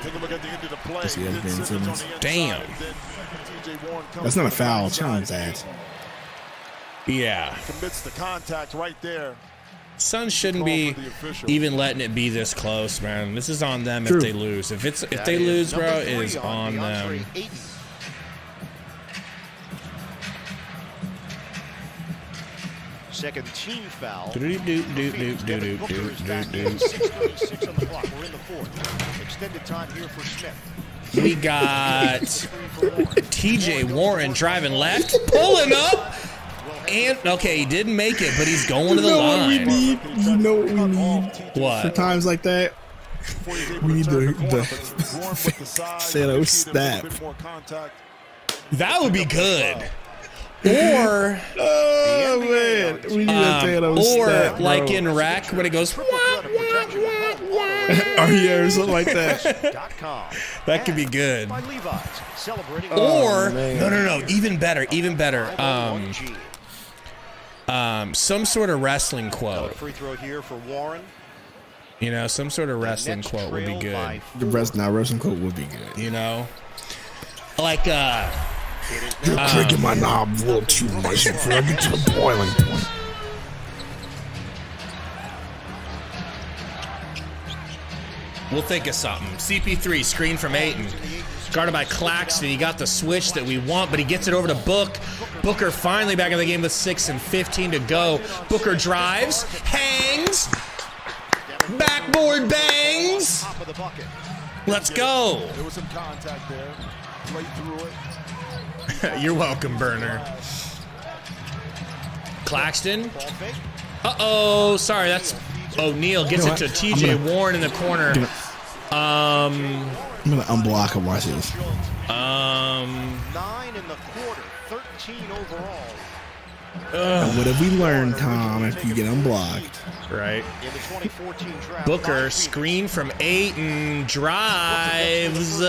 Take a look at the end of the play. Yes, he has Ben Simmons. Damn. That's not a foul. Challenge that. Yeah. Commits the contact right there. Suns shouldn't be even letting it be this close, man. This is on them if they lose. If they lose, bro, it is on them. Second team foul. 6:36 on the clock. We're in the fourth. Extended time here for Smith. We got TJ Warren driving left, pulling up. And okay, he didn't make it, but he's going to the line. You know what we need? What? For times like that, we need the Sano snap. That would be good. Or man, we need a Thanos snap, like in Rec when it goes or yeah, or something like that. That could be good. Or no, even better. Some sort of wrestling quote. Free throw here for Warren. You know, some sort of wrestling quote would be good. Wrestling quote would be good. You know, like you're clicking my knob a little too much before I get to the boiling point. We'll think of something. CP3, screen from Ayton. Guarded by Claxton. He got the switch that we want, but he gets it over to Book. Booker finally back in the game with 6:15 to go. Booker drives, hangs, backboard bangs. Let's go. There was some contact there. Play through it. You're welcome, Burner. Claxton. Uh-oh. Sorry, that's O'Neal. Gets it to TJ Warren in the corner. I'm gonna unblock him. Watch this. 9 in the quarter, 13 overall. And what have we learned, Tom, if you get unblocked? Right. In the 2014 draft, Booker, screen from Ayton, drives.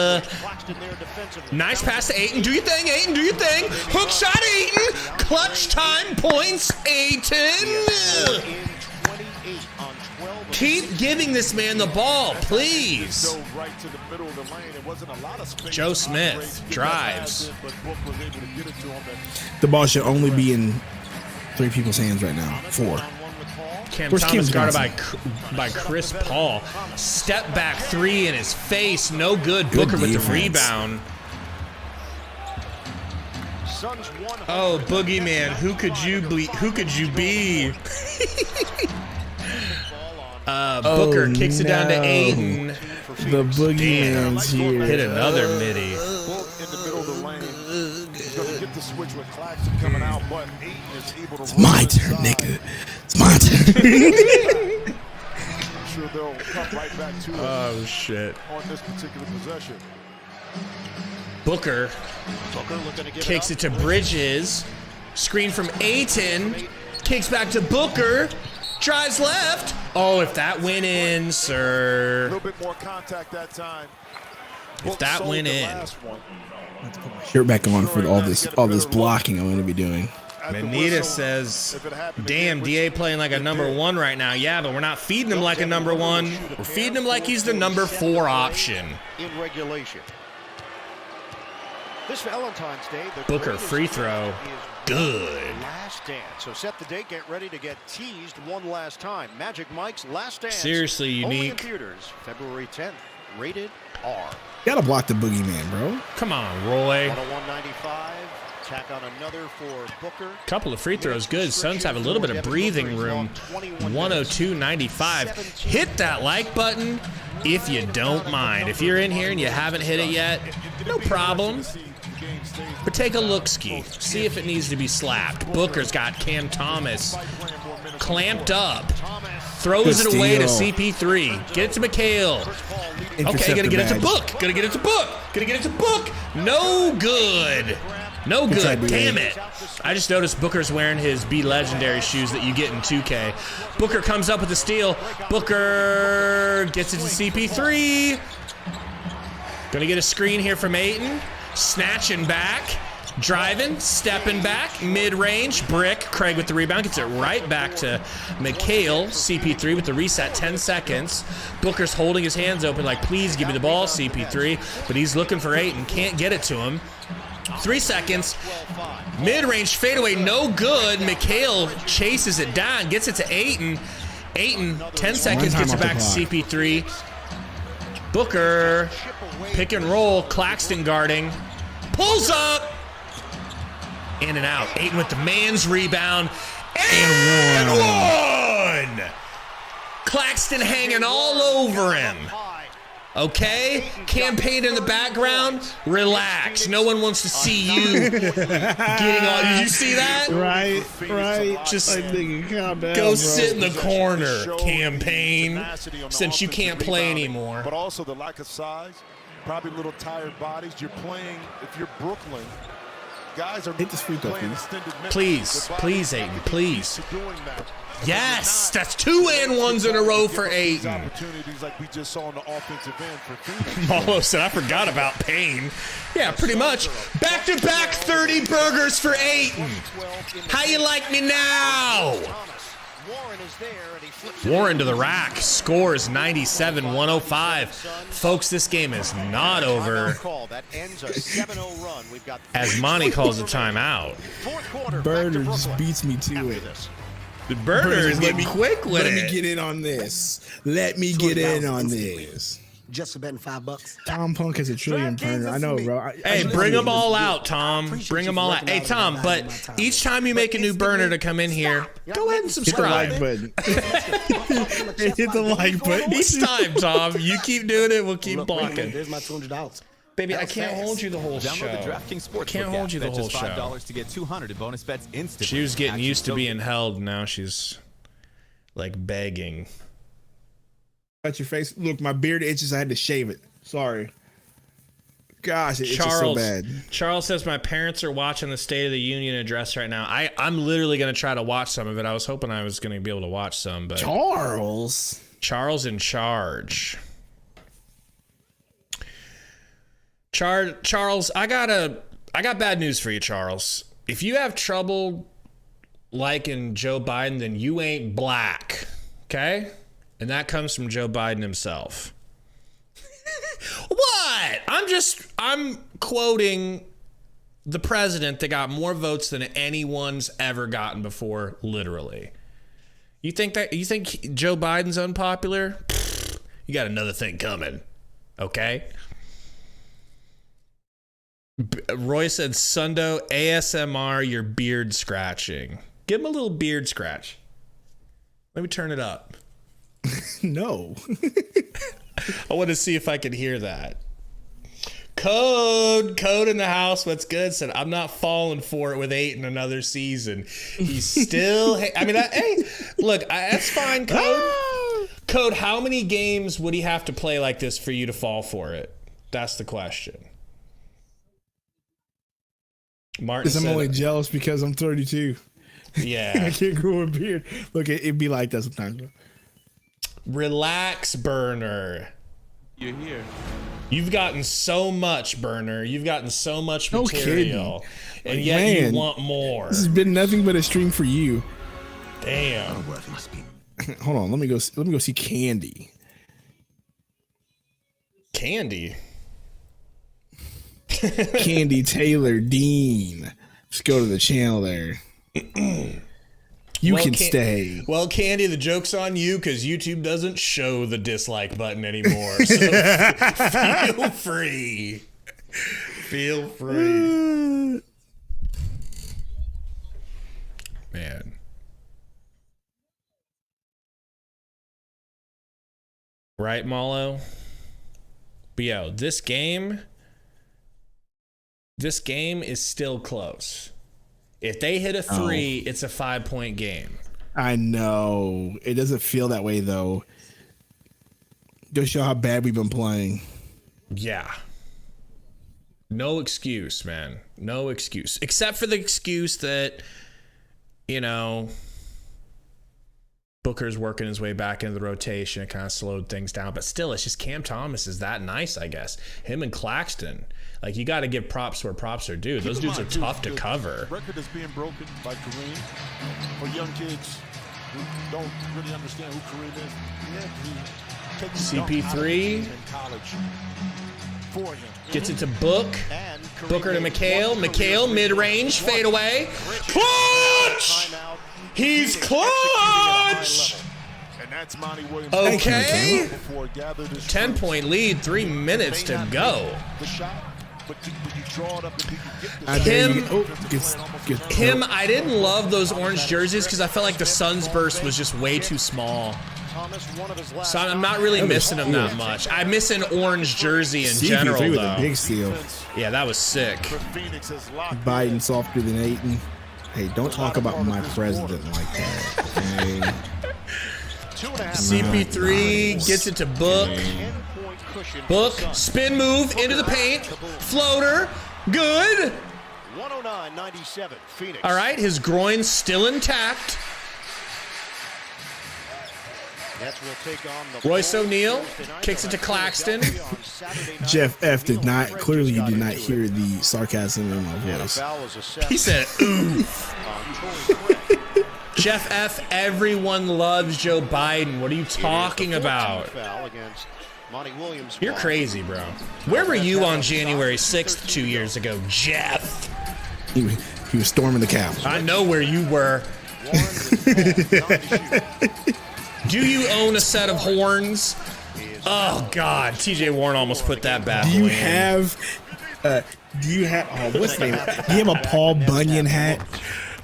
Nice pass to Ayton. Do your thing, Ayton, do your thing. Hook shot, Ayton. Clutch time points, Ayton. Keep giving this man the ball, please. Joe Smith drives. The ball should only be in 3 people's hands right now. 4. Cam Where's Thomas Cam guarded by Chris Paul. Step back 3 in his face. No good. Booker with the rebound. Oh, Boogeyman, who could you be? Who could you be? Booker kicks it down to Ayton. The Boogeyman's here. Hit another midi. In the middle of the lane. He's going to get the switch with Claxton coming out, but Ayton is able to. It's my turn, nigga. It's my turn. I'm sure they'll come right back to it. Oh, shit. On this particular possession. Booker kicks it to Bridges. Screen from Ayton. Kicks back to Booker. Drives left. Oh, if that went in, sir. A little bit more contact that time. If that went in. Shirt back on for all this blocking I'm going to be doing. Manita says, damn, DA playing like a number 1 right now. Yeah, but we're not feeding him like a number 1. We're feeding him like he's the number 4 option. In regulation. This Valentine's Day, the Booker free throw. Good. Last dance. So set the date, get ready to get teased one last time. Magic Mike's Last Dance. Seriously unique. Only in theaters, February 10th. Rated R. You gotta block the Boogeyman, bro. Come on, Roy. 101.95. Tack on another for Booker. Couple of free throws, good. Suns have a little bit of breathing room. 102.95. Hit that like button if you don't mind. If you're in here and you haven't hit it yet, no problem. But take a look-ski. See if it needs to be slapped. Booker's got Cam Thomas clamped up. Throws it away to CP3. Get it to McHale. Okay, gotta get it to Book. Gotta get it to Book. Gotta get it to Book. No good. No good. Damn it. I just noticed Booker's wearing his Be Legendary shoes that you get in 2K. Booker comes up with the steal. Booker gets it to CP3. Gonna get a screen here from Ayton. Snatching back. Driving, stepping back, mid-range, brick. Craig with the rebound, gets it right back to McHale. CP3 with the reset, 10 seconds. Booker's holding his hands open like, please give me the ball, CP3. But he's looking for Ayton, can't get it to him. 3 seconds. Mid-range fadeaway, no good. McHale chases it down, gets it to Ayton. Ayton, 10 seconds, gets it back to CP3. Booker, pick and roll, Claxton guarding. Pulls up. In and out. Ayton with the man's rebound. And one! Claxton hanging all over him. Okay? Campaign in the background. Relax. No one wants to see you getting all. Did you see that? Right. Just calm down, go sit in the corner, Campaign, since you can't play anymore. But also the lack of size, probably little tired bodies. You're playing, if you're Brooklyn, guys are hit this free throw, please, Ayton, please. Yes, that's 2 and 1s in a row for Ayton. Opportunities like we just saw on the offensive end for Phoenix. Malo said, I forgot about Payne. Yeah, pretty much. Back-to-back 30 burgers for Ayton. How you like me now? Warren to the rack. Scores 97-105. Folks, this game is not over. As Monty calls a timeout. Burner just beats me to it. The Burner is getting quick with it. Let me get in on this. Let me get in on this. just for betting $5. Tom Punk has a trillion burner. I know, bro. Hey, bring them all out, Tom. Bring them all out. Hey, Tom, but each time you make a new burner to come in here, go ahead and subscribe. Hit the like button. Hit the like button. Each time, Tom. You keep doing it, we'll keep blocking. There's my $200. Baby, I can't hold you the whole show. Download the DraftKings Sportsbook Can't hold you the app. whole Bet just show. $5 to get $200 in bonus bets instantly. She was getting Action used to so being good. held, and now she's like begging. Got your face. Look, my beard itches. I had to shave it. Sorry. Gosh, it's just so bad. Charles says my parents are watching the State of the Union address right now. I'm literally going to try to watch some of it. I was hoping I was going to be able to watch some, but Charles in charge. Charles, I got bad news for you, Charles. If you have trouble liking Joe Biden, then you ain't black, okay? And that comes from Joe Biden himself. What? I'm quoting the president that got more votes than anyone's ever gotten before, literally. You think Joe Biden's unpopular? You got another thing coming, okay? Roy said, Sundo, ASMR, your beard scratching. Give him a little beard scratch. Let me turn it up. No. I want to see if I can hear that. Code in the house. What's good? Said, I'm not falling for it with 8 in another season. He's still, hey, look, that's fine, Code. Code, how many games would he have to play like this for you to fall for it? That's the question. Martin I'm only jealous because I'm 32. Yeah. I can't grow a beard. Look, it'd be like that sometimes, bro. Relax, Burner. You're here. You've gotten so much, Burner. You've gotten so much No material. kidding. And yet Man, you want more. This has been nothing but a stream for you. Damn. Hold on, let me go see Candy. Candy. Candy Taylor Dean. Just go to the channel there. You can stay. Well, Candy, the joke's on you because YouTube doesn't show the dislike button anymore. So feel free. Feel free. Man. Right, Malo? But yo, this game is still close. If they hit a 3, it's a 5-point game. I know. It doesn't feel that way, though. Just show how bad we've been playing. Yeah. No excuse, man. No excuse. Except for the excuse that, Booker's working his way back into the rotation. It kind of slowed things down. But still, it's just Cam Thomas is that nice, I guess. Him and Claxton. Like, you got to give props where props are due. Those dudes are tough to cover. The record is being broken by Kareem. For young kids who don't really understand who Kareem is. CP3 in college for him. gets it to Book. Booker to McHale. McHale, mid-range, fade away. Clutch! He's clutch! And that's Monty Williams. Okay. 10-point lead, 3 minutes to go. The shot, but you draw it up and you get the Him, I didn't love those orange jerseys because I felt like the Suns burst was just way too small. So I'm not really missing him that much. I miss an orange jersey in general, with though. a big steal. Yeah, that was sick. Biden softer than Ayton. Hey, don't talk about my president like that. Okay? CP3 gets it to Book. Book, spin move into the paint. Floater, good. 109-97, Phoenix. All right, his groin's still intact. Royce O'Neal kicks it to Claxton. Jeff F. did not, clearly you did not hear the sarcasm in my voice. He said, ooh. Jeff F., everyone loves Joe Biden. What are you talking about? You're crazy, bro. Where were you on January 6th 2 years ago, Jeff? He was storming the Capitol. I know where you were. Do you own a set of horns? Oh God, TJ Warren almost put that bad Do boy you in. have? Oh, what's the name? Do you have a Paul Bunyan hat?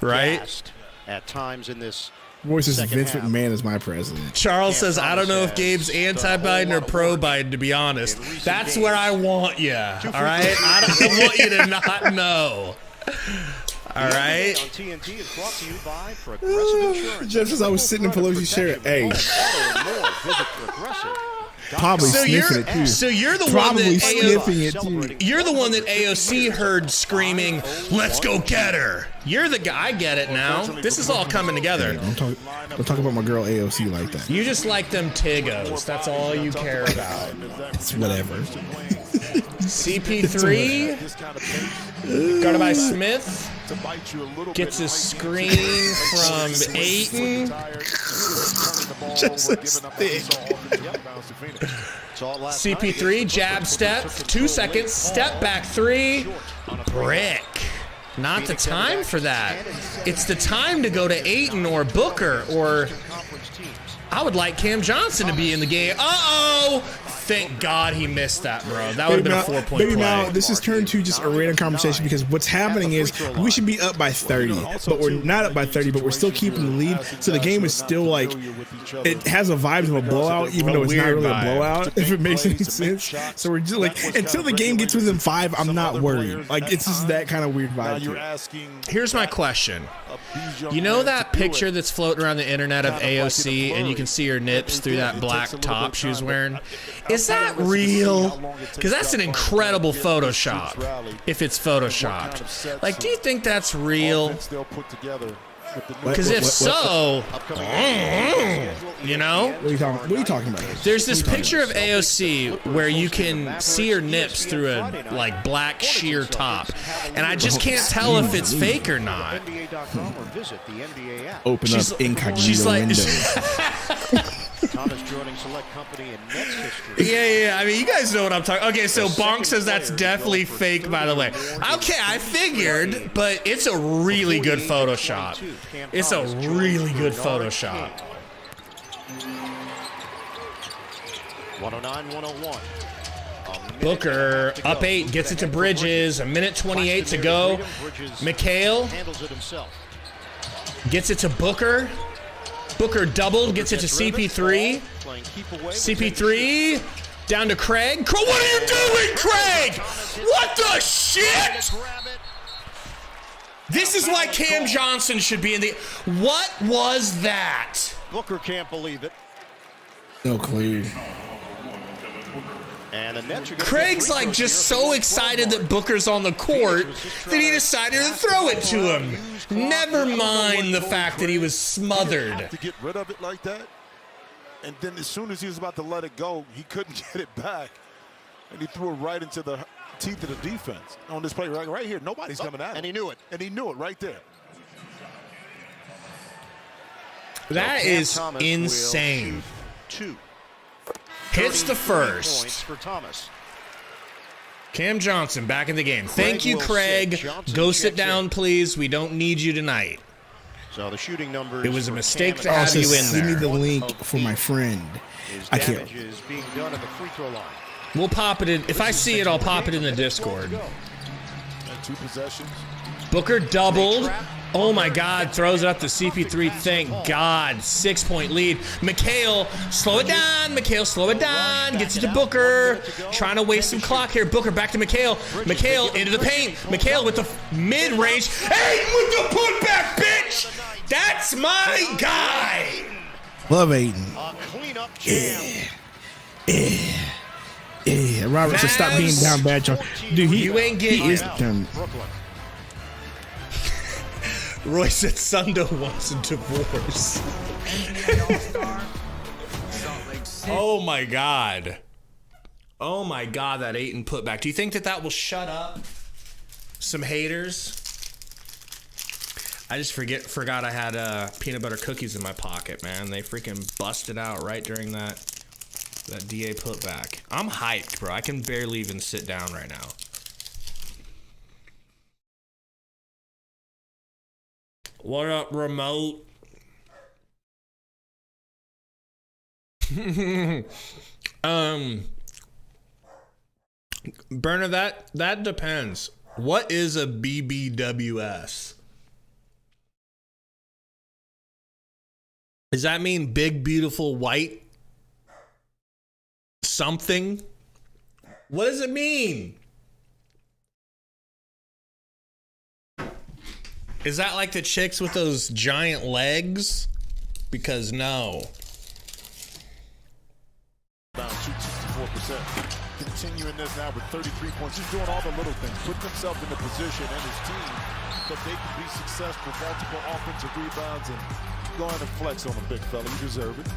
Right? At times in this Voice is Vince McMahon is my president. Charles says, I don't know if Gabe's anti-Biden or pro-Biden, to be honest. That's where I want you, all right? I don't want you to not know. All right? On TNT is brought to you by Progressive Insurance. Just as I was sitting in Pelosi's chair, hey, probably So sniffing it too. So you're the Probably one that sniffing it too. You're the one that AOC heard screaming, "Let's go get her." You're the guy. I get it now. This is all coming together. Don't talk about my girl AOC like that. You just like them Tigos. That's all you care about. It's whatever. CP3, guarded by Smith, gets a screen from Ayton. Just a stick. CP3, jab step, 2 seconds, step back 3, brick. Not the time for that. It's the time to go to Ayton or Booker, or I would like Cam Johnson to be in the game. Uh-oh! Thank God he missed that, bro. That would have been a 4-point Baby play. now, this has turned to just a random conversation because what's happening is we should be up by 30, but we're not up by 30, but we're still keeping the lead. So the game is still like, it has a vibe of a blowout, even though it's not really a blowout, if it makes any sense. So we're just like, until the game gets within 5, I'm not worried. Like, it's just that kind of weird vibe to it. Here's my question. You know that picture that's floating around the internet of AOC and you can see her nips through that black top she was wearing? Is that real? Because that's an incredible Photoshop, if it's Photoshopped. Like, do you think that's real? Because if so, you know? What are you talking about? There's this picture of AOC where you can see her nips through a like black sheer top, and I just can't tell if it's fake or not. Open up incognito window. Thomas joining select company in Nets history. Yeah. I mean, you guys know what I'm talking. Okay, so Bonk says that's definitely fake, by the way. Okay, I figured, but it's a really good Photoshop. It's a really good Photoshop. 109-101. Booker up 8, gets it to Bridges. A minute 28 to go. McHale gets it to Booker. Booker doubled, gets it to CP3. CP3 down to Craig. What are you doing, Craig? What the shit? This is why Cam Johnson should be in the. What was that? Booker can't believe it. No clue. And the Nets are Craig's like just so excited that Booker's on the court that he decided to throw it to him. Never mind the fact that he was smothered. To get rid of it like that, and then as soon as he was about to let it go, he couldn't get it back, and he threw it right into the teeth of the defense on this play right here. Nobody's coming at him, and he knew it. And he knew it right there. That is insane. Hits the first. For Thomas. Cam Johnson back in the game. Thank you, Craig. Go sit down, please. We don't need you tonight. So the shooting numbers. It was a mistake to have you in Send me there. the link for my friend. I can't. Is being done at the free throw line. We'll pop it in. If I see it, I'll pop it in the Discord. And 2 possessions. Booker doubled. Oh my God, throws it up to CP3. Thank God. 6-point lead. McHale, slow it down. McHale, slow it down. Gets it to Booker. Trying to waste some clock here. Booker back to McHale. McHale into the paint. McHale with the mid-range. Hey, with the putback, bitch! That's my guy! Love Aiden. Yeah. Robert said stop being down bad, y'all. Dude, you ain't getting he is it. done. Roy said Sundo wants a divorce. Oh my God. Oh my God, that Ayton putback. Do you think that will shut up some haters? I just forgot I had peanut butter cookies in my pocket, man. They freaking busted out right during that DA putback. I'm hyped, bro. I can barely even sit down right now. What up, remote? Burner, that depends. What is a BBWS? Does that mean big, beautiful, white something? What does it mean? Is that like the chicks with those giant legs? Because no. About 64%. Continuing this now with 33 points. He's doing all the little things. Putting himself in the position and his team that they can be successful. Multiple offensive rebounds and go ahead and flex on the big fella. You deserve it.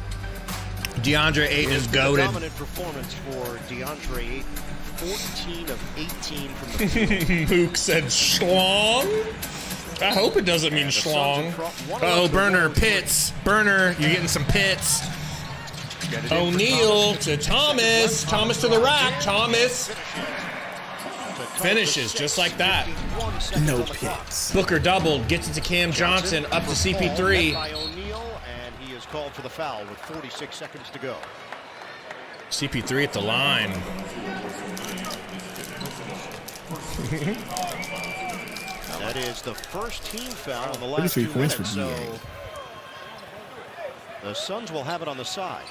DeAndre Ayton is goated. Dominant performance for DeAndre Ayton. 14 of 18 from the field. Mook said schlong. I hope it doesn't mean schlong. Oh, Burner, pits. Burner, you're getting some pits. O'Neal to Thomas. Thomas to the rack. Thomas finishes just like that. No pits. Booker doubled. Gets it to Cam Johnson. Up to CP3. By O'Neal, and he is called for the foul with 46 seconds to go. CP3 at the line. That is the first team foul in the last 2 minutes. So the Suns will have it on the side.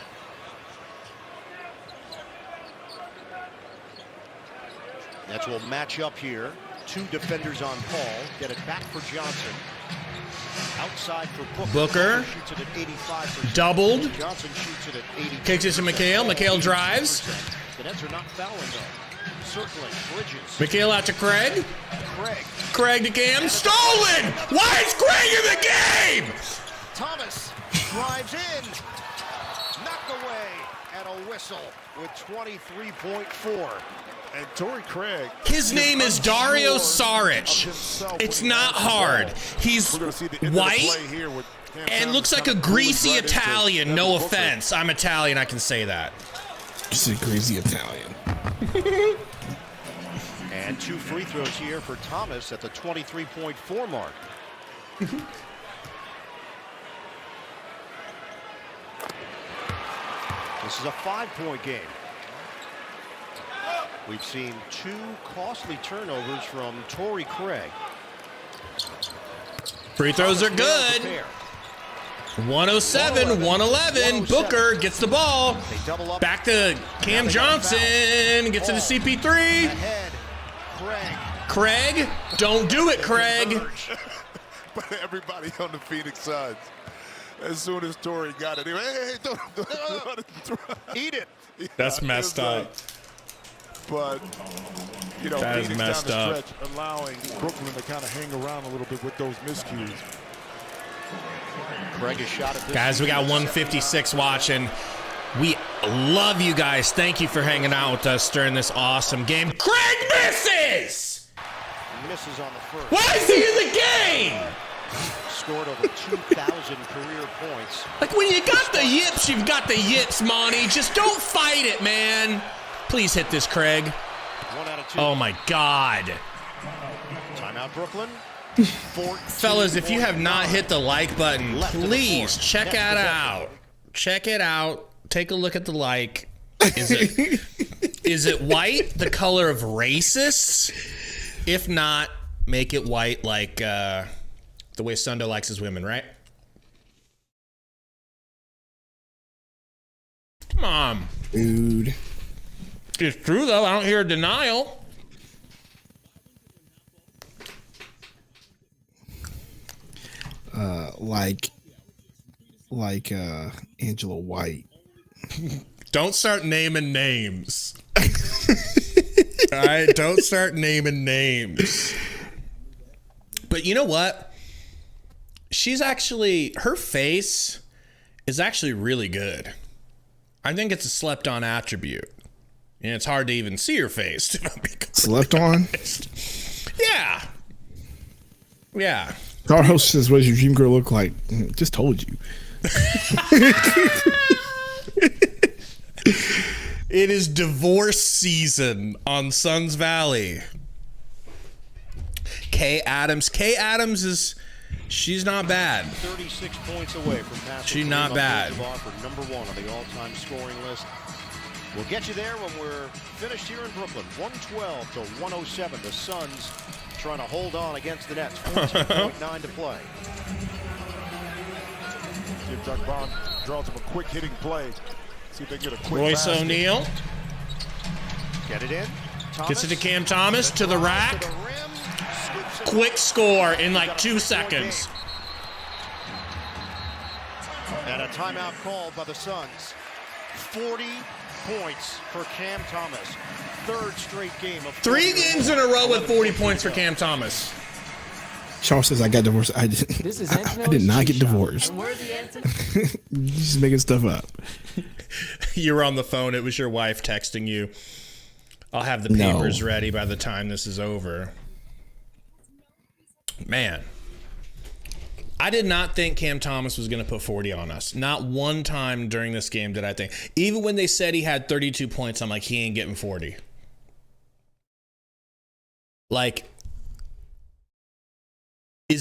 Nets will match up here. 2 defenders on Paul. Get it back for Johnson. Outside for Booker. Shoots it at 85%. Doubled. Johnson shoots it at 80%. Kicks it to McHale. McHale drives. The Nets are not fouling though. Circling Bridges. McHale out to Craig. Craig. Craig to Cam. Stolen! Why is Craig in the game? Thomas drives in. Knocked away at a whistle with 23.4. And Torrey Craig. His name is Dario Saric. It's not hard. He's white and looks like a greasy Italian. No offense. I'm Italian. I can say that. Just a greasy Italian. And 2 free throws here for Thomas at the 23.4 mark. This is a 5-point game. We've seen 2 costly turnovers from Torrey Craig. Free throws are good. 107, 111. Booker gets the ball. Back to Cam Johnson. Gets it to CP3. Craig, don't do it, Craig. But everybody on the Phoenix Suns, as soon as Torrey got it, he went, hey, don't eat it. That's messed up. But, you know, that is Phoenix messed down the up. stretch, allowing Brooklyn to kind of hang around a little bit with those miscues. Craig is shot at this. Guys, we got 156 watching. We love you guys. Thank you for hanging out with us during this awesome game. Craig misses! Misses on the first. Why is he in the game? Scored over 2,000 career points. Like, when you got the yips, you've got the yips, Monty. Just don't fight it, man. Please hit this, Craig. 1 out of 2. Oh, my God. Timeout, Brooklyn. Fellas, if you have not hit the like button, please check it out. Check it out. Take a look at the like. Is it white, the color of racists? If not, make it white like the way Sundo likes his women, right? Come on. Dude. It's true, though. I don't hear a denial. Like Angela White. Don't start naming names. All right, don't start naming names. But you know what? She's actually, her face is actually really good. I think it's a slept-on attribute. And it's hard to even see her face. Slept on? Yeah. Yeah. Our host says, what does your dream girl look like? Just told you. It is divorce season on Suns Valley. Kay Adams. Kay Adams is She's not bad. 36 points away from passing. She's not bad. For number 1 on the all-time scoring list. We'll get you there when we're finished here in Brooklyn. 112 to 107. The Suns trying to hold on against the Nets. 14.9 to play. See if Doug Bond draws up a quick hitting play. See if they get a quick Royce basket. O'Neal Get it in. gets it to Cam Thomas to the rack. Quick score in like 2 seconds. And a timeout called by the Suns. 40 points for Cam Thomas. 3rd straight game of 3 games in a row with 40 points for Cam Thomas. Charles says I got divorced. I did not get divorced. You're just making stuff up. You were on the phone. It was your wife texting you. I'll have the papers ready by the time this is over. Man, I did not think Cam Thomas was going to put 40 on us. Not one time during this game did I think. Even when they said he had 32 points, I'm like, he ain't getting 40. Like, is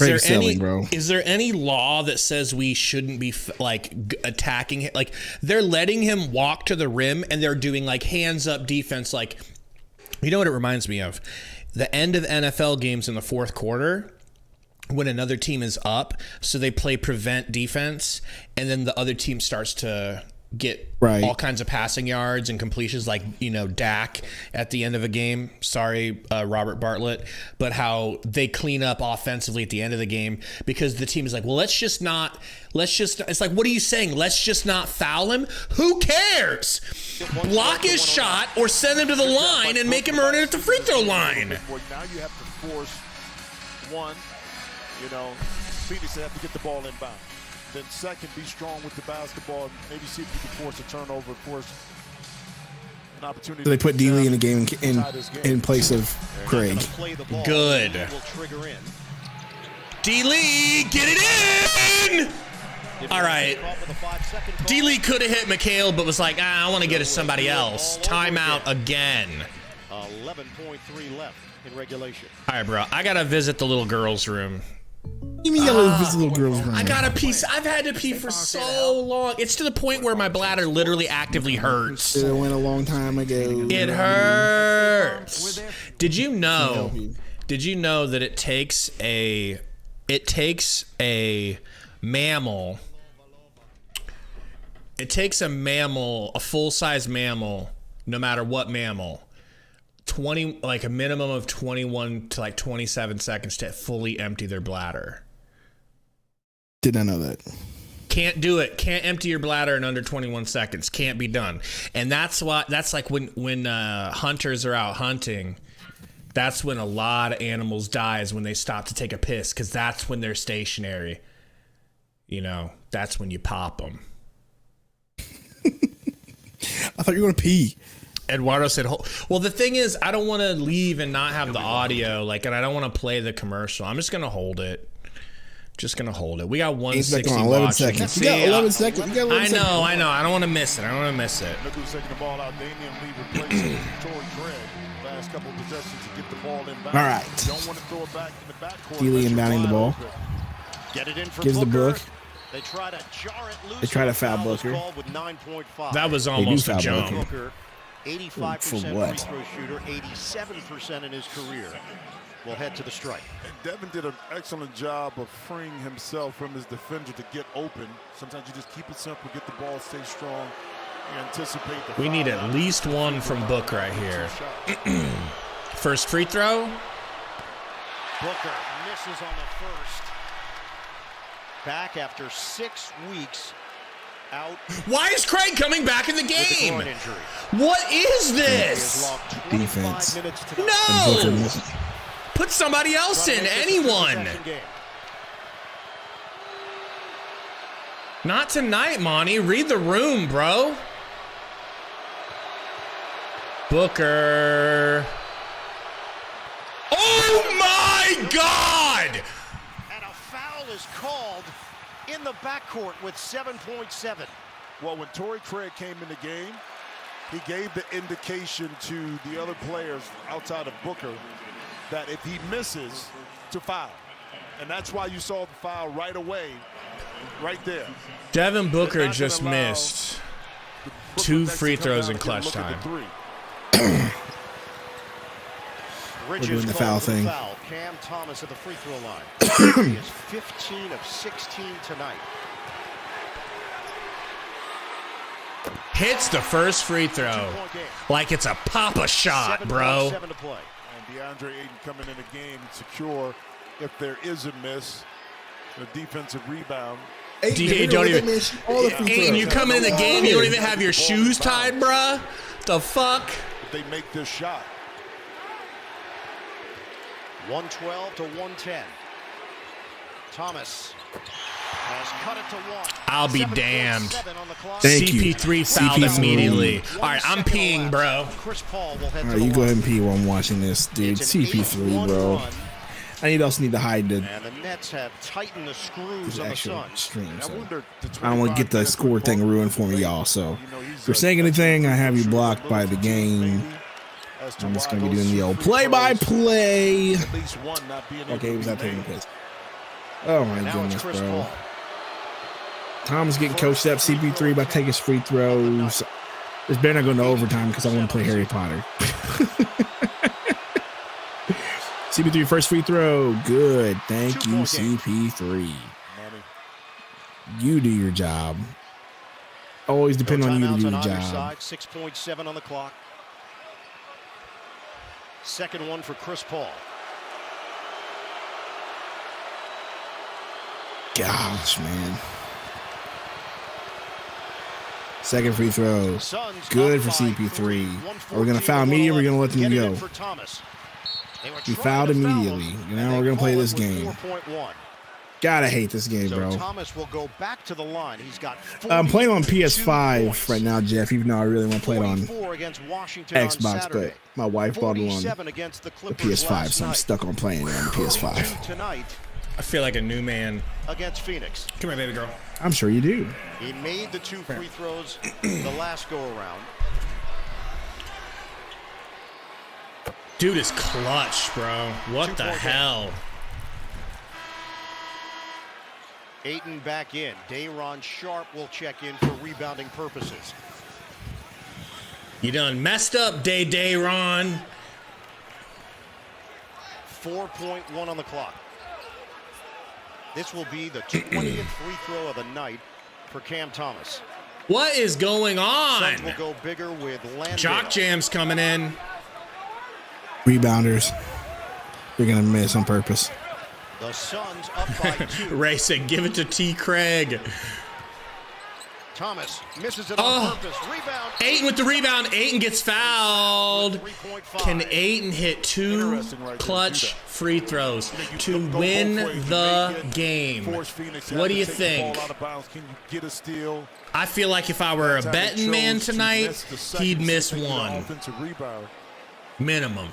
there any law that says we shouldn't be attacking him? Like, they're letting him walk to the rim and they're doing like hands up defense. Like, you know what it reminds me of? The end of NFL games in the 4th quarter, when another team is up, so they play prevent defense, and then the other team starts to get all kinds of passing yards and completions, like, you know, Dak at the end of a game. Sorry, Robert Bartlett, but how they clean up offensively at the end of the game because the team is like, well, it's like, what are you saying? Let's just not foul him? Who cares? Block his shot or send him to the line and make him earn it at the free throw line. Now you have to force one. You know, Phoenix have to get the ball inbound. Then second, be strong with the basketball. Maybe see if you can force a turnover, force an opportunity. So they put D-Lee in the game in place of Craig. Good. D-Lee, get it in! All right. D-Lee could have hit McHale, but was like, I want to get it to somebody else. Timeout again. 11.3 left in regulation. All right, bro. I got to visit the little girl's room. You mean you gotta visit the little girl's room? I got to pee. I've had to pee for so long. It's to the point where my bladder literally actively hurts. It went a long time ago. It hurts. Did you know that it takes a mammal. It takes a mammal, a full-size mammal, no matter what mammal, a minimum of 21 to 27 seconds to fully empty their bladder. Did not know that. Can't do it. Can't empty your bladder in under 21 seconds. Can't be done. And that's like when hunters are out hunting. That's when a lot of animals die, is when they stop to take a piss, because that's when they're stationary. You know, that's when you pop them. I thought you were going to pee. Eduardo said, well, the thing is, I don't want to leave and not have the audio, and I don't want to play the commercial. I'm just going to hold it. We got 160 watching. You got 11 seconds. I know. I don't want to miss it. Look who's taking the ball out. Damian Lee replacing Torrey Craig. Last couple of possessions to get the ball inbound. All right. Don't want to throw it back in the backcourt. D-Lee inbounding the ball. Get it in for Gives the book. They try to jar it loose. They try to foul Booker. With 9.5. That was almost a jump. Booker, 85% free throw shooter, 87% in his career. We'll head to the strike. And Devin did an excellent job of freeing himself from his defender to get open. Sometimes you just keep it simple, get the ball, stay strong, and anticipate the We need at least one from Book right here. First free throw. Booker misses on the first. Back after 6 weeks out. Why is Craig coming back in the game? What is this? Defense. No! Put somebody else in. Anyone. Not tonight, Monty. Read the room, bro. Booker. Oh, my God! And a foul is called in the backcourt with 7.7. Well, when Torrey Craig came in the game, he gave the indication to the other players outside of Booker that if he misses, to foul. And that's why you saw the foul right away, right there. Devin Booker just missed 2 free throws in clutch time. We're doing the foul thing. Cam Thomas at the free throw line. He is 15 of 16 tonight. Hits the first free throw like it's a Papa shot, bro. 7 to play. And DeAndre Ayton coming in the game secure. If there is a miss, a defensive rebound. Ayton, you come in the game, you don't even have your shoes tied, bruh? The fuck? If they make this shot. 112 to 110. Thomas has cut it to 1. I'll be damned. Thank you. CP3 fouled immediately. All right, I'm peeing, bro. Chris Paul will head All to right, the you go line. ahead and pee while I'm watching this, dude. It's an CP3, 8-1 bro. run, I also need to hide the and the Nets have tightened the screws on the actual Suns. stream. I So wonder I don't want to get the score thing ruined for me, y'all. So if you're saying anything, I have you blocked by the game. I'm just going to be doing the old play-by-play. Okay, he was not taking the piss. Oh, my Now goodness, it's Chris bro. Paul. Tom's getting coached up. CP3 by taking his free throws. This better not go into overtime because I want to play Harry Potter. CP3 first free throw. Good. Thank you, CP3. You do your job. Always depend on you to do your job. 6.7 on the clock. Second one for Chris Paul. Gosh, man. Second free throw. Good for CP3. Are we going to foul immediately or are we going to let them go? We fouled immediately. Now we're going to play this game. Gotta hate this game, bro. Thomas will go back to the line. He's got I'm playing on PS5 right now, Jeff, even though I really want to play it on Xbox, but my wife bought it on the PS5, so I'm stuck on playing it on the PS5. Tonight I feel like a new man. against Phoenix. Come here, baby girl. I'm sure you do. He made the 2 free throws the last go around. Dude is clutch, bro. What the hell? Ayton back in. Day'Ron Sharp will check in for rebounding purposes. You done messed up, Day'Ron. 4.1 on the clock. This will be the 20th free throw of the night for Cam Thomas. What is going on? Suns will go bigger with Landale. Jock Jam's coming in. Rebounders. They're going to miss on purpose. The Suns up by 2. Ray said, give it to T. Craig. Thomas misses it on purpose. Rebound. Ayton with the rebound. Ayton gets fouled. 3.5. Can Ayton hit 2 clutch free throws to win the game? What do you think? I feel like if I were a betting man tonight, he'd miss 1. Minimum.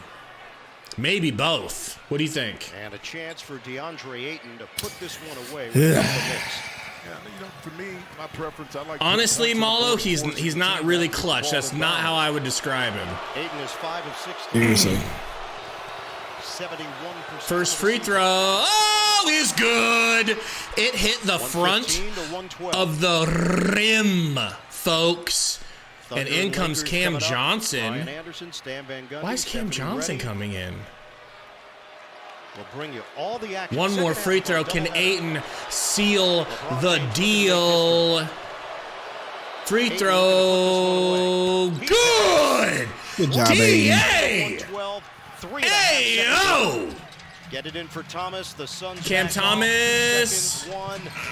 Maybe both. What do you think? And a chance for DeAndre Ayton to put this one away. Yeah. For me, my preference, I like. Honestly, Malo, he's not really clutch. That's not how I would describe him. Ayton is 5 of 16. Seriously. 71%. First free throw. Oh, is good. It hit the front of the rim, folks. And in comes Cam Johnson. Why is Cam Johnson coming in? We'll bring you all the action. One more free throw. Can Ayton seal the deal? Free throw. Good. Good job, Ayton. Hey, yo. Get it in for Thomas. The Suns. Cam Thomas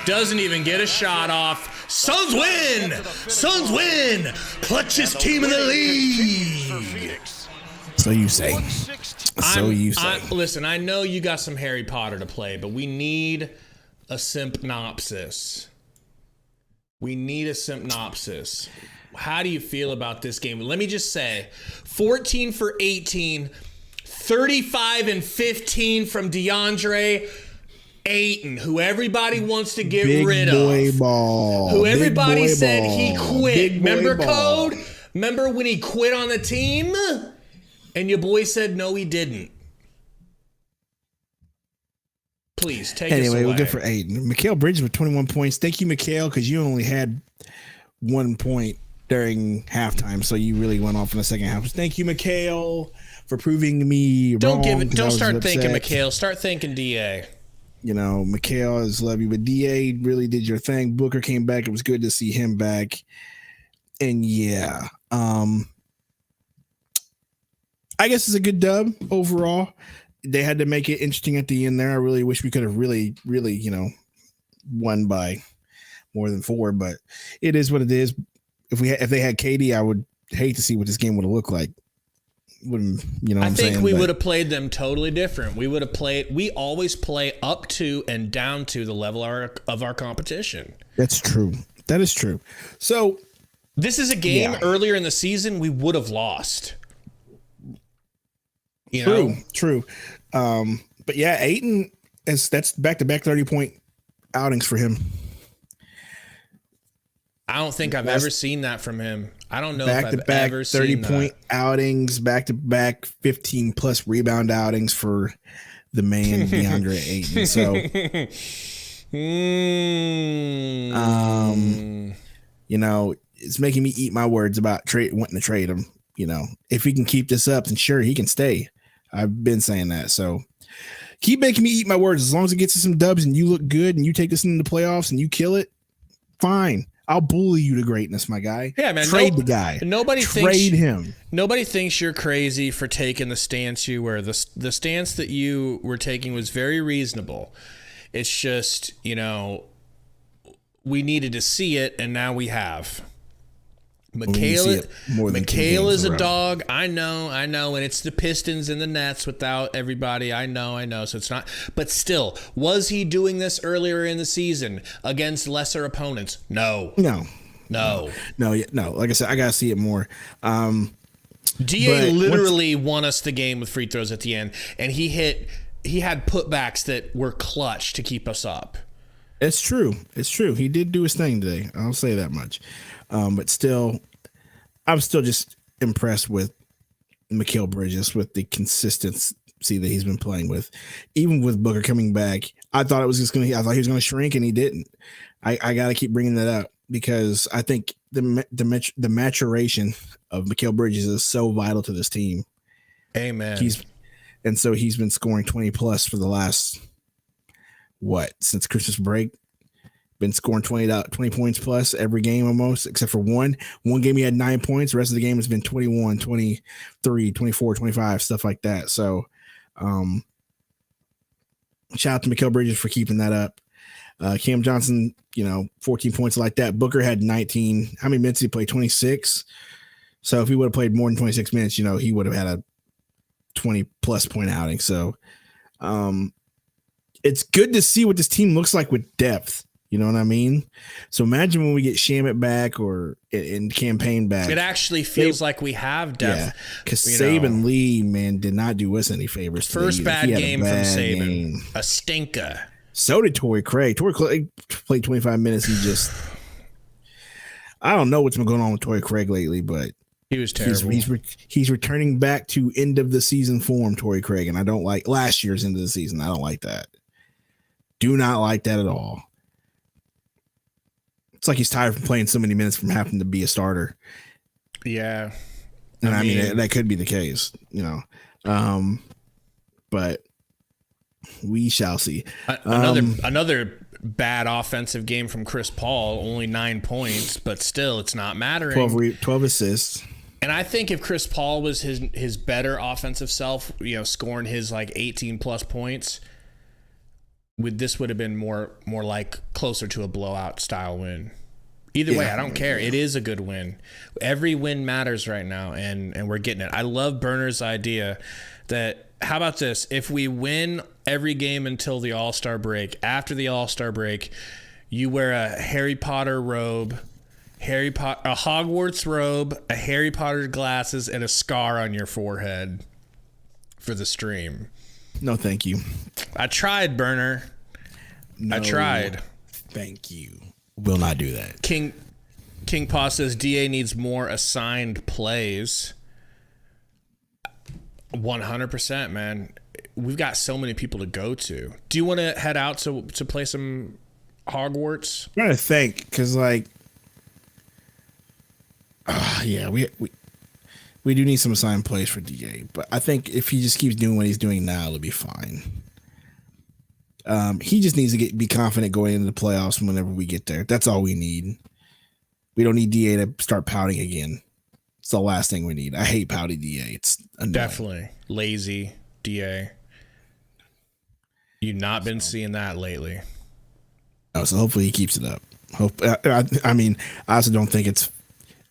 doesn't even get a shot off. Suns win. Suns win. Clutchest team in the league. So you say. So you say. Listen, I know you got some Harry Potter to play, but we need a synopsis. We need a synopsis. How do you feel about this game? Let me just say, 14 for 18, 35 and 15 from DeAndre Ayton, who everybody wants to get rid of. Big boy ball. Who everybody said ball. he quit. Big boy Remember, ball. Code? Remember when he quit on the team? And your boy said no, he didn't. Please take us Anyway, away. we're good for Aiden. Mikal Bridges with 21 points. Thank you, Mikal, because you only had 1 point during halftime, so you really went off in the second half. Thank you, Mikal, for proving me Don't wrong. give it. Don't start upset. thinking Mikal. Start thinking Da. You know, Mikal is love you, but Da really did your thing. Booker came back. It was good to see him back. And yeah, I guess it's a good dub overall. They had to make it interesting at the end there. I really wish we could have really, won by more than 4, but it is what it is. If they had KD, I would hate to see what this game would have looked like. I think we would have played them totally different. We would have played. We always play up to and down to the level of our competition. That's true. That is true. So this is a game earlier in the season we would have lost. True. But yeah, Ayton that's back-to-back 30-point outings for him. I don't think I've ever seen that from him. I don't know if I've ever seen 30-point outings, back-to-back 15-plus rebound outings for the man DeAndre Ayton. So, it's making me eat my words about wanting to trade him. If he can keep this up, then sure, he can stay. I've been saying that. So keep making me eat my words. As long as it gets us some dubs and you look good and you take us into the playoffs and you kill it, fine. I'll bully you to greatness, my guy. Yeah, man. Trade the guy. Trade him. Nobody thinks you're crazy for taking the stance you were. The stance that you were taking was very reasonable. It's just, we needed to see it, and now we have. Mikal is a dog. I know, and it's the Pistons and the Nets without everybody. I know. So it's not. But still, was he doing this earlier in the season against lesser opponents? No. Like I said, I gotta see it more. Da literally won us the game with free throws at the end, and he had putbacks that were clutch to keep us up. It's true. He did do his thing today. I'll say that much. But still, I'm still just impressed with Mikal Bridges, with the consistency that he's been playing with. Even with Booker coming back, I thought he was going to shrink, and he didn't. I got to keep bringing that up because I think the maturation of Mikal Bridges is so vital to this team. Amen. He's been scoring 20 plus for the last since Christmas break. Been scoring 20 points plus every game almost, except for one game he had 9 points. The rest of the game has been 21, 23, 24, 25, stuff like that. So shout out to Mikal Bridges for keeping that up. Cam Johnson, 14 points like that. Booker had 19. How many minutes did he play? 26. So if he would have played more than 26 minutes, he would have had a 20 plus point outing. So it's good to see what this team looks like with depth. You know what I mean? So imagine when we get Shamet back or in campaign back. It actually feels like we have depth. Yeah, because Saban Lee, man, did not do us any favors. First bad game from Saban. A stinker. So did Torrey Craig. Torrey Craig played 25 minutes and just I don't know what's been going on with Torrey Craig lately, but he was terrible. He's returning back to end of the season form, Torrey Craig, and I don't like last year's end of the season. I don't like that. Do not like that at all. It's like he's tired from playing so many minutes from having to be a starter. Yeah. And I mean that could be the case, but we shall see. Another bad offensive game from Chris Paul, only 9 points, but still it's not mattering. 12 assists. And I think if Chris Paul was his better offensive self, scoring his 18 plus points, this would have been more like closer to a blowout style win. Either way, I don't care. It is a good win. Every win matters right now, and we're getting it. I love Berner's idea that, how about this? If we win every game until the All-Star break, after the All-Star break, you wear a Harry Potter robe, a Hogwarts robe, a Harry Potter glasses, and a scar on your forehead for the stream. No, thank you. I tried, Burner. No, I tried. Thank you. Will not do that. King Pa says DA needs more assigned plays. 100%, man. we've got so many people to go to. Do you want to head out to play some Hogwarts? I'm trying to think, because like, yeah, we do need some assigned plays for DA, but I think if he just keeps doing what he's doing now, it'll be fine. He just needs to be confident going into the playoffs whenever we get there. That's all we need. We don't need DA to start pouting again. It's the last thing we need. I hate pouty DA. It's annoying. Definitely lazy DA. You've not been seeing that lately. Oh, so hopefully he keeps it up. I mean, I also don't think it's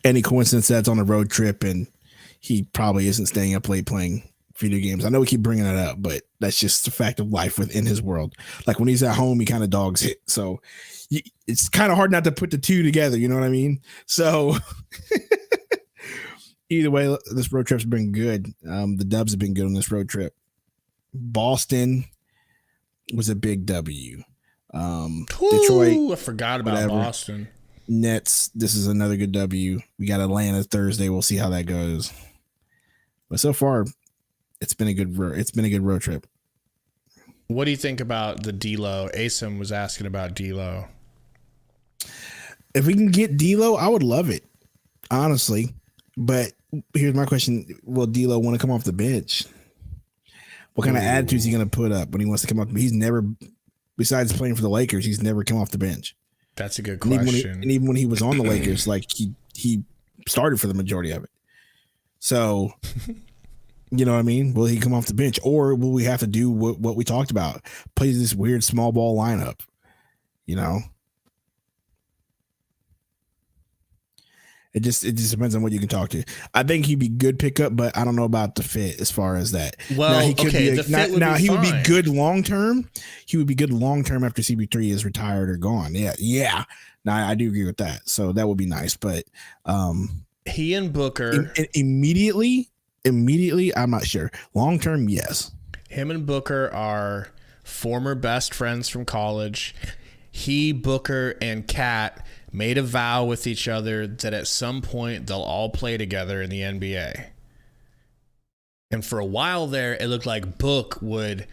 any coincidence that it's on a road trip and he probably isn't staying up late playing video games. I know we keep bringing that up, but that's just a fact of life within his world. Like when he's at home, he kind of dogs it. So it's kind of hard not to put the two together. You know what I mean? So either way, this road trip's been good. The Dubs have been good on this road trip. Boston was a big W. Detroit, I forgot about Boston. Nets, this is another good W. We got Atlanta Thursday. We'll see how that goes. But so far, it's been a good road trip. What do you think about the D-Lo? Asim was asking about D-Lo. If we can get D-Lo, I would love it, honestly. But here's my question: will D-Lo want to come off the bench? What kind of attitude is he going to put up when he wants to come up? He's never, besides playing for the Lakers, he's never come off the bench. That's a good question. And even when he was on the Lakers, like he started for the majority of it. So, you know what I mean? Will he come off the bench, or will we have to do what we talked about? Play this weird small ball lineup, you know? It just depends on what you can talk to. I think he'd be good pickup, but I don't know about the fit as far as that. Well, now, he could okay, be the fit would be he fine. would be good long term. He would be good long term after CP3 is retired or gone. Yeah. Now I do agree with that. So that would be nice. But he and Booker immediately, I'm not sure. Long term, yes. Him and Booker are former best friends from college. He, Booker, and Kat made a vow with each other that at some point they'll all play together in the NBA. And for a while there, it looked like Book would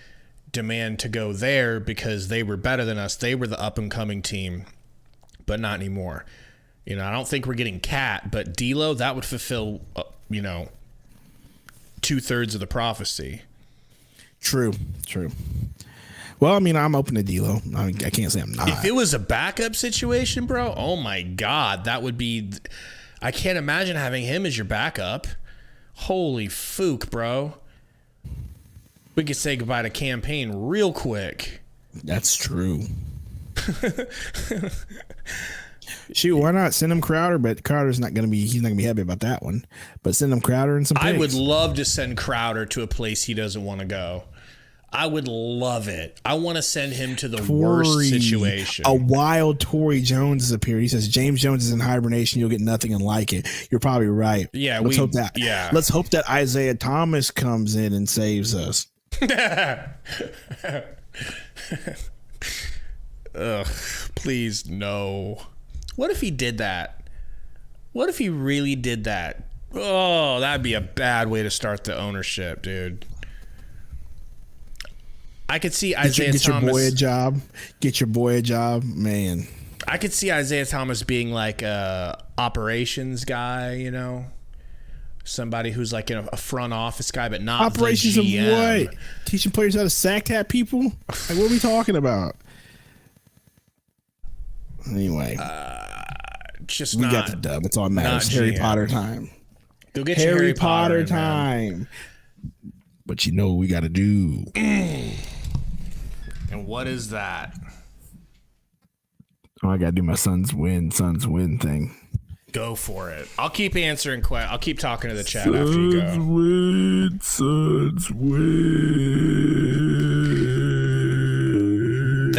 demand to go there because they were better than us. They were the up-and-coming team, but not anymore. You know, I don't think we're getting Kat, but D'Lo, that would fulfill, 2/3 of the prophecy. True. Well, I mean, I'm open to D'Lo. I can't say I'm not. If it was a backup situation, bro, oh my God, that would be. I can't imagine having him as your backup. Holy fook, bro. We could say goodbye to campaign real quick. That's true. Shoot, why not send him Crowder? But Crowder's not going to be. He's not going to be happy about that one. But send him Crowder and some picks. I would love to send Crowder to a place he doesn't want to go. I would love it. I want to send him to the worst situation. A wild Torrey Jones has appeared. He says James Jones is in hibernation. You'll get nothing and like it. You're probably right. Yeah, let's hope that. Yeah, let's hope that Isaiah Thomas comes in and saves us. Ugh, please no. What if he did that? What if he really did that? Oh, that'd be a bad way to start the ownership, dude. I could see Isaiah Thomas. Get your boy a job. Get your boy a job, man. I could see Isaiah Thomas being like a operations guy, somebody who's like a front office guy, but not operations the GM. Of what? Teaching players how to sack tap people? Like, what are we talking about? Anyway, we got the dub. It's all that matters. Harry Potter time. Go get your Harry Potter time. But you know what we got to do. And what is that? Oh, I got to do my Suns win thing. Go for it. I'll keep answering questions. I'll keep talking to the chat after you go. Suns win.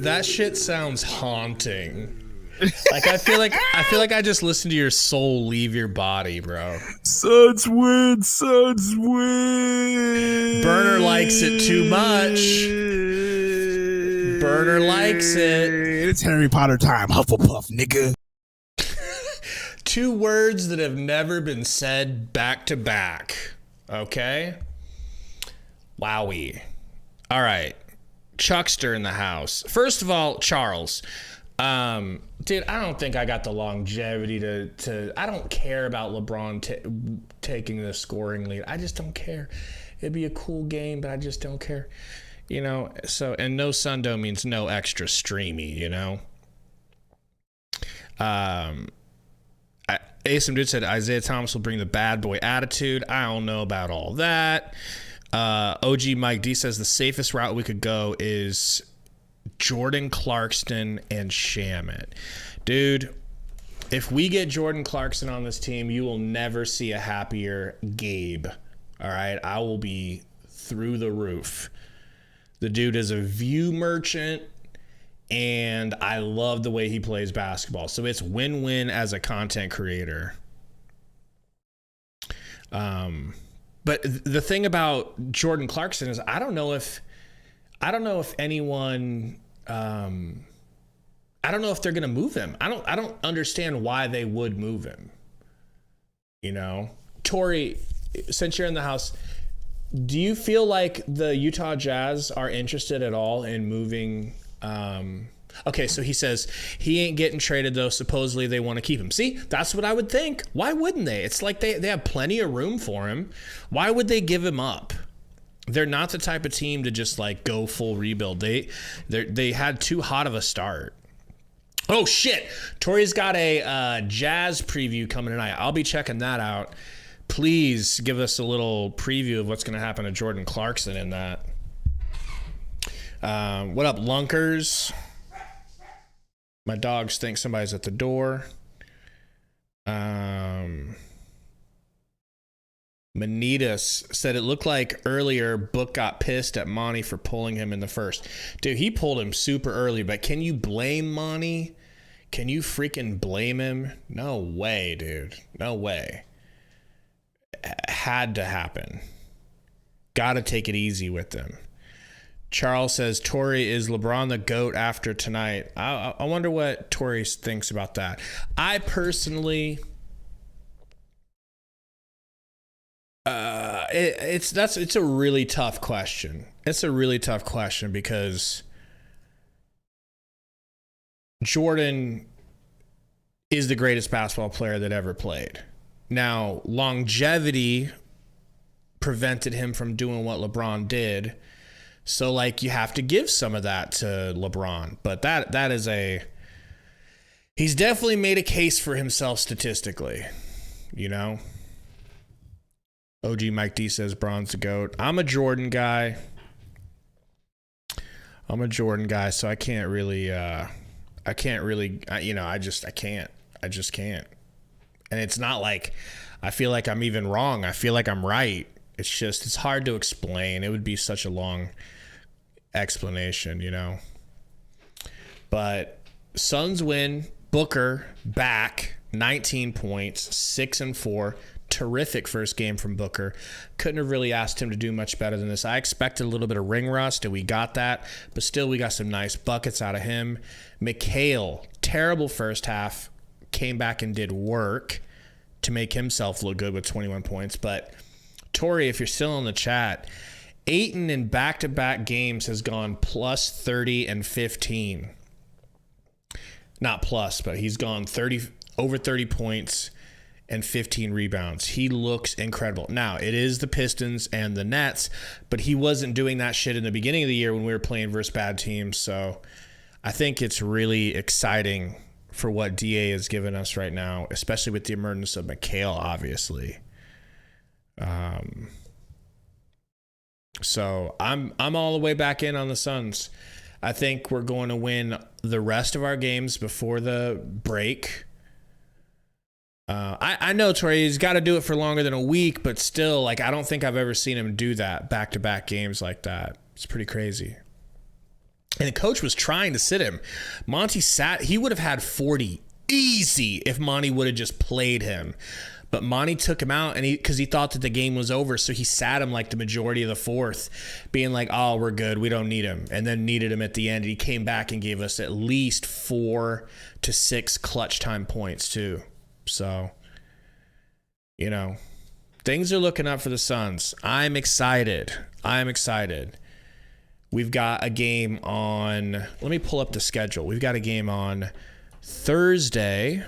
That shit sounds haunting. Like I feel like I just listened to your soul leave your body, bro. Suns win. Burner likes it too much. Burner likes it. It's Harry Potter time, Hufflepuff, nigga. 2 words that have never been said back to back. Okay. Wowie. All right. Chuckster in the house. First of all, Charles. Dude, I don't think I got the longevity to I don't care about LeBron taking the scoring lead. I just don't care. It'd be a cool game, but I just don't care. You know, so, and no Sundo means no extra streamy, you know? Asim Dude said Isaiah Thomas will bring the bad boy attitude. I don't know about all that. OG Mike D says the safest route we could go is Jordan Clarkson and Shamet. Dude, if we get Jordan Clarkson on this team, you will never see a happier Gabe. All right? I will be through the roof. The dude is a view merchant, and I love the way he plays basketball. So it's win-win as a content creator. But the thing about Jordan Clarkson is I don't know if anyone I don't know if they're gonna move him. I don't understand why they would move him. You know? Tori, since you're in the house, do you feel like the Utah Jazz are interested at all in moving? Okay, so he says he ain't getting traded, though. Supposedly they want to keep him. See, that's what I would think. Why wouldn't they? It's like they have plenty of room for him. Why would they give him up? They're not the type of team to just like go full rebuild. They had too hot of a start. Oh, shit. Tori's got a Jazz preview coming tonight. I'll be checking that out. Please give us a little preview of what's going to happen to Jordan Clarkson in that. What up, Lunkers? My dogs think somebody's at the door. Manitas said it looked like earlier Book got pissed at Monty for pulling him in the first. Dude, he pulled him super early, but can you blame Monty? Can you freaking blame him? No way, dude. No way. Had to happen. Gotta take it easy with them. Charles says Torrey is LeBron the GOAT after tonight. I wonder what Torrey thinks about that. I personally, it's a really tough question. It's a really tough question because Jordan is the greatest basketball player that ever played. Now, longevity prevented him from doing what LeBron did. So, like, you have to give some of that to LeBron. But that is he's definitely made a case for himself statistically, you know? OG Mike D says Bron's the GOAT. I'm a Jordan guy, so I can't really, I just can't. And it's not like I feel like I'm even wrong. I feel like I'm right. It's just, it's hard to explain. It would be such a long explanation, you know. But Suns win. Booker back, 19 points, 6-4. Terrific first game from Booker. Couldn't have really asked him to do much better than this. I expected a little bit of ring rust, and we got that. But still, we got some nice buckets out of him. Mikhail, terrible first half. Came back and did work to make himself look good with 21 points. But Tori, if you're still in the chat, Ayton in back-to-back games has gone plus 30 and 15. Not plus, but he's gone over 30 points and 15 rebounds. He looks incredible. Now, it is the Pistons and the Nets, but he wasn't doing that shit in the beginning of the year when we were playing versus bad teams. So I think it's really exciting for what DA has given us right now, especially with the emergence of Mikhail, obviously. So I'm all the way back in on the Suns. I think we're going to win the rest of our games before the break. I know Tori's got to do it for longer than a week, but still, like, I don't think I've ever seen him do that, back-to-back games like that. It's pretty crazy. And the coach was trying to sit him. Monty he would have had 40 easy if Monty would have just played him. But Monty took him out because he thought that the game was over, so he sat him like the majority of the fourth, being like, oh, we're good, we don't need him, and then needed him at the end. And he came back and gave us at least 4 to 6 clutch time points too. So, you know, Things are looking up for the Suns. I'm excited. We've got a game on, let me pull up the schedule. We've got a game on Thursday,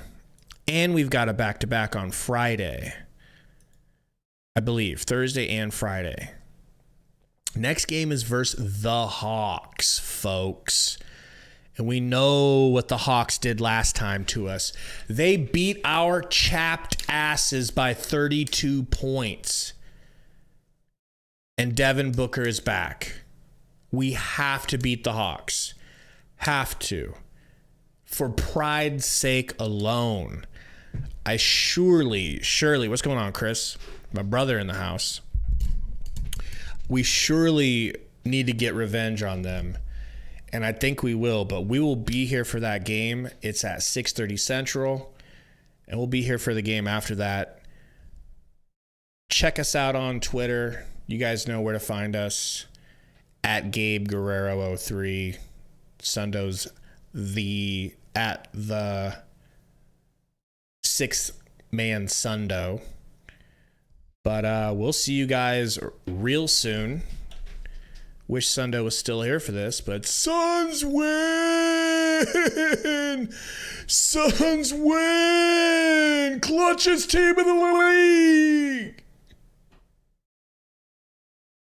and we've got a back-to-back on Friday. I believe, Thursday and Friday. Next game is versus the Hawks, folks. And we know what the Hawks did last time to us. They beat our chapped asses by 32 points. And Devin Booker is back. We have to beat the Hawks. Have to. For pride's sake alone. I surely, what's going on, Chris? My brother in the house. We surely need to get revenge on them. And I think we will, but we will be here for that game. It's at 6:30 Central. And we'll be here for the game after that. Check us out on Twitter. You guys know where to find us. At Gabe Guerrero 03. Sundo's at the sixth man Sundo. But we'll see you guys real soon. Wish Sundo was still here for this, but Suns win! Suns win! Clutchest team in the league!